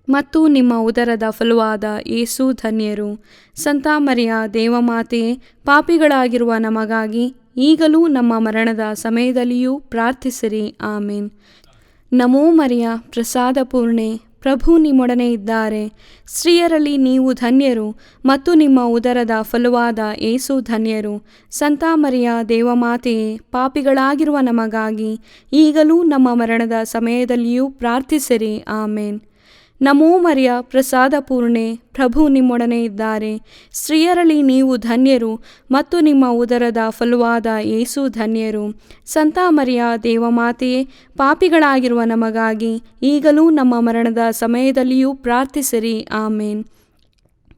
ಮತ್ತು ನಿಮ್ಮ ಉದರದ ಫಲವಾದ ಯೇಸು ಧನ್ಯರು. ಸಂತ ಮರಿಯ ದೇವಮಾತೆಯೇ, ಪಾಪಿಗಳಾಗಿರುವ ನಮಗಾಗಿ ಈಗಲೂ ನಮ್ಮ ಮರಣದ ಸಮಯದಲ್ಲಿಯೂ ಪ್ರಾರ್ಥಿಸಿರಿ. ಆಮೇನ್. ನಮೋ ಮರಿಯ, ಪ್ರಸಾದ ಪೂರ್ಣೆ, ಪ್ರಭು ನಿಮ್ಮೊಡನೆ ಇದ್ದಾರೆ. ಸ್ತ್ರೀಯರಲ್ಲಿ ನೀವು ಧನ್ಯರು ಮತ್ತು ನಿಮ್ಮ ಉದರದ ಫಲವಾದ ಯೇಸು ಧನ್ಯರು. ಸಂತ ಮರಿಯ ದೇವಮಾತೆಯೇ, ಪಾಪಿಗಳಾಗಿರುವ ನಮಗಾಗಿ ಈಗಲೂ ನಮ್ಮ ಮರಣದ ಸಮಯದಲ್ಲಿಯೂ ಪ್ರಾರ್ಥಿಸಿರಿ. ಆಮೇನ್. ನಮೋ ಮರಿಯ, ಪ್ರಸಾದ ಪೂರ್ಣೆ, ಪ್ರಭು ನಿಮ್ಮೊಡನೆ ಇದ್ದಾರೆ. ಸ್ತ್ರೀಯರಲ್ಲಿ ನೀವು ಧನ್ಯರು ಮತ್ತು ನಿಮ್ಮ ಉದರದ ಫಲವಾದ ಯೇಸು ಧನ್ಯರು. ಸಂತ ಮರಿಯ ದೇವಮಾತೆಯೇ, ಪಾಪಿಗಳಾಗಿರುವ ನಮಗಾಗಿ ಈಗಲೂ ನಮ್ಮ ಮರಣದ ಸಮಯದಲ್ಲಿಯೂ ಪ್ರಾರ್ಥಿಸಿರಿ. ಆಮೇನ್.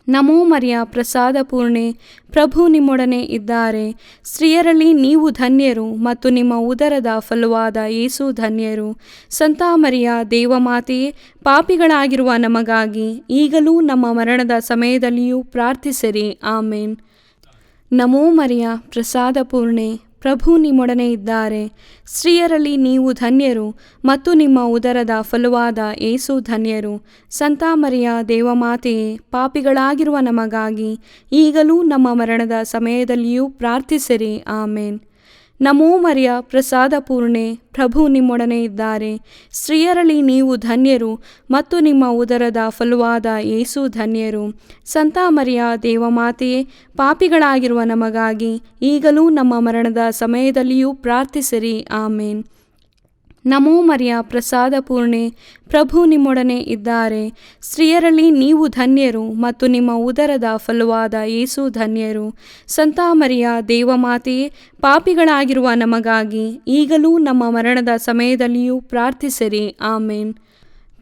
ನಮೋ ಮರಿಯ, ಪ್ರಸಾದ ಪೂರ್ಣೆ, ಪ್ರಭು ನಿಮ್ಮೊಡನೆ ಇದ್ದಾರೆ. ಸ್ತ್ರೀಯರಲ್ಲಿ ನೀವು ಧನ್ಯರು ಮತ್ತು ನಿಮ್ಮ ಉದರದ ಫಲವಾದ ಯೇಸು ಧನ್ಯರು. ಸಂತ ಮರಿಯ ದೇವಮಾತೆಯೇ, ಪಾಪಿಗಳಾಗಿರುವ ನಮಗಾಗಿ ಈಗಲೂ ನಮ್ಮ ಮರಣದ ಸಮಯದಲ್ಲಿಯೂ ಪ್ರಾರ್ಥಿಸಿರಿ. ಆಮೇನ್. ನಮೋ ಮರಿಯ, ಪ್ರಸಾದ ಪೂರ್ಣೆ, ಪ್ರಭು ನಿಮ್ಮೊಡನೆ ಇದ್ದಾರೆ. ಸ್ತ್ರೀಯರಲ್ಲಿ ನೀವು ಧನ್ಯರು ಮತ್ತು ನಿಮ್ಮ ಉದರದ ಫಲವಾದ ಯೇಸು ಧನ್ಯರು. ಸಂತ ಮರಿಯ ದೇವಮಾತೆಯೇ, ಪಾಪಿಗಳಾಗಿರುವ ನಮಗಾಗಿ ಈಗಲೂ ನಮ್ಮ ಮರಣದ ಸಮಯದಲ್ಲಿಯೂ ಪ್ರಾರ್ಥಿಸಿರಿ. ಆಮೇನ್. ನಮೋ ಮರಿಯ, ಪ್ರಸಾದ ಪೂರ್ಣೆ, ಪ್ರಭು ನಿಮ್ಮೊಡನೆ ಇದ್ದಾರೆ. ಸ್ತ್ರೀಯರಲ್ಲಿ ನೀವು ಧನ್ಯರು ಮತ್ತು ನಿಮ್ಮ ಉದರದ ಫಲವಾದ ಯೇಸು ಧನ್ಯರು. ಸಂತ ಮರಿಯ ದೇವಮಾತೆಯೇ, ಪಾಪಿಗಳಾಗಿರುವ ನಮಗಾಗಿ ಈಗಲೂ ನಮ್ಮ ಮರಣದ ಸಮಯದಲ್ಲಿಯೂ ಪ್ರಾರ್ಥಿಸಿರಿ. ಆಮೇನ್. ನಮೋ ಮರಿಯ, ಪ್ರಸಾದ ಪೂರ್ಣೆ, ಪ್ರಭು ನಿಮ್ಮೊಡನೆ ಇದ್ದಾರೆ. ಸ್ತ್ರೀಯರಲ್ಲಿ ನೀವು ಧನ್ಯರು ಮತ್ತು ನಿಮ್ಮ ಉದರದ ಫಲವಾದ ಯೇಸು ಧನ್ಯರು. ಸಂತ ಮರಿಯ ದೇವಮಾತೆಯೇ, ಪಾಪಿಗಳಾಗಿರುವ ನಮಗಾಗಿ ಈಗಲೂ ನಮ್ಮ ಮರಣದ ಸಮಯದಲ್ಲಿಯೂ ಪ್ರಾರ್ಥಿಸಿರಿ. ಆಮೇನ್.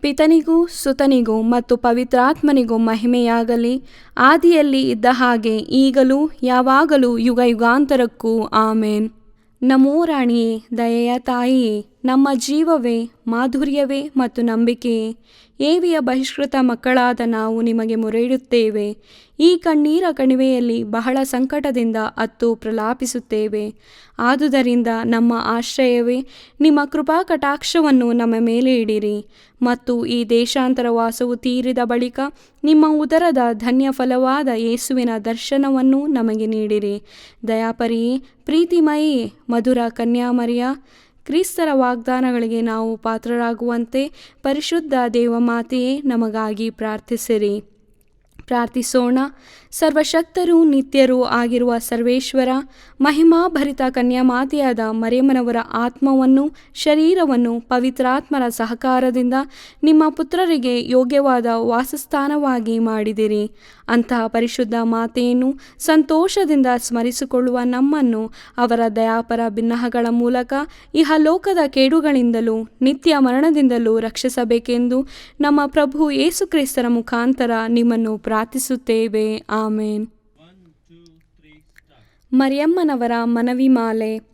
ಪಿತನಿಗೂ ಸುತನಿಗೂ ಮತ್ತು ಪವಿತ್ರಾತ್ಮನಿಗೂ ಮಹಿಮೆಯಾಗಲಿ, ಆದಿಯಲ್ಲಿ ಇದ್ದ ಹಾಗೆ ಈಗಲೂ ಯಾವಾಗಲೂ ಯುಗ ಯುಗಾಂತರಕ್ಕೂ. ಆಮೇನ್. ನಮೋ ರಾಣಿಯೇ, ದಯೆಯ ತಾಯಿಯೇ, ನಮ್ಮ ಜೀವವೇ, ಮಾಧುರ್ಯವೇ ಮತ್ತು ನಂಬಿಕೆಯೇ. ಏವಿಯ ಬಹಿಷ್ಕೃತ ಮಕ್ಕಳಾದ ನಾವು ನಿಮಗೆ ಮೊರೆಯಿಡುತ್ತೇವೆ. ಈ ಕಣ್ಣೀರ ಕಣಿವೆಯಲ್ಲಿ ಬಹಳ ಸಂಕಟದಿಂದ ಅತ್ತು ಪ್ರಲಾಪಿಸುತ್ತೇವೆ. ಆದುದರಿಂದ ನಮ್ಮ ಆಶ್ರಯವೇ, ನಿಮ್ಮ ಕೃಪಾ ಕಟಾಕ್ಷವನ್ನು ನಮ್ಮ ಮೇಲೆ ಇಡಿರಿ ಮತ್ತು ಈ ದೇಶಾಂತರ ವಾಸವು ತೀರಿದ ಬಳಿಕ ನಿಮ್ಮ ಉದರದ ಧನ್ಯ ಫಲವಾದ ಯೇಸುವಿನ ದರ್ಶನವನ್ನು ನಮಗೆ ನೀಡಿರಿ. ದಯಾಪರಿಯೇ, ಪ್ರೀತಿಮಯಿಯೇ, ಮಧುರ ಕನ್ಯಾಮರಿಯ, ಕ್ರಿಸ್ತರ ವಾಗ್ದಾನಗಳಿಗೆ ನಾವು ಪಾತ್ರರಾಗುವಂತೆ ಪರಿಶುದ್ಧ ದೇವಮಾತೆಯೇ ನಮಗಾಗಿ ಪ್ರಾರ್ಥಿಸಿರಿ. ಪ್ರಾರ್ಥಿಸೋಣ. ಸರ್ವಶಕ್ತರೂ ನಿತ್ಯರೂ ಆಗಿರುವ ಸರ್ವೇಶ್ವರ, ಮಹಿಮಾಭರಿತ ಕನ್ಯಾಮಾತೆಯಾದ ಮರಿಯಮ್ಮನವರ ಆತ್ಮವನ್ನು ಶರೀರವನ್ನು ಪವಿತ್ರಾತ್ಮರ ಸಹಕಾರದಿಂದ ನಿಮ್ಮ ಪುತ್ರರಿಗೆ ಯೋಗ್ಯವಾದ ವಾಸಸ್ಥಾನವಾಗಿ ಮಾಡಿದಿರಿ. ಅಂತಹ ಪರಿಶುದ್ಧ ಮಾತೆಯನ್ನು ಸಂತೋಷದಿಂದ ಸ್ಮರಿಸಿಕೊಳ್ಳುವ ನಮ್ಮನ್ನು ಅವರ ದಯಾಪರ ಬಿನ್ನಹಗಳ ಮೂಲಕ ಇಹಲೋಕದ ಕೇಡುಗಳಿಂದಲೂ ನಿತ್ಯ ಮರಣದಿಂದಲೂ ರಕ್ಷಿಸಬೇಕೆಂದು ನಮ್ಮ ಪ್ರಭು ಯೇಸುಕ್ರಿಸ್ತರ ಮುಖಾಂತರ ನಿಮ್ಮನ್ನು ಪ್ರಾರ್ಥಿಸುತ್ತೇವೆ. ಆಮೇನ್. ಮರಿಯಮ್ಮನವರ ಮನವಿ ಮಾಲೆ.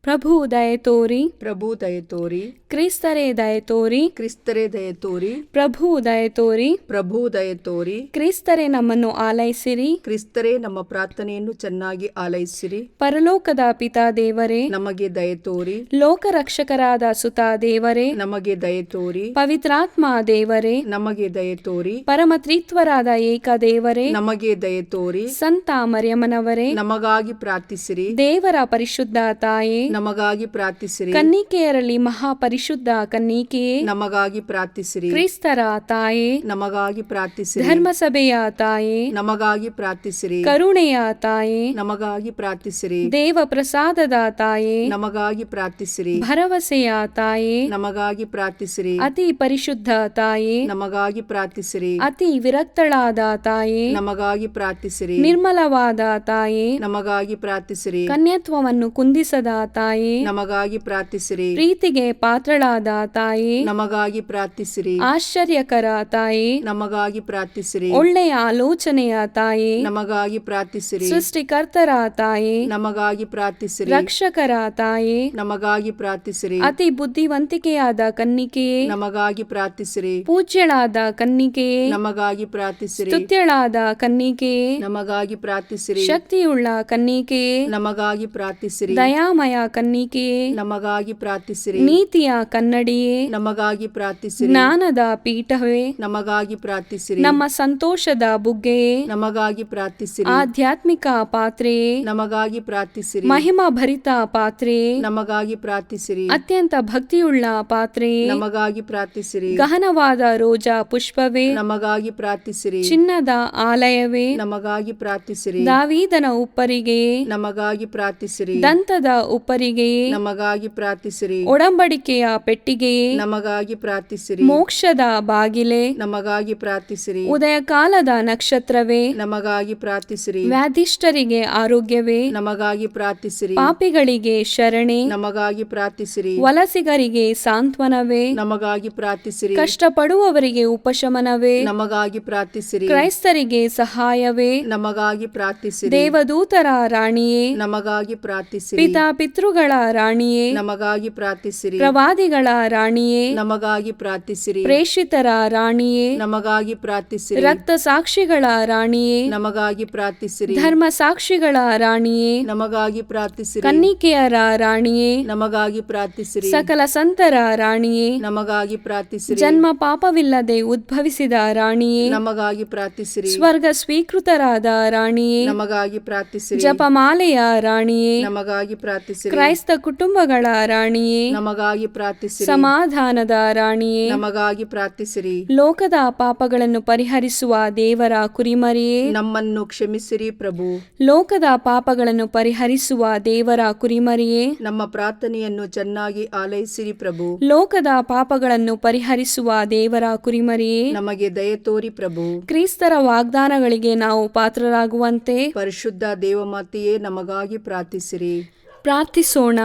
ಪ್ರಭು ದಯೆ ತೋರಿ, ಪ್ರಭು ದಯೆ ತೋರಿ, ಕ್ರಿಸ್ತರೇ ದಯೆ ತೋರಿ, ಕ್ರಿಸ್ತರೇ ದಯೆ ತೋರಿ, ಪ್ರಭು ದಯೆ ತೋರಿ, ಪ್ರಭು ದಯೆ ತೋರಿ, ಕ್ರಿಸ್ತರೇ ನಮ್ಮನ್ನು ಆಲೈಸಿರಿ, ಕ್ರಿಸ್ತರೇ ನಮ್ಮ ಪ್ರಾರ್ಥನೆಯನ್ನು ಚೆನ್ನಾಗಿ ಆಲೈಸಿರಿ. ಪರಲೋಕದ ಪಿತಾ ದೇವರೇ ನಮಗೆ ದಯೆ ತೋರಿ, ಲೋಕರಕ್ಷಕರಾದ ಸುತ ದೇವರೇ ನಮಗೆ ದಯೆ ತೋರಿ, ಪವಿತ್ರಾತ್ಮ ದೇವರೇ ನಮಗೆ ದಯೆ ತೋರಿ, ಪರಮತ್ರಿತ್ವರಾದ ಏಕ ದೇವರೇ ನಮಗೆ ದಯೆ ತೋರಿ, ಸಂತ ಮರಿಯಮ್ಮನವರೇ ನಮಗಾಗಿ ಪ್ರಾರ್ಥಿಸಿರಿ. ದೇವರ ಪರಿಶುದ್ಧ ತಾಯೇ ನಮಗಾಗಿ ಪ್ರಾರ್ಥಿಸಿರಿ. ಕನ್ನಿಕೆಯರಲ್ಲಿ ಮಹಾಪರಿಶುದ್ಧ ಕನ್ನಿಕೆಯೇ ನಮಗಾಗಿ ಪ್ರಾರ್ಥಿಸಿರಿ. ಕ್ರಿಸ್ತರ ತಾಯೇ ನಮಗಾಗಿ ಪ್ರಾರ್ಥಿಸಿರಿ. ಧರ್ಮಸಭೆಯ ತಾಯೇ ನಮಗಾಗಿ ಪ್ರಾರ್ಥಿಸಿರಿ. ಕರುಣೆಯ ತಾಯೇ ನಮಗಾಗಿ ಪ್ರಾರ್ಥಿಸಿರಿ. ದೇವ ಪ್ರಸಾದದ ತಾಯೇ ನಮಗಾಗಿ ಪ್ರಾರ್ಥಿಸಿರಿ. ಭರವಸೆಯ ತಾಯೇ ನಮಗಾಗಿ ಪ್ರಾರ್ಥಿಸಿರಿ. ಅತಿ ಪರಿಶುದ್ಧ ತಾಯೇ ನಮಗಾಗಿ ಪ್ರಾರ್ಥಿಸಿರಿ. ಅತಿ ವಿರಕ್ತಳಾದ ತಾಯೇ ನಮಗಾಗಿ ಪ್ರಾರ್ಥಿಸಿರಿ. ನಿರ್ಮಲವಾದ ತಾಯೇ ನಮಗಾಗಿ ಪ್ರಾರ್ಥಿಸಿರಿ. ಕನ್ಯತ್ವವನ್ನು ಕುಂದಿಸದ ತಾಯೇ ನಮಗಾಗಿ ಪ್ರಾರ್ಥಿಸಿರಿ. ಪ್ರೀತಿಗೆ ಪಾತ್ರಳಾದ ತಾಯೇ ನಮಗಾಗಿ ಪ್ರಾರ್ಥಿಸಿರಿ. ಆಶ್ಚರ್ಯಕರ ತಾಯೇ ನಮಗಾಗಿ ಪ್ರಾರ್ಥಿಸಿರಿ. ಒಳ್ಳೆಯ ಆಲೋಚನೆಯ ತಾಯೇ ನಮಗಾಗಿ ಪ್ರಾರ್ಥಿಸಿರಿ. ಸೃಷ್ಟಿಕರ್ತರ ತಾಯೇ ನಮಗಾಗಿ ಪ್ರಾರ್ಥಿಸಿರಿ. ರಕ್ಷಕರ ತಾಯೇ ನಮಗಾಗಿ ಪ್ರಾರ್ಥಿಸಿರಿ. ಅತಿ ಬುದ್ಧಿವಂತಿಕೆಯಾದ ಕನ್ನಿಕೆಯೇ ನಮಗಾಗಿ ಪ್ರಾರ್ಥಿಸಿರಿ. ಪೂಜ್ಯಳಾದ ಕನ್ನಿಕೆಯೇ ನಮಗಾಗಿ ಪ್ರಾರ್ಥಿಸಿರಿ. ಸ್ತುತ್ಯಳಾದ ಕನ್ನಿಕೆಯೇ ನಮಗಾಗಿ ಪ್ರಾರ್ಥಿಸಿರಿ. ಶಕ್ತಿಯುಳ್ಳ ಕನ್ನಿಕೆಯೇ ನಮಗಾಗಿ ಪ್ರಾರ್ಥಿಸಿರಿ. ದಯಾಮಯ ಕನ್ನಿಕೆಯೇ ನಮಗಾಗಿ ಪ್ರಾರ್ಥಿಸಿರಿ. ನೀತಿಯ ಕನ್ನಡಿಯೇ ನಮಗಾಗಿ ಪ್ರಾರ್ಥಿಸಿರಿ. ಜ್ಞಾನದ ಪೀಠವೇ ನಮಗಾಗಿ ಪ್ರಾರ್ಥಿಸಿರಿ. ನಮ್ಮ ಸಂತೋಷದ ಬುಗ್ಗೆಯೇ ನಮಗಾಗಿ ಪ್ರಾರ್ಥಿಸಿರಿ. ಆಧ್ಯಾತ್ಮಿಕ ಪಾತ್ರೆಯೇ ನಮಗಾಗಿ ಪ್ರಾರ್ಥಿಸಿರಿ. ಮಹಿಮಾ ಭರಿತ ಪಾತ್ರೆಯೇ ನಮಗಾಗಿ ಪ್ರಾರ್ಥಿಸಿರಿ. ಅತ್ಯಂತ ಭಕ್ತಿಯುಳ್ಳ ಪಾತ್ರೆಯೇ ನಮಗಾಗಿ ಪ್ರಾರ್ಥಿಸಿರಿ. ಗಹನವಾದ ರೋಜಾ ಪುಷ್ಪವೇ ನಮಗಾಗಿ ಪ್ರಾರ್ಥಿಸಿರಿ. ಚಿನ್ನದ ಆಲಯವೇ ನಮಗಾಗಿ ಪ್ರಾರ್ಥಿಸಿರಿ. ದಾವೀದನ ಉಪ್ಪರಿಗೆಯೇ ನಮಗಾಗಿ ಪ್ರಾರ್ಥಿಸಿರಿ. ದಂತದ ಉಪ್ಪರಿಗೆಯೇ ನಮಗಾಗಿ ಪ್ರಾರ್ಥಿಸಿರಿ. ಒಡಂಬಡಿಕೆಯ ಪೆಟ್ಟಿಗೆಯೇ ನಮಗಾಗಿ ಪ್ರಾರ್ಥಿಸಿರಿ. ಮೋಕ್ಷದ ಬಾಗಿಲೇ ನಮಗಾಗಿ ಪ್ರಾರ್ಥಿಸಿರಿ. ಉದಯ ಕಾಲದ ನಕ್ಷತ್ರವೇ ನಮಗಾಗಿ ಪ್ರಾರ್ಥಿಸಿರಿ. ವ್ಯಾಧಿಷ್ಠರಿಗೆ ಆರೋಗ್ಯವೇ ನಮಗಾಗಿ ಪ್ರಾರ್ಥಿಸಿರಿ. ಪಾಪಿಗಳಿಗೆ ಶರಣೆ ನಮಗಾಗಿ ಪ್ರಾರ್ಥಿಸಿರಿ. ವಲಸಿಗರಿಗೆ ಸಾಂತ್ವನವೇ ನಮಗಾಗಿ ಪ್ರಾರ್ಥಿಸಿರಿ. ಕಷ್ಟಪಡುವವರಿಗೆ ಉಪಶಮನವೇ ನಮಗಾಗಿ ಪ್ರಾರ್ಥಿಸಿರಿ. ಕ್ರೈಸ್ತರಿಗೆ ಸಹಾಯವೇ ನಮಗಾಗಿ ಪ್ರಾರ್ಥಿಸಿರಿ. ದೇವದೂತರ ರಾಣಿಯೇ ನಮಗಾಗಿ ಪ್ರಾರ್ಥಿಸಿರಿ. ಪಿತಾ ಪಿತೃಗಳ ರಾಣಿಯೇ ನಮಗಾಗಿ ಪ್ರಾರ್ಥಿಸಿರಿ. ಪ್ರವಾದಿಗಳ ರಾಣಿಯೇ ನಮಗಾಗಿ ಪ್ರಾರ್ಥಿಸಿರಿ. ಪ್ರೇಷಿತರ ರಾಣಿಯೇ ನಮಗಾಗಿ ಪ್ರಾರ್ಥಿಸಿರಿ. ರಕ್ತ ಸಾಕ್ಷಿಗಳ ರಾಣಿಯೇ ನಮಗಾಗಿ ಪ್ರಾರ್ಥಿಸಿರಿ. ಧರ್ಮ ಸಾಕ್ಷಿಗಳ ರಾಣಿಯೇ ನಮಗಾಗಿ ಪ್ರಾರ್ಥಿಸಿರಿ. ಕನ್ನಿಕೆಯರ ರಾಣಿಯೇ ನಮಗಾಗಿ ಪ್ರಾರ್ಥಿಸಿರಿ. ಸಕಲ ಸಂತರ ರಾಣಿಯೇ ನಮಗಾಗಿ ಪ್ರಾರ್ಥಿಸಿರಿ. ಜನ್ಮ ಪಾಪವಿಲ್ಲದೆ ಉದ್ಭವಿಸಿದ ರಾಣಿಯೇ ನಮಗಾಗಿ ಪ್ರಾರ್ಥಿಸಿರಿ. ಸ್ವರ್ಗ ಸ್ವೀಕೃತರಾದ ರಾಣಿಯೇ ನಮಗಾಗಿ ಪ್ರಾರ್ಥಿಸಿರಿ. ಜಪಮಾಲೆಯ ರಾಣಿಯೇ ನಮಗಾಗಿ ಪ್ರಾರ್ಥಿಸಿರಿ. ಕ್ರೈಸ್ತ ಕುಟುಂಬಗಳ ರಾಣಿಯೇ ನಮಗಾಗಿ ಪ್ರಾರ್ಥಿಸಿರಿ. ಸಮಾಧಾನದ ರಾಣಿಯೇ ನಮಗಾಗಿ ಪ್ರಾರ್ಥಿಸಿರಿ. ಲೋಕದ ಪಾಪಗಳನ್ನು ಪರಿಹರಿಸುವ ದೇವರ ಕುರಿಮರಿಯೇ ನಮ್ಮನ್ನು ಕ್ಷಮಿಸಿರಿ ಪ್ರಭು. ಲೋಕದ ಪಾಪಗಳನ್ನು ಪರಿಹರಿಸುವ ದೇವರ ಕುರಿಮರಿಯೇ ನಮ್ಮ ಪ್ರಾರ್ಥನೆಯನ್ನು ಚೆನ್ನಾಗಿ ಆಲೈಸಿರಿ ಪ್ರಭು. ಲೋಕದ ಪಾಪಗಳನ್ನು ಪರಿಹರಿಸುವ ದೇವರ ಕುರಿಮರಿಯೇ ನಮಗೆ ದಯೆ ತೋರಿ ಪ್ರಭು. ಕ್ರಿಸ್ತರ ವಾಗ್ದಾನಗಳಿಗೆ ನಾವು ಪಾತ್ರರಾಗುವಂತೆ ಪರಿಶುದ್ಧ ದೇವಮಾತೆಯೇ ನಮಗಾಗಿ ಪ್ರಾರ್ಥಿಸಿರಿ. ಪ್ರಾರ್ಥಿಸೋಣ.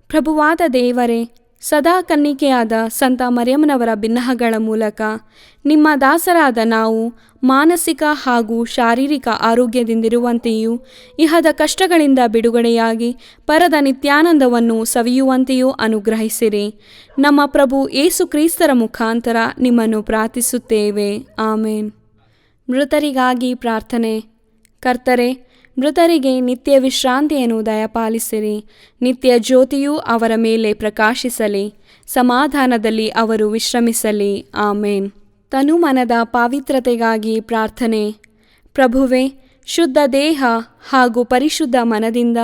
ಪ್ರಭುವಾದ ದೇವರೇ, ಸದಾ ಕನ್ನಿಕೆಯಾದ ಸಂತ ಮರಿಯಮ್ಮನವರ ಬಿನ್ನಹಗಳ ಮೂಲಕ ನಿಮ್ಮ ದಾಸರಾದ ನಾವು ಮಾನಸಿಕ ಹಾಗೂ ಶಾರೀರಿಕ ಆರೋಗ್ಯದಿಂದಿರುವಂತೆಯೂ ಇಹದ ಕಷ್ಟಗಳಿಂದ ಬಿಡುಗಡೆಯಾಗಿ ಪರದ ನಿತ್ಯಾನಂದವನ್ನು ಸವಿಯುವಂತೆಯೂ ಅನುಗ್ರಹಿಸಿರಿ. ನಮ್ಮ ಪ್ರಭು ಯೇಸು ಕ್ರಿಸ್ತರ ಮುಖಾಂತರ ನಿಮ್ಮನ್ನು ಪ್ರಾರ್ಥಿಸುತ್ತೇವೆ. ಆಮೇನ್. ಮೃತರಿಗಾಗಿ ಪ್ರಾರ್ಥನೆ. ಕರ್ತರೆ, ಮೃತರಿಗೆ ನಿತ್ಯ ವಿಶ್ರಾಂತಿಯನ್ನು ದಯಪಾಲಿಸಿರಿ. ನಿತ್ಯ ಜ್ಯೋತಿಯು ಅವರ ಮೇಲೆ ಪ್ರಕಾಶಿಸಲಿ. ಸಮಾಧಾನದಲ್ಲಿ ಅವರು ವಿಶ್ರಮಿಸಲಿ. ಆಮೇನ್. ತನುಮನದ ಪಾವಿತ್ರತೆಗಾಗಿ ಪ್ರಾರ್ಥನೆ. ಪ್ರಭುವೆ, ಶುದ್ಧ ದೇಹ ಹಾಗೂ ಪರಿಶುದ್ಧ ಮನದಿಂದ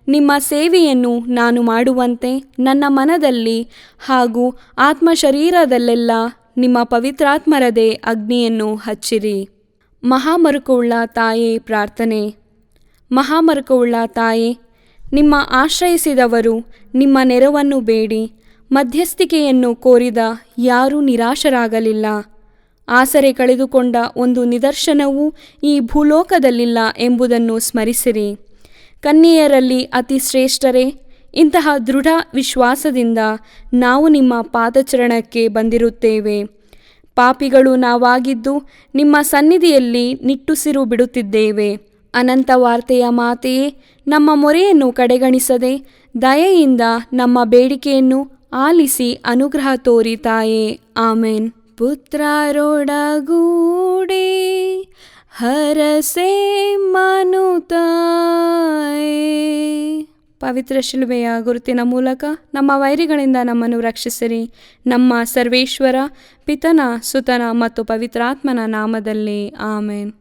ನಿಮ್ಮ ಸೇವೆಯನ್ನು ನಾನು ಮಾಡುವಂತೆ ನನ್ನ ಮನದಲ್ಲಿ ಹಾಗೂ ಆತ್ಮಶರೀರದಲ್ಲೆಲ್ಲ ನಿಮ್ಮ ಪವಿತ್ರಾತ್ಮರದೇ ಅಗ್ನಿಯನ್ನು ಹಚ್ಚಿರಿ. ಮಹಾಮರುಕವುಳ್ಳ ತಾಯೇ ಪ್ರಾರ್ಥನೆ. ಮಹಾಮರುಕವುಳ್ಳ ತಾಯೇ, ನಿಮ್ಮ ಆಶ್ರಯಿಸಿದವರು ನಿಮ್ಮ ನೆರವನ್ನು ಬೇಡಿ ಮಧ್ಯಸ್ಥಿಕೆಯನ್ನು ಕೋರಿದ ಯಾರೂ ನಿರಾಶರಾಗಲಿಲ್ಲ. ಆಸರೆ ಕಳೆದುಕೊಂಡ ಒಂದು ನಿದರ್ಶನವೂ ಈ ಭೂಲೋಕದಲ್ಲಿಲ್ಲ ಎಂಬುದನ್ನು ಸ್ಮರಿಸಿರಿ. ಕನ್ಯೆಯರಲ್ಲಿ ಅತಿ ಶ್ರೇಷ್ಠರೇ, ಇಂತಹ ದೃಢ ವಿಶ್ವಾಸದಿಂದ ನಾವು ನಿಮ್ಮ ಪಾದಚರಣಕ್ಕೆ ಬಂದಿರುತ್ತೇವೆ. ಪಾಪಿಗಳು ನಾವಾಗಿದ್ದು ನಿಮ್ಮ ಸನ್ನಿಧಿಯಲ್ಲಿ ನಿಟ್ಟುಸಿರು ಬಿಡುತ್ತಿದ್ದೇವೆ. ಅನಂತ ವಾರ್ತೆಯ ಮಾತೆಯೇ, ನಮ್ಮ ಮೊರೆಯನ್ನು ಕಡೆಗಣಿಸದೆ ದಯೆಯಿಂದ ನಮ್ಮ ಬೇಡಿಕೆಯನ್ನು ಆಲಿಸಿ ಅನುಗ್ರಹ ತೋರಿ ತಾಯೇ. ಆಮೇನ್. ಪುತ್ರರೊಡಗೂಡಿ ಹರಸೆ ಮನುತಾಯೇ. ಪವಿತ್ರ ಶಿಲುಬೆಯ ಗುರುತಿನ ಮೂಲಕ ನಮ್ಮ ವೈರಿಗಳಿಂದ ನಮ್ಮನ್ನು ರಕ್ಷಿಸಿರಿ. ನಮ್ಮ ಸರ್ವೇಶ್ವರ ಪಿತನ, ಸುತನ ಮತ್ತು ಪವಿತ್ರಾತ್ಮನ ನಾಮದಲ್ಲಿ. ಆಮೇನ್.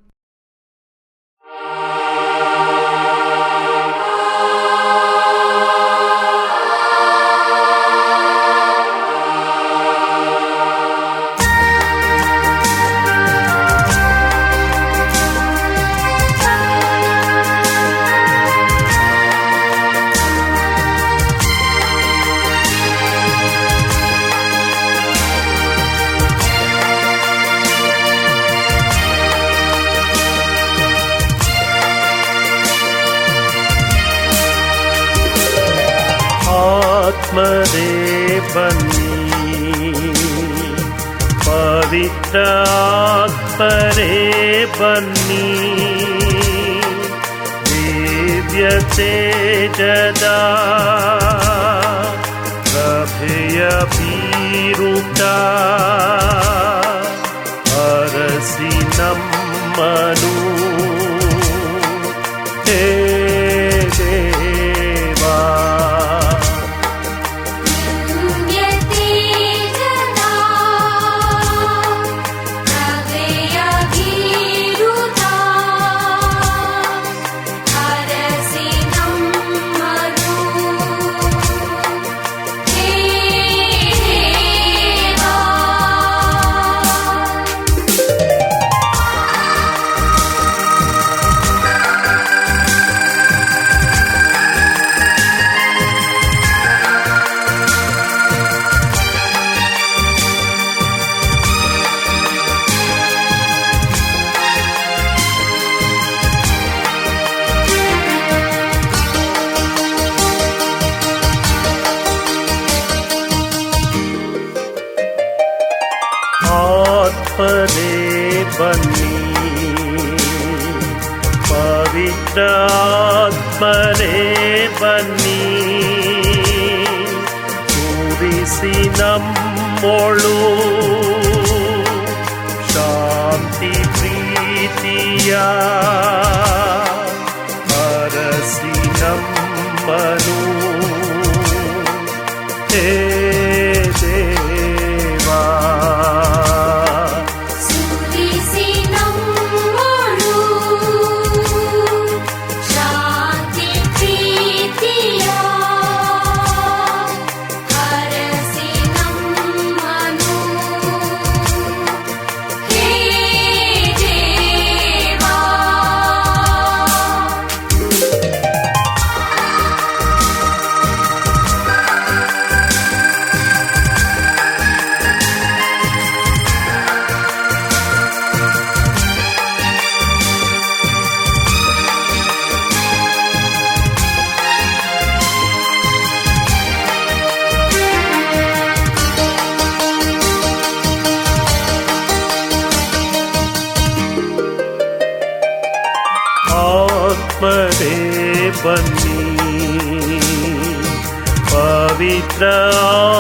ಆತ್ಮರೇ ಬನ್ನಿ, ಪವಿತ್ರ ಆತ್ಮರೇ ಬನ್ನಿ, ದಿವ್ಯ ತೇಜದ ಪ್ರಭೆಯ ಬೀರುತ್ತ ಅರಸಿ ನಮ್ಮನು. ಹೇ ದೇವಾ, ಆತ್ಮರೇ ಬನ್ನಿ, ಪವಿತ್ರ ಆತ್ಮರೇ ಬನ್ನಿ, ಕೂರಿಸಿ ನಮ್ಮೊಳು ಶಾಂತಿ ಪ್ರೀತಿಯ ಅರಸಿ ನಮ್ಮನು. ಹೇ ದೇವಾ, Hey, Deva. ಬನ್ನಿ ಪವಿತ್ರ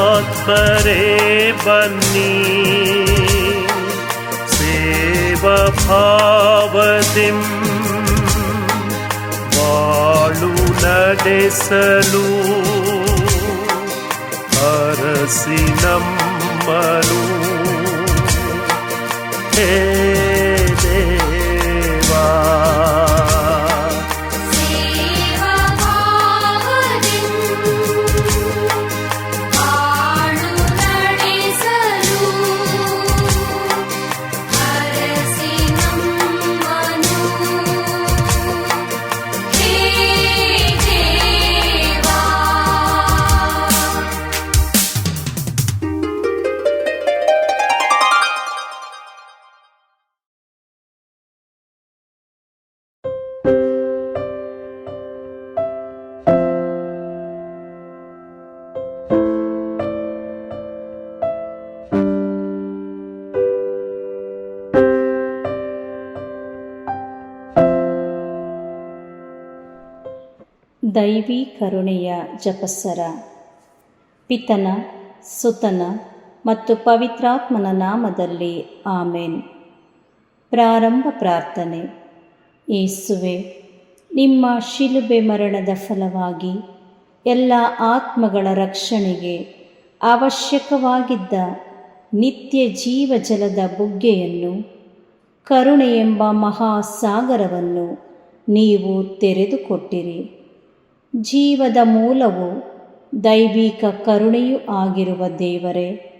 ಆತ್ಮರೇ ಬನ್ನಿ ಸೇವಭಾವದಿಂ ಬಾಳು ನಡೆಸಲು ಅರಸಿ ನಮ್ಮನು ಹೇ ದೇವಾ ದೈವಿ ಕರುಣೆಯ ಜಪಸ್ಸರ. ಪಿತನ, ಸುತನ ಮತ್ತು ಪವಿತ್ರಾತ್ಮನ ನಾಮದಲ್ಲಿ ಆಮೇನ್. ಪ್ರಾರಂಭ ಪ್ರಾರ್ಥನೆ. ಯೇಸುವೆ, ನಿಮ್ಮ ಶಿಲುಬೆ ಮರಣದ ಫಲವಾಗಿ ಎಲ್ಲ ಆತ್ಮಗಳ ರಕ್ಷಣೆಗೆ ಅವಶ್ಯಕವಾಗಿದ್ದ ನಿತ್ಯ ಜೀವಜಲದ ಬುಗ್ಗೆಯನ್ನು, ಕರುಣೆ ಎಂಬ ಮಹಾಸಾಗರವನ್ನು ನೀವು ತೆರೆದುಕೊಟ್ಟಿರಿ. ಜೀವದ ಮೂಲವು ದೈವಿಕ ಕರುಣೆಯೂ ಆಗಿರುವ ದೇವರೇ,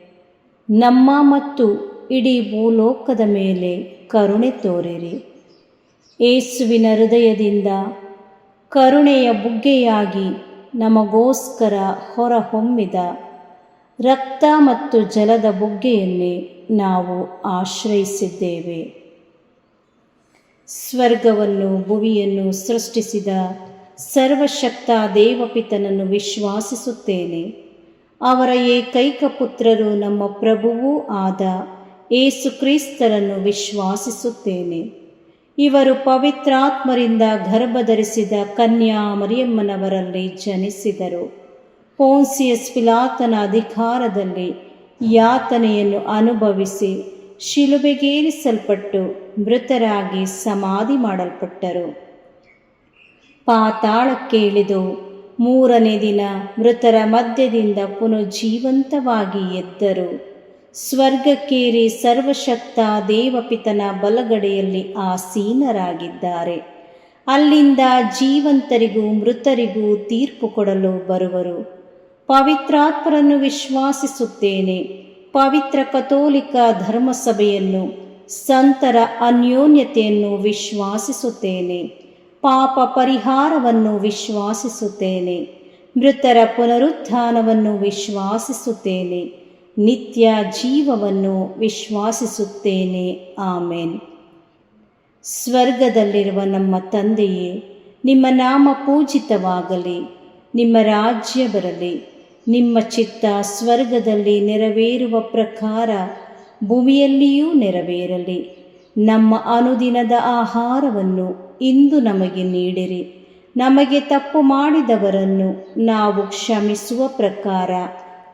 ನಮ್ಮ ಮತ್ತು ಇಡೀ ಭೂಲೋಕದ ಮೇಲೆ ಕರುಣೆ ತೋರಿರಿ. ಯೇಸುವಿನ ಹೃದಯದಿಂದ ಕರುಣೆಯ ಬುಗ್ಗೆಯಾಗಿ ನಮಗೋಸ್ಕರ ಹೊರಹೊಮ್ಮಿದ ರಕ್ತ ಮತ್ತು ಜಲದ ಬುಗ್ಗೆಯನ್ನೇ ನಾವು ಆಶ್ರಯಿಸಿದ್ದೇವೆ. ಸ್ವರ್ಗವನ್ನು ಭುವಿಯನ್ನು ಸೃಷ್ಟಿಸಿದ ಸರ್ವಶಕ್ತ ದೇವಪಿತನನ್ನು ವಿಶ್ವಾಸಿಸುತ್ತೇನೆ. ಅವರ ಏಕೈಕ ಪುತ್ರರು ನಮ್ಮ ಪ್ರಭುವೂ ಆದ ಯೇಸು ಕ್ರಿಸ್ತರನ್ನು ವಿಶ್ವಾಸಿಸುತ್ತೇನೆ. ಇವರು ಪವಿತ್ರಾತ್ಮರಿಂದ ಗರ್ಭಧರಿಸಿದ ಕನ್ಯಾ ಮರಿಯಮ್ಮನವರಲ್ಲಿ ಜನಿಸಿದರು. ಪೋನ್ಸಿಯಸ್ ಪಿಲಾತನ ಅಧಿಕಾರದಲ್ಲಿ ಯಾತನೆಯನ್ನು ಅನುಭವಿಸಿ ಶಿಲುಬೆಗೇರಿಸಲ್ಪಟ್ಟು ಮೃತರಾಗಿ ಸಮಾಧಿ ಮಾಡಲ್ಪಟ್ಟರು. ಪಾತಾಳಕ್ಕೆ ಇಳಿದು ಮೂರನೇ ದಿನ ಮೃತರ ಮಧ್ಯದಿಂದ ಪುನಃಜೀವಂತವಾಗಿ ಎದ್ದರು. ಸ್ವರ್ಗಕ್ಕೇರಿ ಸರ್ವಶಕ್ತ ದೇವಪಿತನ ಬಲಗಡೆಯಲ್ಲಿ ಆಸೀನರಾಗಿದ್ದಾರೆ. ಅಲ್ಲಿಂದ ಜೀವಂತರಿಗೂ ಮೃತರಿಗೂ ತೀರ್ಪು ಕೊಡಲು ಬರುವರು. ಪವಿತ್ರಾತ್ಮರನ್ನು ವಿಶ್ವಾಸಿಸುತ್ತೇನೆ. ಪವಿತ್ರ ಕಥೋಲಿಕ ಧರ್ಮಸಭೆಯನ್ನು, ಸಂತರ ಅನ್ಯೋನ್ಯತೆಯನ್ನು ವಿಶ್ವಾಸಿಸುತ್ತೇನೆ. ಪಾಪ ಪರಿಹಾರವನ್ನು ವಿಶ್ವಾಸಿಸುತ್ತೇನೆ. ಮೃತರ ಪುನರುತ್ಥಾನವನ್ನು ವಿಶ್ವಾಸಿಸುತ್ತೇನೆ. ನಿತ್ಯ ಜೀವವನ್ನು ವಿಶ್ವಾಸಿಸುತ್ತೇನೆ. ಆಮೇನ್. ಸ್ವರ್ಗದಲ್ಲಿರುವ ನಮ್ಮ ತಂದೆಯೇ, ನಿಮ್ಮ ನಾಮ ಪೂಜಿತವಾಗಲಿ. ನಿಮ್ಮ ರಾಜ್ಯ ಬರಲಿ. ನಿಮ್ಮ ಚಿತ್ತ ಸ್ವರ್ಗದಲ್ಲಿ ನೆರವೇರುವ ಪ್ರಕಾರ ಭೂಮಿಯಲ್ಲಿಯೂ ನೆರವೇರಲಿ. ನಮ್ಮ ಅನುದಿನದ ಆಹಾರವನ್ನು ಇಂದು ನಮಗೆ ನೀಡಿರಿ. ನಮಗೆ ತಪ್ಪು ಮಾಡಿದವರನ್ನು ನಾವು ಕ್ಷಮಿಸುವ ಪ್ರಕಾರ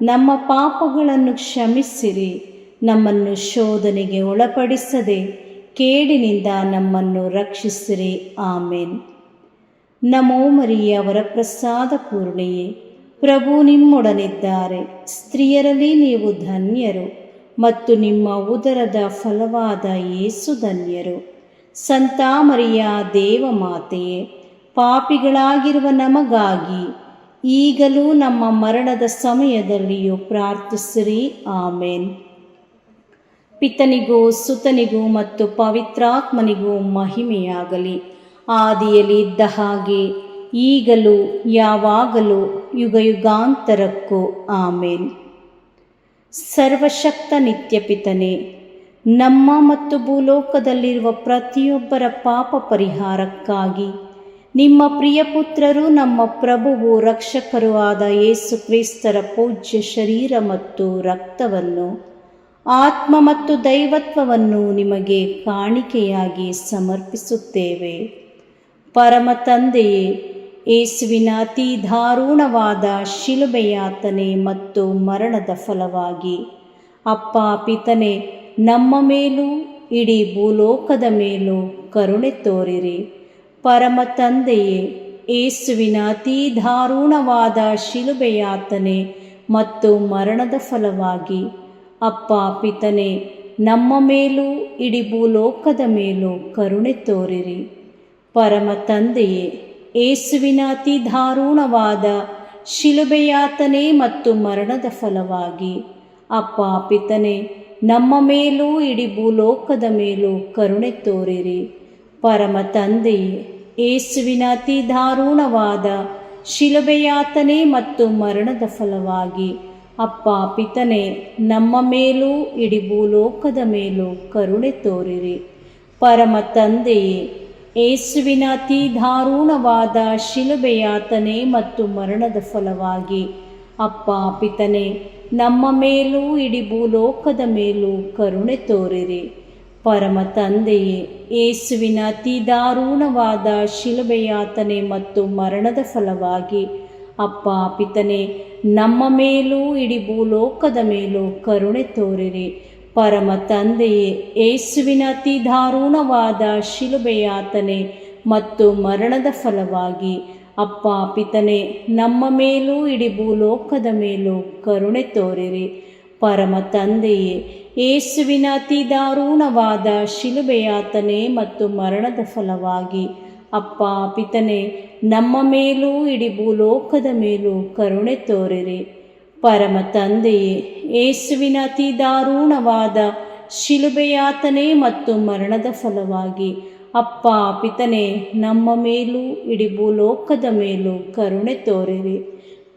ನಮ್ಮ ಪಾಪಗಳನ್ನು ಕ್ಷಮಿಸಿರಿ. ನಮ್ಮನ್ನು ಶೋಧನೆಗೆ ಒಳಪಡಿಸದೆ ಕೇಡಿನಿಂದ ನಮ್ಮನ್ನು ರಕ್ಷಿಸಿರಿ. ಆಮೇನ್. ನಮೋ ಮರಿಯ ವರಪ್ರಸಾದ ಪೂರ್ಣೆಯೇ, ಪ್ರಭು ನಿಮ್ಮೊಡನಿದ್ದಾರೆ. ಸ್ತ್ರೀಯರಲ್ಲಿ ನೀವು ಧನ್ಯರು ಮತ್ತು ನಿಮ್ಮ ಉದರದ ಫಲವಾದ ಯೇಸು ಧನ್ಯರು. ಸಂತ ಮರಿಯ ದೇವಮಾತೆಯೇ, ಪಾಪಿಗಳಾಗಿರುವ ನಮಗಾಗಿ ಈಗಲೂ ನಮ್ಮ ಮರಣದ ಸಮಯದಲ್ಲಿಯೂ ಪ್ರಾರ್ಥಿಸಿರಿ. ಆಮೇನ್. ಪಿತನಿಗೂ ಸುತನಿಗೂ ಮತ್ತು ಪವಿತ್ರಾತ್ಮನಿಗೂ ಮಹಿಮೆಯಾಗಲಿ. ಆದಿಯಲ್ಲಿ ಇದ್ದ ಹಾಗೆ ಈಗಲೂ ಯಾವಾಗಲೂ ಯುಗಯುಗಾಂತರಕ್ಕೂ ಆಮೇನ್. ಸರ್ವಶಕ್ತ ನಿತ್ಯ ಪಿತನೇ, ನಮ್ಮ ಮತ್ತು ಭೂಲೋಕದಲ್ಲಿರುವ ಪ್ರತಿಯೊಬ್ಬರ ಪಾಪ ಪರಿಹಾರಕ್ಕಾಗಿ ನಿಮ್ಮ ಪ್ರಿಯಪುತ್ರರು, ನಮ್ಮ ಪ್ರಭುವು ರಕ್ಷಕರೂ ಆದ ಯೇಸು ಕ್ರಿಸ್ತರ ಪೂಜ್ಯ ಶರೀರ ಮತ್ತು ರಕ್ತವನ್ನು, ಆತ್ಮ ಮತ್ತು ದೈವತ್ವವನ್ನು ನಿಮಗೆ ಕಾಣಿಕೆಯಾಗಿ ಸಮರ್ಪಿಸುತ್ತೇವೆ. ಪರಮ ತಂದೆಯೇ, ಯೇಸುವಿನ ಅತಿ ದಾರುಣವಾದ ಶಿಲುಬೆಯಾತನೆ ಮತ್ತು ಮರಣದ ಫಲವಾಗಿ ಅಪ್ಪ ಪಿತನೆ ನಮ್ಮ ಮೇಲೂ ಇಡೀ ಭೂಲೋಕದ ಮೇಲೂ ಕರುಣೆ ತೋರಿರಿ. ಪರಮ ತಂದೆಯೇ, ಯೇಸುವಿನ ಅತಿ ದಾರುಣವಾದ ಶಿಲುಬೆಯಾತನೆ ಮತ್ತು ಮರಣದ ಫಲವಾಗಿ ಅಪ್ಪ ಪಿತನೆ ನಮ್ಮ ಮೇಲೂ ಇಡೀ ಭೂಲೋಕದ ಮೇಲೂ ಕರುಣೆ ತೋರಿರಿ. ಪರಮ ತಂದೆಯೇ, ಯೇಸುವಿನ ಅತಿ ದಾರುಣವಾದ ಶಿಲುಬೆಯಾತನೆ ಮತ್ತು ಮರಣದ ಫಲವಾಗಿ ಅಪ್ಪ ಪಿತನೆ ನಮ್ಮ ಮೇಲೂ ಇಡೀ ಭೂಲೋಕದ ಮೇಲೂ ಕರುಣೆ ತೋರಿರಿ. ಪರಮ ತಂದೆಯೇ, ಯೇಸುವಿನ ಅತಿ ದಾರುಣವಾದ ಶಿಲುಬೆಯಾತನೆ ಮತ್ತು ಮರಣದ ಫಲವಾಗಿ ಅಪ್ಪ ಪಿತನೆ ನಮ್ಮ ಮೇಲೂ ಇಡೀ ಭೂಲೋಕದ ಮೇಲೂ ಕರುಣೆ ತೋರಿರಿ. ಪರಮ ತಂದೆಯೇ, ಯೇಸುವಿನ ಅತಿ ದಾರುಣವಾದ ಶಿಲುಬೆಯಾತನೆ ಮತ್ತು ಮರಣದ ಫಲವಾಗಿ ಅಪ್ಪ ಪಿತನೆ ನಮ್ಮ ಮೇಲೂ ಇಡೀ ಭೂಲೋಕದ ಮೇಲೂ ಕರುಣೆ ತೋರಿರಿ. ಪರಮ ತಂದೆಯೇ, ಯೇಸುವಿನ ಅತಿ ದಾರುಣವಾದ ಶಿಲುಬೆಯಾತನೆ ಮತ್ತು ಮರಣದ ಫಲವಾಗಿ ಅಪ್ಪ ಪಿತನೆ ನಮ್ಮ ಮೇಲೂ ಇಡೀ ಭೂಲೋಕದ ಮೇಲೂ ಕರುಣೆ ತೋರಿರಿ. ಪರಮ ತಂದೆಯೇ, ಯೇಸುವಿನ ಅತಿ ದಾರುಣವಾದ ಶಿಲುಬೆಯಾತನೆ ಮತ್ತು ಮರಣದ ಫಲವಾಗಿ ಅಪ್ಪ ಪಿತನೆ ನಮ್ಮ ಮೇಲೂ ಇಡೀ ಭೂಲೋಕದ ಮೇಲೂ ಕರುಣೆ ತೋರಿರಿ. ಪರಮ ತಂದೆಯೇ, ಯೇಸುವಿನ ಅತಿ ದಾರುಣವಾದ ಶಿಲುಬೆಯಾತನೆ ಮತ್ತು ಮರಣದ ಫಲವಾಗಿ ಅಪ್ಪ ಪಿತನೆ ನಮ್ಮ ಮೇಲೂ ಇಡೀ ಭೂಲೋಕದ ಮೇಲೂ ಕರುಣೆ ತೋರಿರಿ. ಪರಮ ತಂದೆಯೇ, ಯೇಸುವಿನ ಅತಿ ದಾರುಣವಾದ ಶಿಲುಬೆಯಾತನೆ ಮತ್ತು ಮರಣದ ಫಲವಾಗಿ ಅಪ್ಪ ಪಿತನೆ ನಮ್ಮ ಮೇಲೂ ಇಡೀ ಭೂಲೋಕದ ಮೇಲೂ ಕರುಣೆ ತೋರಿರಿ.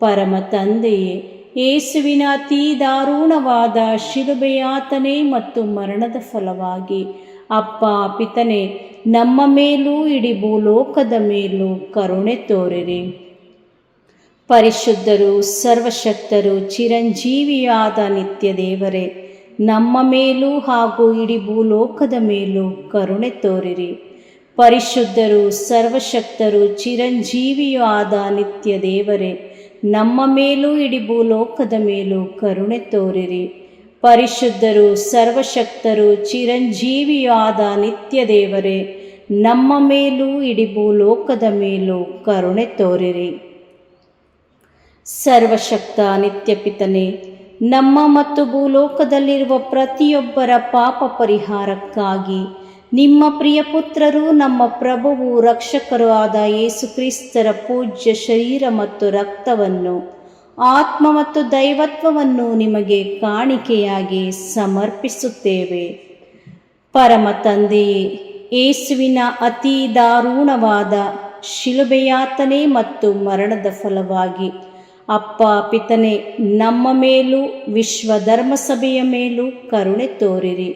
ಪರಮ ತಂದೆಯೇ, ಯೇಸುವಿನ ಅತಿ ದಾರುಣವಾದ ಶಿಲುಬೆಯಾತನೆ ಮತ್ತು ಮರಣದ ಫಲವಾಗಿ ಅಪ್ಪ ಪಿತನೆ ನಮ್ಮ ಮೇಲೂ ಇಡೀ ಭೂಲೋಕದ ಮೇಲೂ ಕರುಣೆ ತೋರಿರಿ. ಪರಿಶುದ್ಧರು, ಸರ್ವಶಕ್ತರು, ಚಿರಂಜೀವಿಯಾದ ನಿತ್ಯ ದೇವರೇ, ನಮ್ಮ ಮೇಲೂ ಹಾಗೂ ಇಡೀ ಭೂಲೋಕದ ಮೇಲೂ ಕರುಣೆ ತೋರಿರಿ. ಪರಿಶುದ್ಧರು, ಸರ್ವಶಕ್ತರು, ಚಿರಂಜೀವಿಯೂ ಆದ ನಿತ್ಯ ದೇವರೇ, ನಮ್ಮ ಮೇಲೂ ಇಡೀ ಭೂಲೋಕದ ಮೇಲೂ ಕರುಣೆ ತೋರಿರಿ. ಪರಿಶುದ್ಧರು, ಸರ್ವಶಕ್ತರು, ಚಿರಂಜೀವಿಯೂ ಆದ ನಿತ್ಯ ದೇವರೇ, ನಮ್ಮ ಮೇಲೂ ಇಡೀ ಭೂಲೋಕದ ಮೇಲೂ ಕರುಣೆ ತೋರಿರಿ. ಸರ್ವಶಕ್ತ ನಿತ್ಯ ಪಿತನೇ, ನಮ್ಮ ಮತ್ತು ಭೂಲೋಕದಲ್ಲಿರುವ ಪ್ರತಿಯೊಬ್ಬರ ಪಾಪ ಪರಿಹಾರಕ್ಕಾಗಿ ನಿಮ್ಮ ಪ್ರಿಯ ಪುತ್ರರು, ನಮ್ಮ ಪ್ರಭುವು ರಕ್ಷಕರೂ ಆದ ಯೇಸು ಕ್ರಿಸ್ತರ ಪೂಜ್ಯ ಶರೀರ ಮತ್ತು ರಕ್ತವನ್ನು, ಆತ್ಮ ಮತ್ತು ದೈವತ್ವವನ್ನು ನಿಮಗೆ ಕಾಣಿಕೆಯಾಗಿ ಸಮರ್ಪಿಸುತ್ತೇವೆ. ಪರಮ ತಂದೆಯೇ, ಯೇಸುವಿನ ಅತಿ ದಾರುಣವಾದ ಶಿಲುಬೆಯಾತನೆ ಮತ್ತು ಮರಣದ ಫಲವಾಗಿ ಅಪ್ಪ ಪಿತನೆ ನಮ್ಮ ಮೇಲೂ ವಿಶ್ವ ಧರ್ಮಸಭೆಯ ಮೇಲೂ ಕರುಣೆ ತೋರಿರಿ.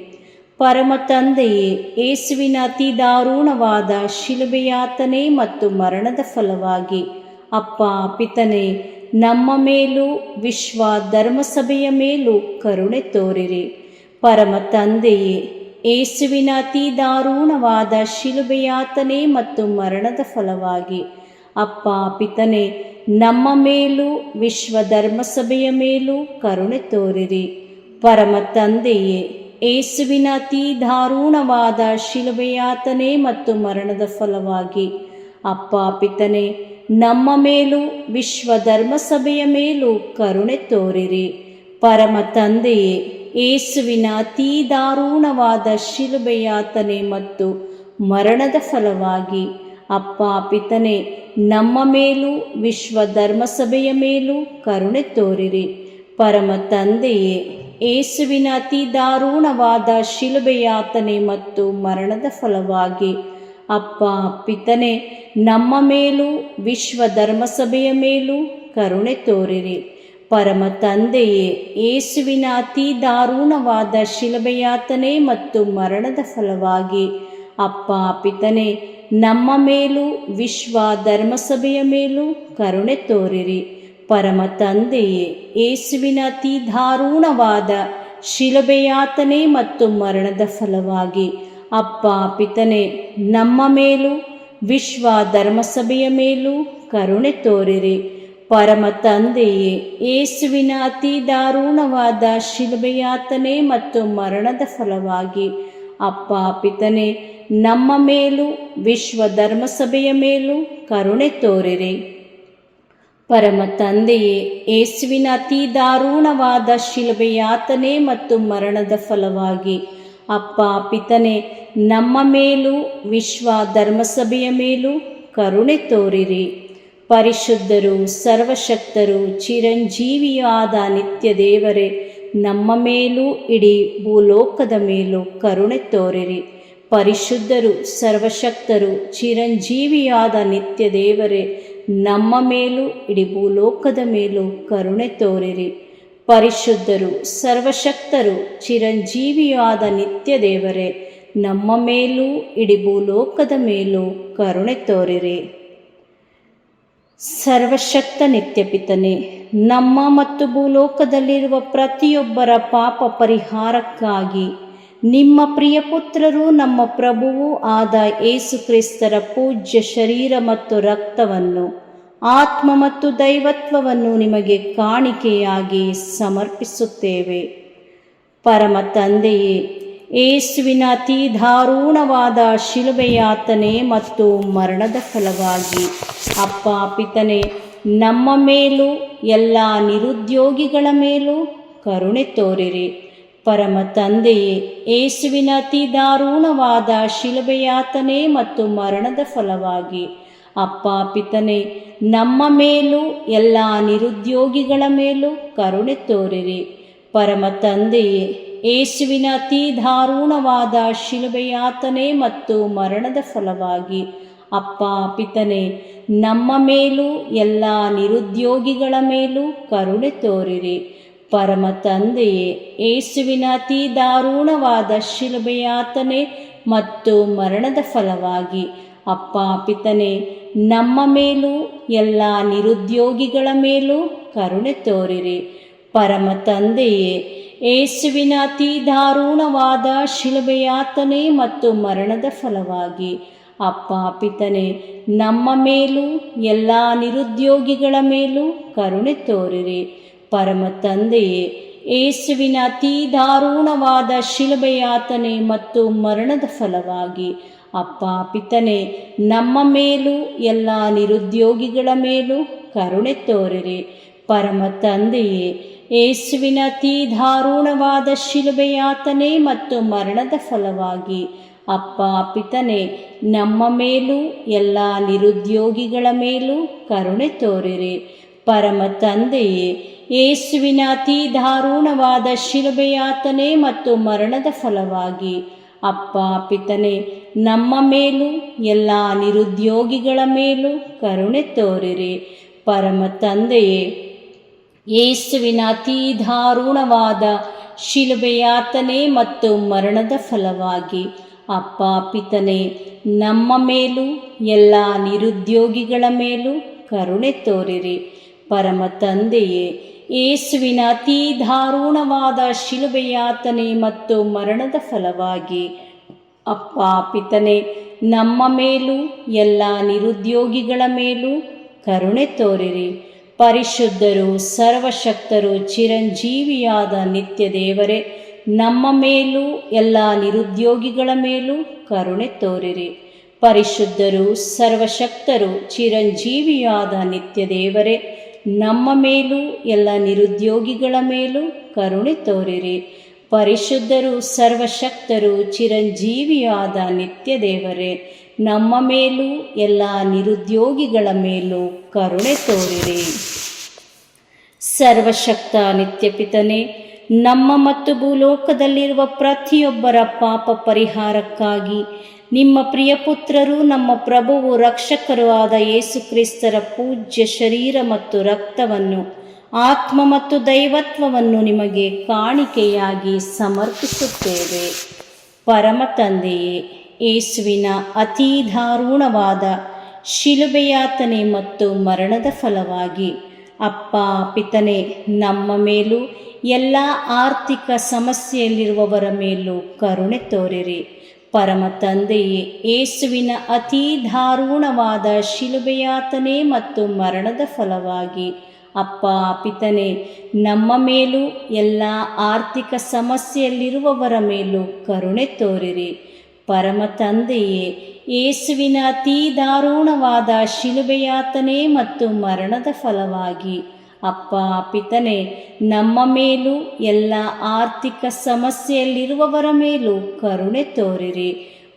ಪರಮ ತಂದೆಯೇ, ಯೇಸುವಿನ ಅತಿ ದಾರುಣವಾದ ಶಿಲುಬೆಯಾತನೆ ಮತ್ತು ಮರಣದ ಫಲವಾಗಿ ಅಪ್ಪ ಪಿತನೆ ನಮ್ಮ ಮೇಲೂ ವಿಶ್ವ ಧರ್ಮಸಭೆಯ ಮೇಲೂ ಕರುಣೆ ತೋರಿರಿ. ಪರಮ ತಂದೆಯೇ, ಯೇಸುವಿನ ಅತಿ ದಾರುಣವಾದ ಶಿಲುಬೆಯಾತನೆ ಮತ್ತು ಮರಣದ ಫಲವಾಗಿ ಅಪ್ಪ ಪಿತನೆ ನಮ್ಮ ಮೇಲೂ ವಿಶ್ವ ಧರ್ಮಸಭೆಯ ಮೇಲೂ ಕರುಣೆ ತೋರಿರಿ. ಪರಮ ತಂದೆಯೇ, ಯೇಸುವಿನ ಅತಿ ದಾರುಣವಾದ ಶಿಲುಬೆಯಾತನೆ ಮತ್ತು ಮರಣದ ಫಲವಾಗಿ ಅಪ್ಪ ಪಿತನೆ ನಮ್ಮ ಮೇಲೂ ವಿಶ್ವ ಧರ್ಮಸಭೆಯ ಮೇಲೂ ಕರುಣೆ ತೋರಿರಿ. ಪರಮ ತಂದೆಯೇ, ಯೇಸುವಿನ ಅತಿ ದಾರುಣವಾದ ಶಿಲುಬೆಯಾತನೆ ಮತ್ತು ಮರಣದ ಫಲವಾಗಿ ಅಪ್ಪ ಪಿತನೆ ನಮ್ಮ ಮೇಲೂ ವಿಶ್ವ ಧರ್ಮಸಭೆಯ ಮೇಲೂ ಕರುಣೆ ತೋರಿರಿ. ಪರಮ ತಂದೆಯೇ, ಯೇಸುವಿನ ಅತಿ ದಾರುಣವಾದ ಶಿಲುಬೆಯಾತನೆ ಮತ್ತು ಮರಣದ ಫಲವಾಗಿ ಅಪ್ಪ ಪಿತನೆ ನಮ್ಮ ಮೇಲೂ ವಿಶ್ವ ಧರ್ಮಸಭೆಯ ಮೇಲೂ ಕರುಣೆ ತೋರಿರಿ. ಪರಮ ತಂದೆಯೇ, ಯೇಸುವಿನ ಅತಿ ದಾರುಣವಾದ ಶಿಲುಬೆಯಾತನೆ ಮತ್ತು ಮರಣದ ಫಲವಾಗಿ ಅಪ್ಪ ಪಿತನೆ ನಮ್ಮ ಮೇಲೂ ವಿಶ್ವ ಧರ್ಮಸಭೆಯ ಮೇಲೂ ಕರುಣೆ ತೋರಿರಿ. ಪರಮ ತಂದೆಯೇ, ಯೇಸುವಿನ ಅತಿ ದಾರುಣವಾದ ಶಿಲುಬೆಯಾತನೆ ಮತ್ತು ಮರಣದ ಫಲವಾಗಿ ಅಪ್ಪ ಪಿತನೆ ನಮ್ಮ ಮೇಲೂ ವಿಶ್ವ ಧರ್ಮಸಭೆಯ ಮೇಲೂ ಕರುಣೆ ತೋರಿರಿ. ಪರಮ ತಂದೆಯೇ, ಯೇಸುವಿನ ಅತಿ ದಾರುಣವಾದ ಶಿಲುಬೆಯಾತನೆ ಮತ್ತು ಮರಣದ ಫಲವಾಗಿ ಅಪ್ಪ ಪಿತನೆ, ನಮ್ಮ ಮೇಲೂ ವಿಶ್ವ ಧರ್ಮಸಭೆಯ ಮೇಲೂ ಕರುಣೆ ತೋರಿರಿ. ಪರಮ ತಂದೆಯೇ, ಯೇಸುವಿನ ಅತಿ ದಾರುಣವಾದ ಶಿಲುಬೆಯಾತನೆ ಮತ್ತು ಮರಣದ ಫಲವಾಗಿ ಅಪ್ಪ ಪಿತನೆ, ನಮ್ಮ ಮೇಲೂ ವಿಶ್ವ ಧರ್ಮಸಭೆಯ ಮೇಲೂ ಕರುಣೆ ತೋರಿರಿ. ಪರಿಶುದ್ಧರು, ಸರ್ವಶಕ್ತರು, ಚಿರಂಜೀವಿಯೂ ಆದ ನಿತ್ಯ ದೇವರೇ, ನಮ್ಮ ಮೇಲೂ ಇಡೀ ಭೂಲೋಕದ ಮೇಲೂ ಕರುಣೆ ತೋರಿರಿ. ಪರಿಶುದ್ಧರು, ಸರ್ವಶಕ್ತರು, ಚಿರಂಜೀವಿಯೂ ಆದ ನಿತ್ಯ ದೇವರೇ, ನಮ್ಮ ಮೇಲೂ ಇಡೀ ಭೂಲೋಕದ ಮೇಲೂ ಕರುಣೆ ತೋರಿರಿ. ಪರಿಶುದ್ಧರು, ಸರ್ವಶಕ್ತರು, ಚಿರಂಜೀವಿಯೂ ಆದ ನಿತ್ಯ ದೇವರೇ, ನಮ್ಮ ಮೇಲೂ ಇಡೀ ಭೂಲೋಕದ ಮೇಲೂ ಕರುಣೆ ತೋರಿರಿ. ಸರ್ವಶಕ್ತ ನಿತ್ಯಪಿತನೆ, ನಮ್ಮ ಮತ್ತು ಭೂಲೋಕದಲ್ಲಿರುವ ಪ್ರತಿಯೊಬ್ಬರ ಪಾಪ ಪರಿಹಾರಕ್ಕಾಗಿ ನಿಮ್ಮ ಪ್ರಿಯಪುತ್ರರು ನಮ್ಮ ಪ್ರಭುವೂ ಆದ ಯೇಸು ಕ್ರಿಸ್ತರ ಪೂಜ್ಯ ಶರೀರ ಮತ್ತು ರಕ್ತವನ್ನು, ಆತ್ಮ ಮತ್ತು ದೈವತ್ವವನ್ನು ನಿಮಗೆ ಕಾಣಿಕೆಯಾಗಿ ಸಮರ್ಪಿಸುತ್ತೇವೆ. ಪರಮ ತಂದೆಯೇ, ಯೇಸುವಿನ ಅತಿ ದಾರುಣವಾದ ಶಿಲುಬೆಯಾತನೆ ಮತ್ತು ಮರಣದ ಫಲವಾಗಿ ಅಪ್ಪ ಪಿತನೆ, ನಮ್ಮ ಮೇಲೂ ಎಲ್ಲ ನಿರುದ್ಯೋಗಿಗಳ ಮೇಲೂ ಕರುಣೆ ತೋರಿರಿ. ಪರಮ ತಂದೆಯೇ, ಯೇಸುವಿನ ಅತಿ ದಾರುಣವಾದ ಶಿಲುಬೆಯಾತನೆ ಮತ್ತು ಮರಣದ ಫಲವಾಗಿ ಅಪ್ಪ ಪಿತನೆ, ನಮ್ಮ ಮೇಲೂ ಎಲ್ಲ ನಿರುದ್ಯೋಗಿಗಳ ಮೇಲೂ ಕರುಣೆ ತೋರಿರಿ. ಪರಮ ತಂದೆಯೇ, ಯೇಸುವಿನ ಅತಿ ದಾರುಣವಾದ ಶಿಲುಬೆಯಾತನೆ ಮತ್ತು ಮರಣದ ಫಲವಾಗಿ ಅಪ್ಪ ಪಿತನೆ, ನಮ್ಮ ಮೇಲೂ ಎಲ್ಲ ನಿರುದ್ಯೋಗಿಗಳ ಮೇಲೂ ಕರುಣೆ ತೋರಿರಿ. ಪರಮ ತಂದೆಯೇ, ಯೇಸುವಿನ ಅತಿ ದಾರುಣವಾದ ಶಿಲುಬೆಯಾತನೆ ಮತ್ತು ಮರಣದ ಫಲವಾಗಿ ಅಪ್ಪ ಪಿತನೆ, ನಮ್ಮ ಮೇಲೂ ಎಲ್ಲ ನಿರುದ್ಯೋಗಿಗಳ ಮೇಲೂ ಕರುಣೆ ತೋರಿರಿ. ಪರಮ ತಂದೆಯೇ, ಯೇಸುವಿನ ಅತಿ ದಾರುಣವಾದ ಶಿಲುಬೆಯಾತನೆ ಮತ್ತು ಮರಣದ ಫಲವಾಗಿ ಅಪ್ಪ ಪಿತನೆ, ನಮ್ಮ ಮೇಲೂ ಎಲ್ಲ ನಿರುದ್ಯೋಗಿಗಳ ಮೇಲೂ ಕರುಣೆ ತೋರಿರಿ. ಪರಮ ತಂದೆಯೇ, ಯೇಸುವಿನ ಅತಿ ದಾರುಣವಾದ ಶಿಲುಬೆಯಾತನೆ ಮತ್ತು ಮರಣದ ಫಲವಾಗಿ ಅಪ್ಪ ಪಿತನೆ, ನಮ್ಮ ಮೇಲೂ ಎಲ್ಲ ನಿರುದ್ಯೋಗಿಗಳ ಮೇಲೂ ಕರುಣೆ ತೋರಿರಿ. ಪರಮ ತಂದೆಯೇ, ಯೇಸುವಿನ ಅತಿ ದಾರುಣವಾದ ಶಿಲುಬೆಯಾತನೆ ಮತ್ತು ಮರಣದ ಫಲವಾಗಿ ಅಪ್ಪ ಪಿತನೆ, ನಮ್ಮ ಮೇಲೂ ಎಲ್ಲ ನಿರುದ್ಯೋಗಿಗಳ ಮೇಲೂ ಕರುಣೆ ತೋರಿರಿ. ಪರಮ ತಂದೆಯೇ, ಯೇಸುವಿನ ಅತಿ ದಾರುಣವಾದ ಶಿಲುಬೆಯಾತನೆ ಮತ್ತು ಮರಣದ ಫಲವಾಗಿ ಅಪ್ಪ ಪಿತನೆ, ನಮ್ಮ ಮೇಲೂ ಎಲ್ಲ ನಿರುದ್ಯೋಗಿಗಳ ಮೇಲೂ ಕರುಣೆ ತೋರಿರಿ. ಪರಮ ತಂದೆಯೇ, ಯೇಸುವಿನ ಅತಿ ದಾರುಣವಾದ ಶಿಲುಬೆಯಾತನೆ ಮತ್ತು ಮರಣದ ಫಲವಾಗಿ ಅಪ್ಪ ಪಿತನೆ, ನಮ್ಮ ಮೇಲೂ ಎಲ್ಲ ನಿರುದ್ಯೋಗಿಗಳ ಮೇಲೂ ಕರುಣೆ ತೋರಿರಿ. ಪರಮ ತಂದೆಯೇ, ಯೇಸುವಿನ ಅತಿ ದಾರುಣವಾದ ಶಿಲುಬೆಯಾತನೆ ಮತ್ತು ಮರಣದ ಫಲವಾಗಿ ಅಪ್ಪ ಪಿತನೆ, ನಮ್ಮ ಮೇಲೂ ಎಲ್ಲ ನಿರುದ್ಯೋಗಿಗಳ ಮೇಲೂ ಕರುಣೆ ತೋರಿರಿ. ಪರಿಶುದ್ಧರು, ಸರ್ವಶಕ್ತರು, ಚಿರಂಜೀವಿಯಾದ ನಿತ್ಯ ದೇವರೇ, ನಮ್ಮ ಮೇಲೂ ಎಲ್ಲ ನಿರುದ್ಯೋಗಿಗಳ ಮೇಲೂ ಕರುಣೆ ತೋರಿರಿ. ಪರಿಶುದ್ಧರು, ಸರ್ವಶಕ್ತರು, ಚಿರಂಜೀವಿಯಾದ ನಿತ್ಯ ದೇವರೇ, ನಮ್ಮ ಮೇಲೂ ಎಲ್ಲ ನಿರುದ್ಯೋಗಿಗಳ ಮೇಲೂ ಕರುಣೆ ತೋರಿರಿ. ಪರಿಶುದ್ಧರು, ಸರ್ವಶಕ್ತರು, ಚಿರಂಜೀವಿಯಾದ ನಿತ್ಯ ದೇವರೇ, ನಮ್ಮ ಮೇಲೂ ಎಲ್ಲ ನಿರುದ್ಯೋಗಿಗಳ ಮೇಲೂ ಕರುಣೆ ತೋರಿರಿ. ಸರ್ವಶಕ್ತ ನಿತ್ಯಪಿತನೇ, ನಮ್ಮ ಮತ್ತು ಭೂಲೋಕದಲ್ಲಿರುವ ಪ್ರತಿಯೊಬ್ಬರ ಪಾಪ ಪರಿಹಾರಕ್ಕಾಗಿ ನಿಮ್ಮ ಪ್ರಿಯಪುತ್ರರು ನಮ್ಮ ಪ್ರಭುವು ರಕ್ಷಕರೂ ಆದ ಯೇಸು ಕ್ರಿಸ್ತರ ಪೂಜ್ಯ ಶರೀರ ಮತ್ತು ರಕ್ತವನ್ನು, ಆತ್ಮ ಮತ್ತು ದೈವತ್ವವನ್ನು ನಿಮಗೆ ಕಾಣಿಕೆಯಾಗಿ ಸಮರ್ಪಿಸುತ್ತೇವೆ. ಪರಮ ತಂದೆಯೇ, ಯೇಸುವಿನ ಅತೀ ದಾರುಣವಾದ ಶಿಲುಬೆಯಾತನೆ ಮತ್ತು ಮರಣದ ಫಲವಾಗಿ ಅಪ್ಪ ಪಿತನೆ, ನಮ್ಮ ಮೇಲೂ ಎಲ್ಲ ಆರ್ಥಿಕ ಸಮಸ್ಯೆಯಲ್ಲಿರುವವರ ಮೇಲೂ ಕರುಣೆ ತೋರಿರಿ. ಪರಮ ತಂದೆಯೇ, ಯೇಸುವಿನ ಅತೀ ದಾರುಣವಾದ ಶಿಲುಬೆಯಾತನೆ ಮತ್ತು ಮರಣದ ಫಲವಾಗಿ ಅಪ್ಪ ಪಿತನೇ, ನಮ್ಮ ಮೇಲೂ ಎಲ್ಲ ಆರ್ಥಿಕ ಸಮಸ್ಯೆಯಲ್ಲಿರುವವರ ಮೇಲೂ ಕರುಣೆ ತೋರಿರಿ. ಪರಮ ತಂದೆಯೇ, ಯೇಸುವಿನ ಅತೀ ದಾರುಣವಾದ ಶಿಲುಬೆಯಾತನೆ ಮತ್ತು ಮರಣದ ಫಲವಾಗಿ ಅಪ್ಪ ಪಿತನೇ, ನಮ್ಮ ಮೇಲೂ ಎಲ್ಲ ಆರ್ಥಿಕ ಸಮಸ್ಯೆಯಲ್ಲಿರುವವರ ಮೇಲೂ ಕರುಣೆ ತೋರಿರಿ.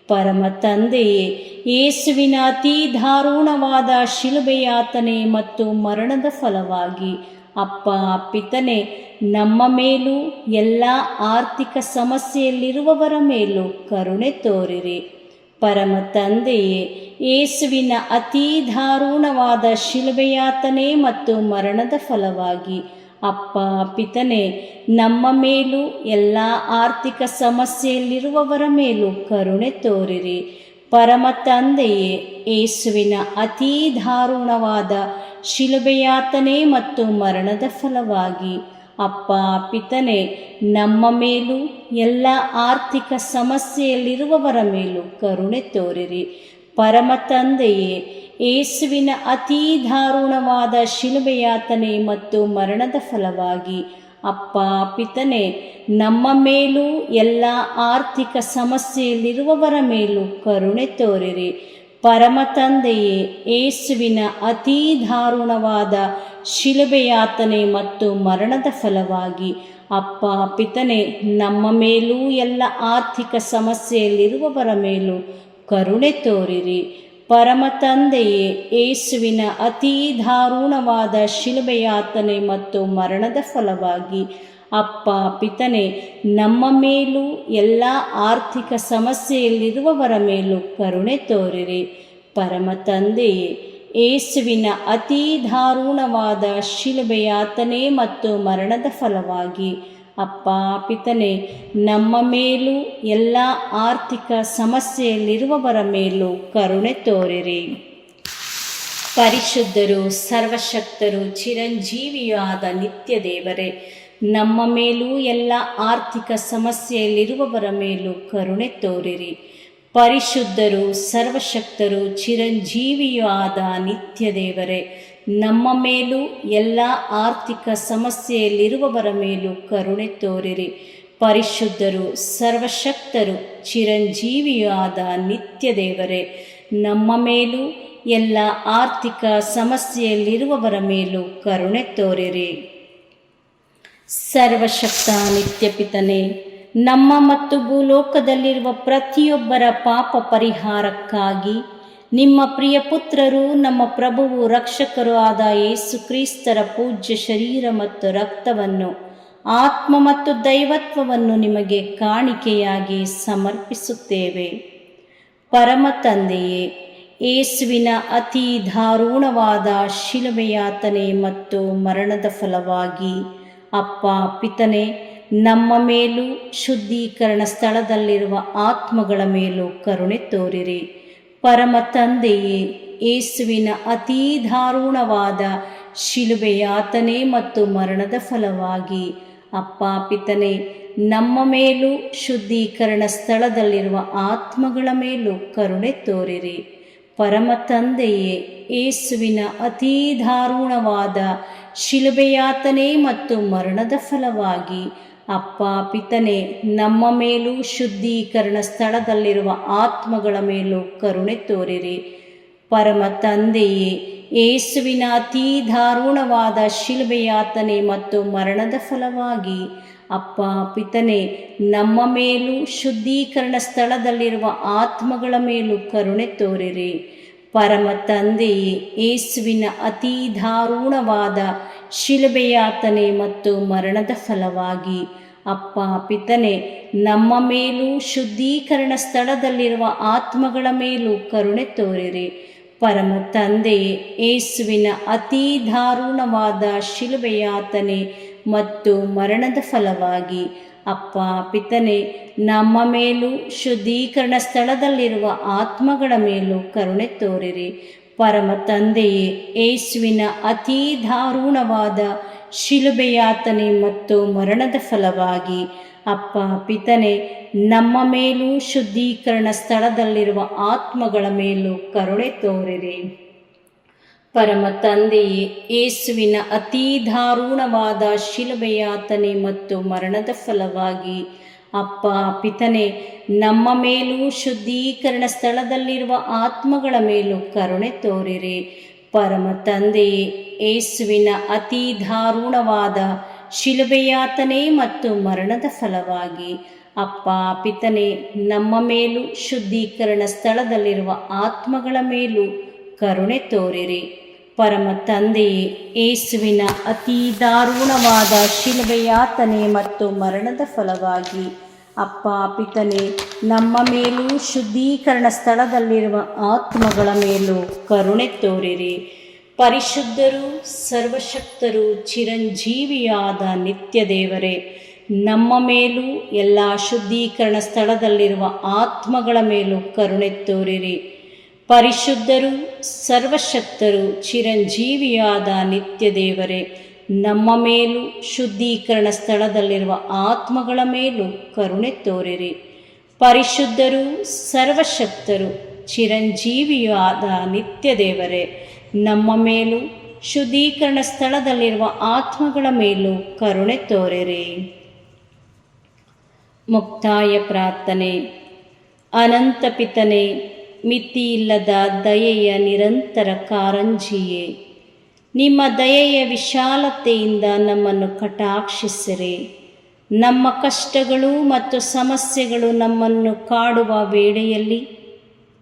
ಪರಮ ತಂದೆಯೇ, ಯೇಸುವಿನ ಅತೀ ದಾರುಣವಾದ ಶಿಲುಬೆಯಾತನೆ ಮತ್ತು ಮರಣದ ಫಲವಾಗಿ ಅಪ್ಪ ಪಿತನೇ, ನಮ್ಮ ಮೇಲೂ ಎಲ್ಲ ಆರ್ಥಿಕ ಸಮಸ್ಯೆಯಲ್ಲಿರುವವರ ಮೇಲೂ ಕರುಣೆ ತೋರಿರಿ. ಪರಮ ತಂದೆಯೇ, ಯೇಸುವಿನ ಅತೀ ದಾರುಣವಾದ ಶಿಲುಬೆಯಾತನೆ ಮತ್ತು ಮರಣದ ಫಲವಾಗಿ ಅಪ್ಪ ಪಿತನೇ, ನಮ್ಮ ಮೇಲೂ ಎಲ್ಲ ಆರ್ಥಿಕ ಸಮಸ್ಯೆಯಲ್ಲಿರುವವರ ಮೇಲೂ ಕರುಣೆ ತೋರಿರಿ. ಪರಮ ತಂದೆಯೇ, ಯೇಸುವಿನ ಅತೀ ದಾರುಣವಾದ ಶಿಲುಬೆಯಾತನೆ ಮತ್ತು ಮರಣದ ಫಲವಾಗಿ ಅಪ್ಪ ಪಿತನೇ, ನಮ್ಮ ಮೇಲೂ ಎಲ್ಲ ಆರ್ಥಿಕ ಸಮಸ್ಯೆಯಲ್ಲಿರುವವರ ಮೇಲೂ ಕರುಣೆ ತೋರಿರಿ. ಪರಮ ತಂದೆಯೇ, ಯೇಸುವಿನ ಅತೀ ದಾರುಣವಾದ ಶಿಲುಬೆಯಾತನೆ ಮತ್ತು ಮರಣದ ಫಲವಾಗಿ ಅಪ್ಪ ಪಿತನೇ, ನಮ್ಮ ಮೇಲೂ ಎಲ್ಲ ಆರ್ಥಿಕ ಸಮಸ್ಯೆಯಲ್ಲಿರುವವರ ಮೇಲೂ ಕರುಣೆ ತೋರಿರಿ. ಪರಮ ತಂದೆಯೇ, ಯೇಸುವಿನ ಅತೀ ದಾರುಣವಾದ ಶಿಲುಬೆಯಾತನೆ ಮತ್ತು ಮರಣದ ಫಲವಾಗಿ ಅಪ್ಪ ಪಿತನೇ, ನಮ್ಮ ಮೇಲೂ ಎಲ್ಲ ಆರ್ಥಿಕ ಸಮಸ್ಯೆಯಲ್ಲಿರುವವರ ಮೇಲೂ ಕರುಣೆ ತೋರಿರಿ. ಪರಮ ತಂದೆಯೇ, ಯೇಸುವಿನ ಅತೀ ದಾರುಣವಾದ ಶಿಲುಬೆಯಾತನೆ ಮತ್ತು ಮರಣದ ಫಲವಾಗಿ ಅಪ್ಪ ಪಿತನೇ, ನಮ್ಮ ಮೇಲೂ ಎಲ್ಲ ಆರ್ಥಿಕ ಸಮಸ್ಯೆಯಲ್ಲಿರುವವರ ಮೇಲೂ ಕರುಣೆ ತೋರಿರಿ. ಪರಮ ತಂದೆಯೇ, ಯೇಸುವಿನ ಅತೀ ದಾರುಣವಾದ ಶಿಲುಬೆಯಾತನೆ ಮತ್ತು ಮರಣದ ಫಲವಾಗಿ ಅಪ್ಪ ಪಿತನೇ, ನಮ್ಮ ಮೇಲೂ ಎಲ್ಲ ಆರ್ಥಿಕ ಸಮಸ್ಯೆಯಲ್ಲಿರುವವರ ಮೇಲೂ ಕರುಣೆ ತೋರಿರಿ. ಪರಿಶುದ್ಧರು, ಸರ್ವಶಕ್ತರು, ಚಿರಂಜೀವಿಯೂ ಆದ ನಿತ್ಯ ದೇವರೇ, ನಮ್ಮ ಮೇಲೂ ಎಲ್ಲ ಆರ್ಥಿಕ ಸಮಸ್ಯೆಯಲ್ಲಿರುವವರ ಮೇಲೂ ಕರುಣೆ ತೋರಿರಿ. ಪರಿಶುದ್ಧರು, ಸರ್ವಶಕ್ತರು, ಚಿರಂಜೀವಿಯೂ ಆದ ನಿತ್ಯ ದೇವರೇ, ನಮ್ಮ ಮೇಲೂ ಎಲ್ಲ ಆರ್ಥಿಕ ಸಮಸ್ಯೆಯಲ್ಲಿರುವವರ ಮೇಲೂ ಕರುಣೆ ತೋರಿರಿ. ಪರಿಶುದ್ಧರು, ಸರ್ವಶಕ್ತರು, ಚಿರಂಜೀವಿಯೂ ಆದ ನಿತ್ಯ ದೇವರೇ, ನಮ್ಮ ಮೇಲೂ ಎಲ್ಲ ಆರ್ಥಿಕ ಸಮಸ್ಯೆಯಲ್ಲಿರುವವರ ಮೇಲೂ ಕರುಣೆ ತೋರಿರಿ. ಸರ್ವಶಕ್ತ ನಿತ್ಯ ಪಿತನೇ, ನಮ್ಮ ಮತ್ತು ಭೂಲೋಕದಲ್ಲಿರುವ ಪ್ರತಿಯೊಬ್ಬರ ಪಾಪ ಪರಿಹಾರಕ್ಕಾಗಿ ನಿಮ್ಮ ಪ್ರಿಯ ಪುತ್ರರು, ನಮ್ಮ ಪ್ರಭುವು ರಕ್ಷಕರು ಆದ ಯೇಸು ಕ್ರಿಸ್ತರ ಪೂಜ್ಯ ಶರೀರ ಮತ್ತು ರಕ್ತವನ್ನು, ಆತ್ಮ ಮತ್ತು ದೈವತ್ವವನ್ನು ನಿಮಗೆ ಕಾಣಿಕೆಯಾಗಿ ಸಮರ್ಪಿಸುತ್ತೇವೆ. ಪರಮ ತಂದೆಯೇ, ಯೇಸುವಿನ ಅತೀ ದಾರುಣವಾದ ಶಿಲುಬೆಯಾತನೆ ಮತ್ತು ಮರಣದ ಫಲವಾಗಿ ಅಪ್ಪ ಪಿತನೇ, ನಮ್ಮ ಮೇಲೂ ಶುದ್ಧೀಕರಣ ಸ್ಥಳದಲ್ಲಿರುವ ಆತ್ಮಗಳ ಮೇಲೂ ಕರುಣೆ ತೋರಿರಿ. ಪರಮ ತಂದೆಯೇ, ಯೇಸುವಿನ ಅತೀ ದಾರುಣವಾದ ಶಿಲುಬೆಯಾತನೆ ಮತ್ತು ಮರಣದ ಫಲವಾಗಿ ಅಪ್ಪ ಪಿತನೇ, ನಮ್ಮ ಮೇಲೂ ಶುದ್ಧೀಕರಣ ಸ್ಥಳದಲ್ಲಿರುವ ಆತ್ಮಗಳ ಮೇಲೂ ಕರುಣೆ ತೋರಿರಿ. ಪರಮ ತಂದೆಯೇ, ಯೇಸುವಿನ ಅತೀ ದಾರುಣವಾದ ಶಿಲುಬೆಯಾತನೆ ಮತ್ತು ಮರಣದ ಫಲವಾಗಿ ಅಪ್ಪ ಪಿತನೇ, ನಮ್ಮ ಮೇಲೂ ಶುದ್ಧೀಕರಣ ಸ್ಥಳದಲ್ಲಿರುವ ಆತ್ಮಗಳ ಮೇಲೂ ಕರುಣೆ ತೋರಿರಿ. ಪರಮ ತಂದೆಯೇ, ಯೇಸುವಿನ ಅತೀ ದಾರುಣವಾದ ಶಿಲುಬೆಯಾತನೆ ಮತ್ತು ಮರಣದ ಫಲವಾಗಿ ಅಪ್ಪ ಪಿತನೇ, ನಮ್ಮ ಮೇಲೂ ಶುದ್ಧೀಕರಣ ಸ್ಥಳದಲ್ಲಿರುವ ಆತ್ಮಗಳ ಮೇಲೂ ಕರುಣೆ ತೋರಿರಿ. ಪರಮ ತಂದೆಯೇ, ಯೇಸುವಿನ ಅತೀ ದಾರುಣವಾದ ಶಿಲುಬೆಯಾತನೆ ಮತ್ತು ಮರಣದ ಫಲವಾಗಿ ಅಪ್ಪ ಪಿತನೇ, ನಮ್ಮ ಮೇಲೂ ಶುದ್ಧೀಕರಣ ಸ್ಥಳದಲ್ಲಿರುವ ಆತ್ಮಗಳ ಮೇಲೂ ಕರುಣೆ ತೋರಿರಿ. ಪರಮ ತಂದೆಯೇ, ಯೇಸುವಿನ ಅತೀ ದಾರುಣವಾದ ಶಿಲುಬೆಯಾತನೆ ಮತ್ತು ಮರಣದ ಫಲವಾಗಿ ಅಪ್ಪ ಪಿತನೇ, ನಮ್ಮ ಮೇಲೂ ಶುದ್ಧೀಕರಣ ಸ್ಥಳದಲ್ಲಿರುವ ಆತ್ಮಗಳ ಮೇಲೂ ಕರುಣೆ ತೋರಿರಿ. ಪರಮ ತಂದೆಯೇ, ಯೇಸುವಿನ ಅತೀ ದಾರುಣವಾದ ಶಿಲುಬೆಯಾತನೆ ಮತ್ತು ಮರಣದ ಫಲವಾಗಿ ಅಪ್ಪ ಪಿತನೆ, ನಮ್ಮ ಮೇಲೂ ಶುದ್ಧೀಕರಣ ಸ್ಥಳದಲ್ಲಿರುವ ಆತ್ಮಗಳ ಮೇಲೂ ಕರುಣೆ ತೋರಿರಿ. ಪರಮ ತಂದೆಯೇ, ಯೇಸುವಿನ ಅತೀ ದಾರುಣವಾದ ಶಿಲುಬೆಯಾತನೆ ಮತ್ತು ಮರಣದ ಫಲವಾಗಿ ಅಪ್ಪ ಪಿತನೆ, ನಮ್ಮ ಮೇಲೂ ಶುದ್ಧೀಕರಣ ಸ್ಥಳದಲ್ಲಿರುವ ಆತ್ಮಗಳ ಮೇಲೂ ಕರುಣೆ ತೋರಿರಿ. ಪರಮ ತಂದೆಯೇ, ಯೇಸುವಿನ ಅತೀ ದಾರುಣವಾದ ಶಿಲುಬೆಯಾತನೆ ಮತ್ತು ಮರಣದ ಫಲವಾಗಿ ಅಪ್ಪ ಪಿತನೆ, ನಮ್ಮ ಮೇಲೂ ಶುದ್ಧೀಕರಣ ಸ್ಥಳದಲ್ಲಿರುವ ಆತ್ಮಗಳ ಮೇಲೂ ಕರುಣೆ ತೋರಿರಿ. ಪರಮ ತಂದೆಯೇ, ಯೇಸುವಿನ ಅತೀ ದಾರುಣವಾದ ಶಿಲುಬೆಯಾತನೆ ಮತ್ತು ಮರಣದ ಫಲವಾಗಿ ಅಪ್ಪ ಪಿತನೆ, ನಮ್ಮ ಮೇಲೂ ಶುದ್ಧೀಕರಣ ಸ್ಥಳದಲ್ಲಿರುವ ಆತ್ಮಗಳ ಮೇಲೂ ಕರುಣೆ ತೋರಿರಿ. ಪರಿಶುದ್ಧರೂ ಸರ್ವಶಕ್ತರೂ ಚಿರಂಜೀವಿಯಾದ ನಿತ್ಯ ದೇವರೇ, ನಮ್ಮ ಮೇಲೂ ಎಲ್ಲ ಶುದ್ಧೀಕರಣ ಸ್ಥಳದಲ್ಲಿರುವ ಆತ್ಮಗಳ ಮೇಲೂ ಕರುಣೆ ತೋರಿರಿ. ಪರಿಶುದ್ಧರೂ ಸರ್ವಶಕ್ತರೂ ಚಿರಂಜೀವಿಯಾದ ನಿತ್ಯ ದೇವರೇ, ನಮ್ಮ ಮೇಲೂ ಶುದ್ಧೀಕರಣ ಸ್ಥಳದಲ್ಲಿರುವ ಆತ್ಮಗಳ ಮೇಲೂ ಕರುಣೆ ತೋರಿರಿ. ಪರಿಶುದ್ಧರೂ ಸರ್ವಶಕ್ತರೂ ಚಿರಂಜೀವಿಯಾದ ನಿತ್ಯ ದೇವರೇ, ನಮ್ಮ ಮೇಲೂ ಶುದ್ಧೀಕರಣ ಸ್ಥಳದಲ್ಲಿರುವ ಆತ್ಮಗಳ ಮೇಲೂ ಕರುಣೆ ತೋರಿರಿ. ಮುಕ್ತಾಯ ಪ್ರಾರ್ಥನೆ. ಅನಂತ ಪಿತನೆ, ಮಿತಿಯಿಲ್ಲದ ದಯೆಯ ನಿರಂತರ ಕಾರಂಜಿಯೇ, ನಿಮ್ಮ ದಯೆಯ ವಿಶಾಲತೆಯಿಂದ ನಮ್ಮನ್ನು ಕಟಾಕ್ಷಿಸಿರಿ. ನಮ್ಮ ಕಷ್ಟಗಳು ಮತ್ತು ಸಮಸ್ಯೆಗಳು ನಮ್ಮನ್ನು ಕಾಡುವ ವೇಳೆಯಲ್ಲಿ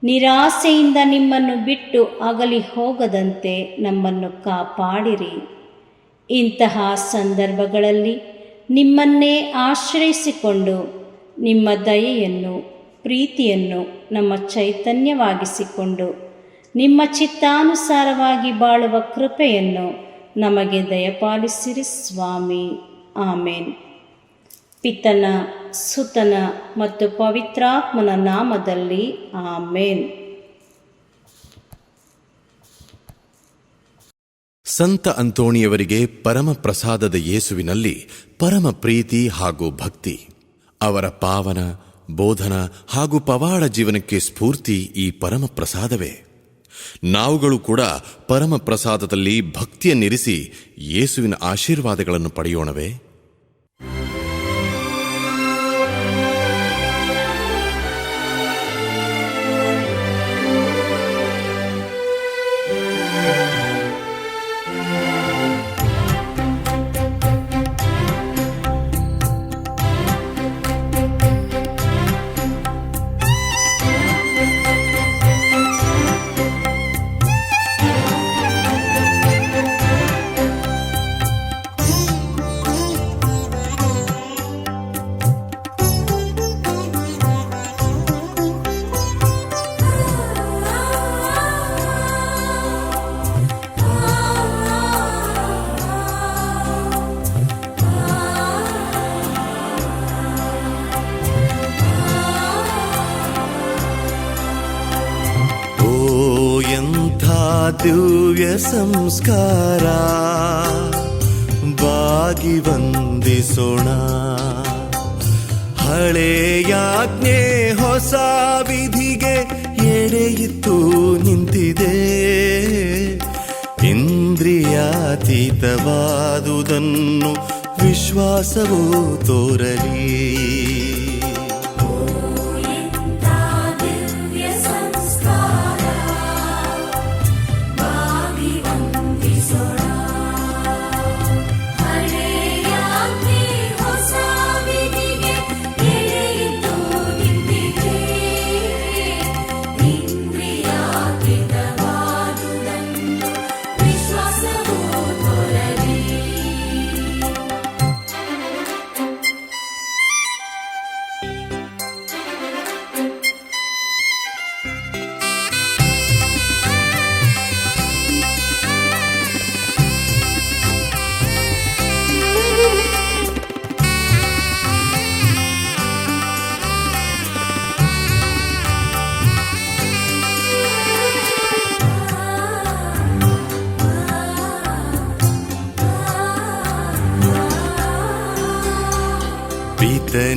ನಿರಾಸೆಯಿಂದ ನಿಮ್ಮನ್ನು ಬಿಟ್ಟು ಅಗಲಿ ಹೋಗದಂತೆ ನಮ್ಮನ್ನು ಕಾಪಾಡಿರಿ. ಇಂತಹ ಸಂದರ್ಭಗಳಲ್ಲಿ ನಿಮ್ಮನ್ನೇ ಆಶ್ರಯಿಸಿಕೊಂಡು ನಿಮ್ಮ ದಯೆಯನ್ನು, ಪ್ರೀತಿಯನ್ನು ನಮ್ಮ ಚೈತನ್ಯವಾಗಿಸಿಕೊಂಡು ನಿಮ್ಮ ಚಿತ್ತಾನುಸಾರವಾಗಿ ಬಾಳುವ ಕೃಪೆಯನ್ನು ನಮಗೆ ದಯಪಾಲಿಸಿರಿ ಸ್ವಾಮಿ. ಆಮೇನ್. ಪಿತನ, ಸುತನ ಮತ್ತು ಪವಿತ್ರಾತ್ಮನ ನಾಮದಲ್ಲಿ ಆಮೇನ್. ಸಂತ ಅಂತೋಣಿಯವರಿಗೆ ಪರಮ ಪ್ರಸಾದದ ಯೇಸುವಿನಲ್ಲಿ ಪರಮ ಪ್ರೀತಿ ಹಾಗೂ ಭಕ್ತಿ. ಅವರ ಪಾವನ ಬೋಧನ ಹಾಗೂ ಪವಾಡ ಜೀವನಕ್ಕೆ ಸ್ಫೂರ್ತಿ ಈ ಪರಮ ಪ್ರಸಾದವೇ. ನಾವುಗಳು ಕೂಡ ಪರಮ ಪ್ರಸಾದದಲ್ಲಿ ಭಕ್ತಿಯನ್ನಿರಿಸಿ ಯೇಸುವಿನ ಆಶೀರ್ವಾದಗಳನ್ನು ಪಡೆಯೋಣವೇ? ದಿವ್ಯ ಸಂಸ್ಕಾರ ಬಾಗಿ ವಂದಿಸೋಣ. ಹಳೆಯಾಜ್ಞೆ ಹೊಸ ವಿಧಿಗೆ ಎಡೆಯಿತ್ತು ನಿಂತಿದೆ. ಇಂದ್ರಿಯಾತೀತವಾದುದನ್ನು ವಿಶ್ವಾಸವೂ ತೋರಲಿ.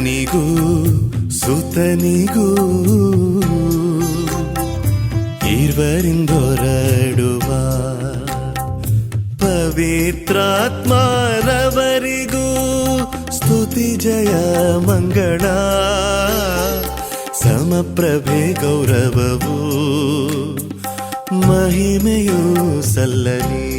ಪಿತನಿಗೂ ಸುತನಿಗೂ ಇರ್ವರಿಂದೊರಡುವ ಪವಿತ್ರಾತ್ಮರವರಿಗೂ ಸ್ತುತಿ ಜಯ ಮಂಗಳ ಸಮಪ್ರಭೆ ಗೌರವವು ಮಹಿಮೆಯೂ ಸಲ್ಲಲಿ.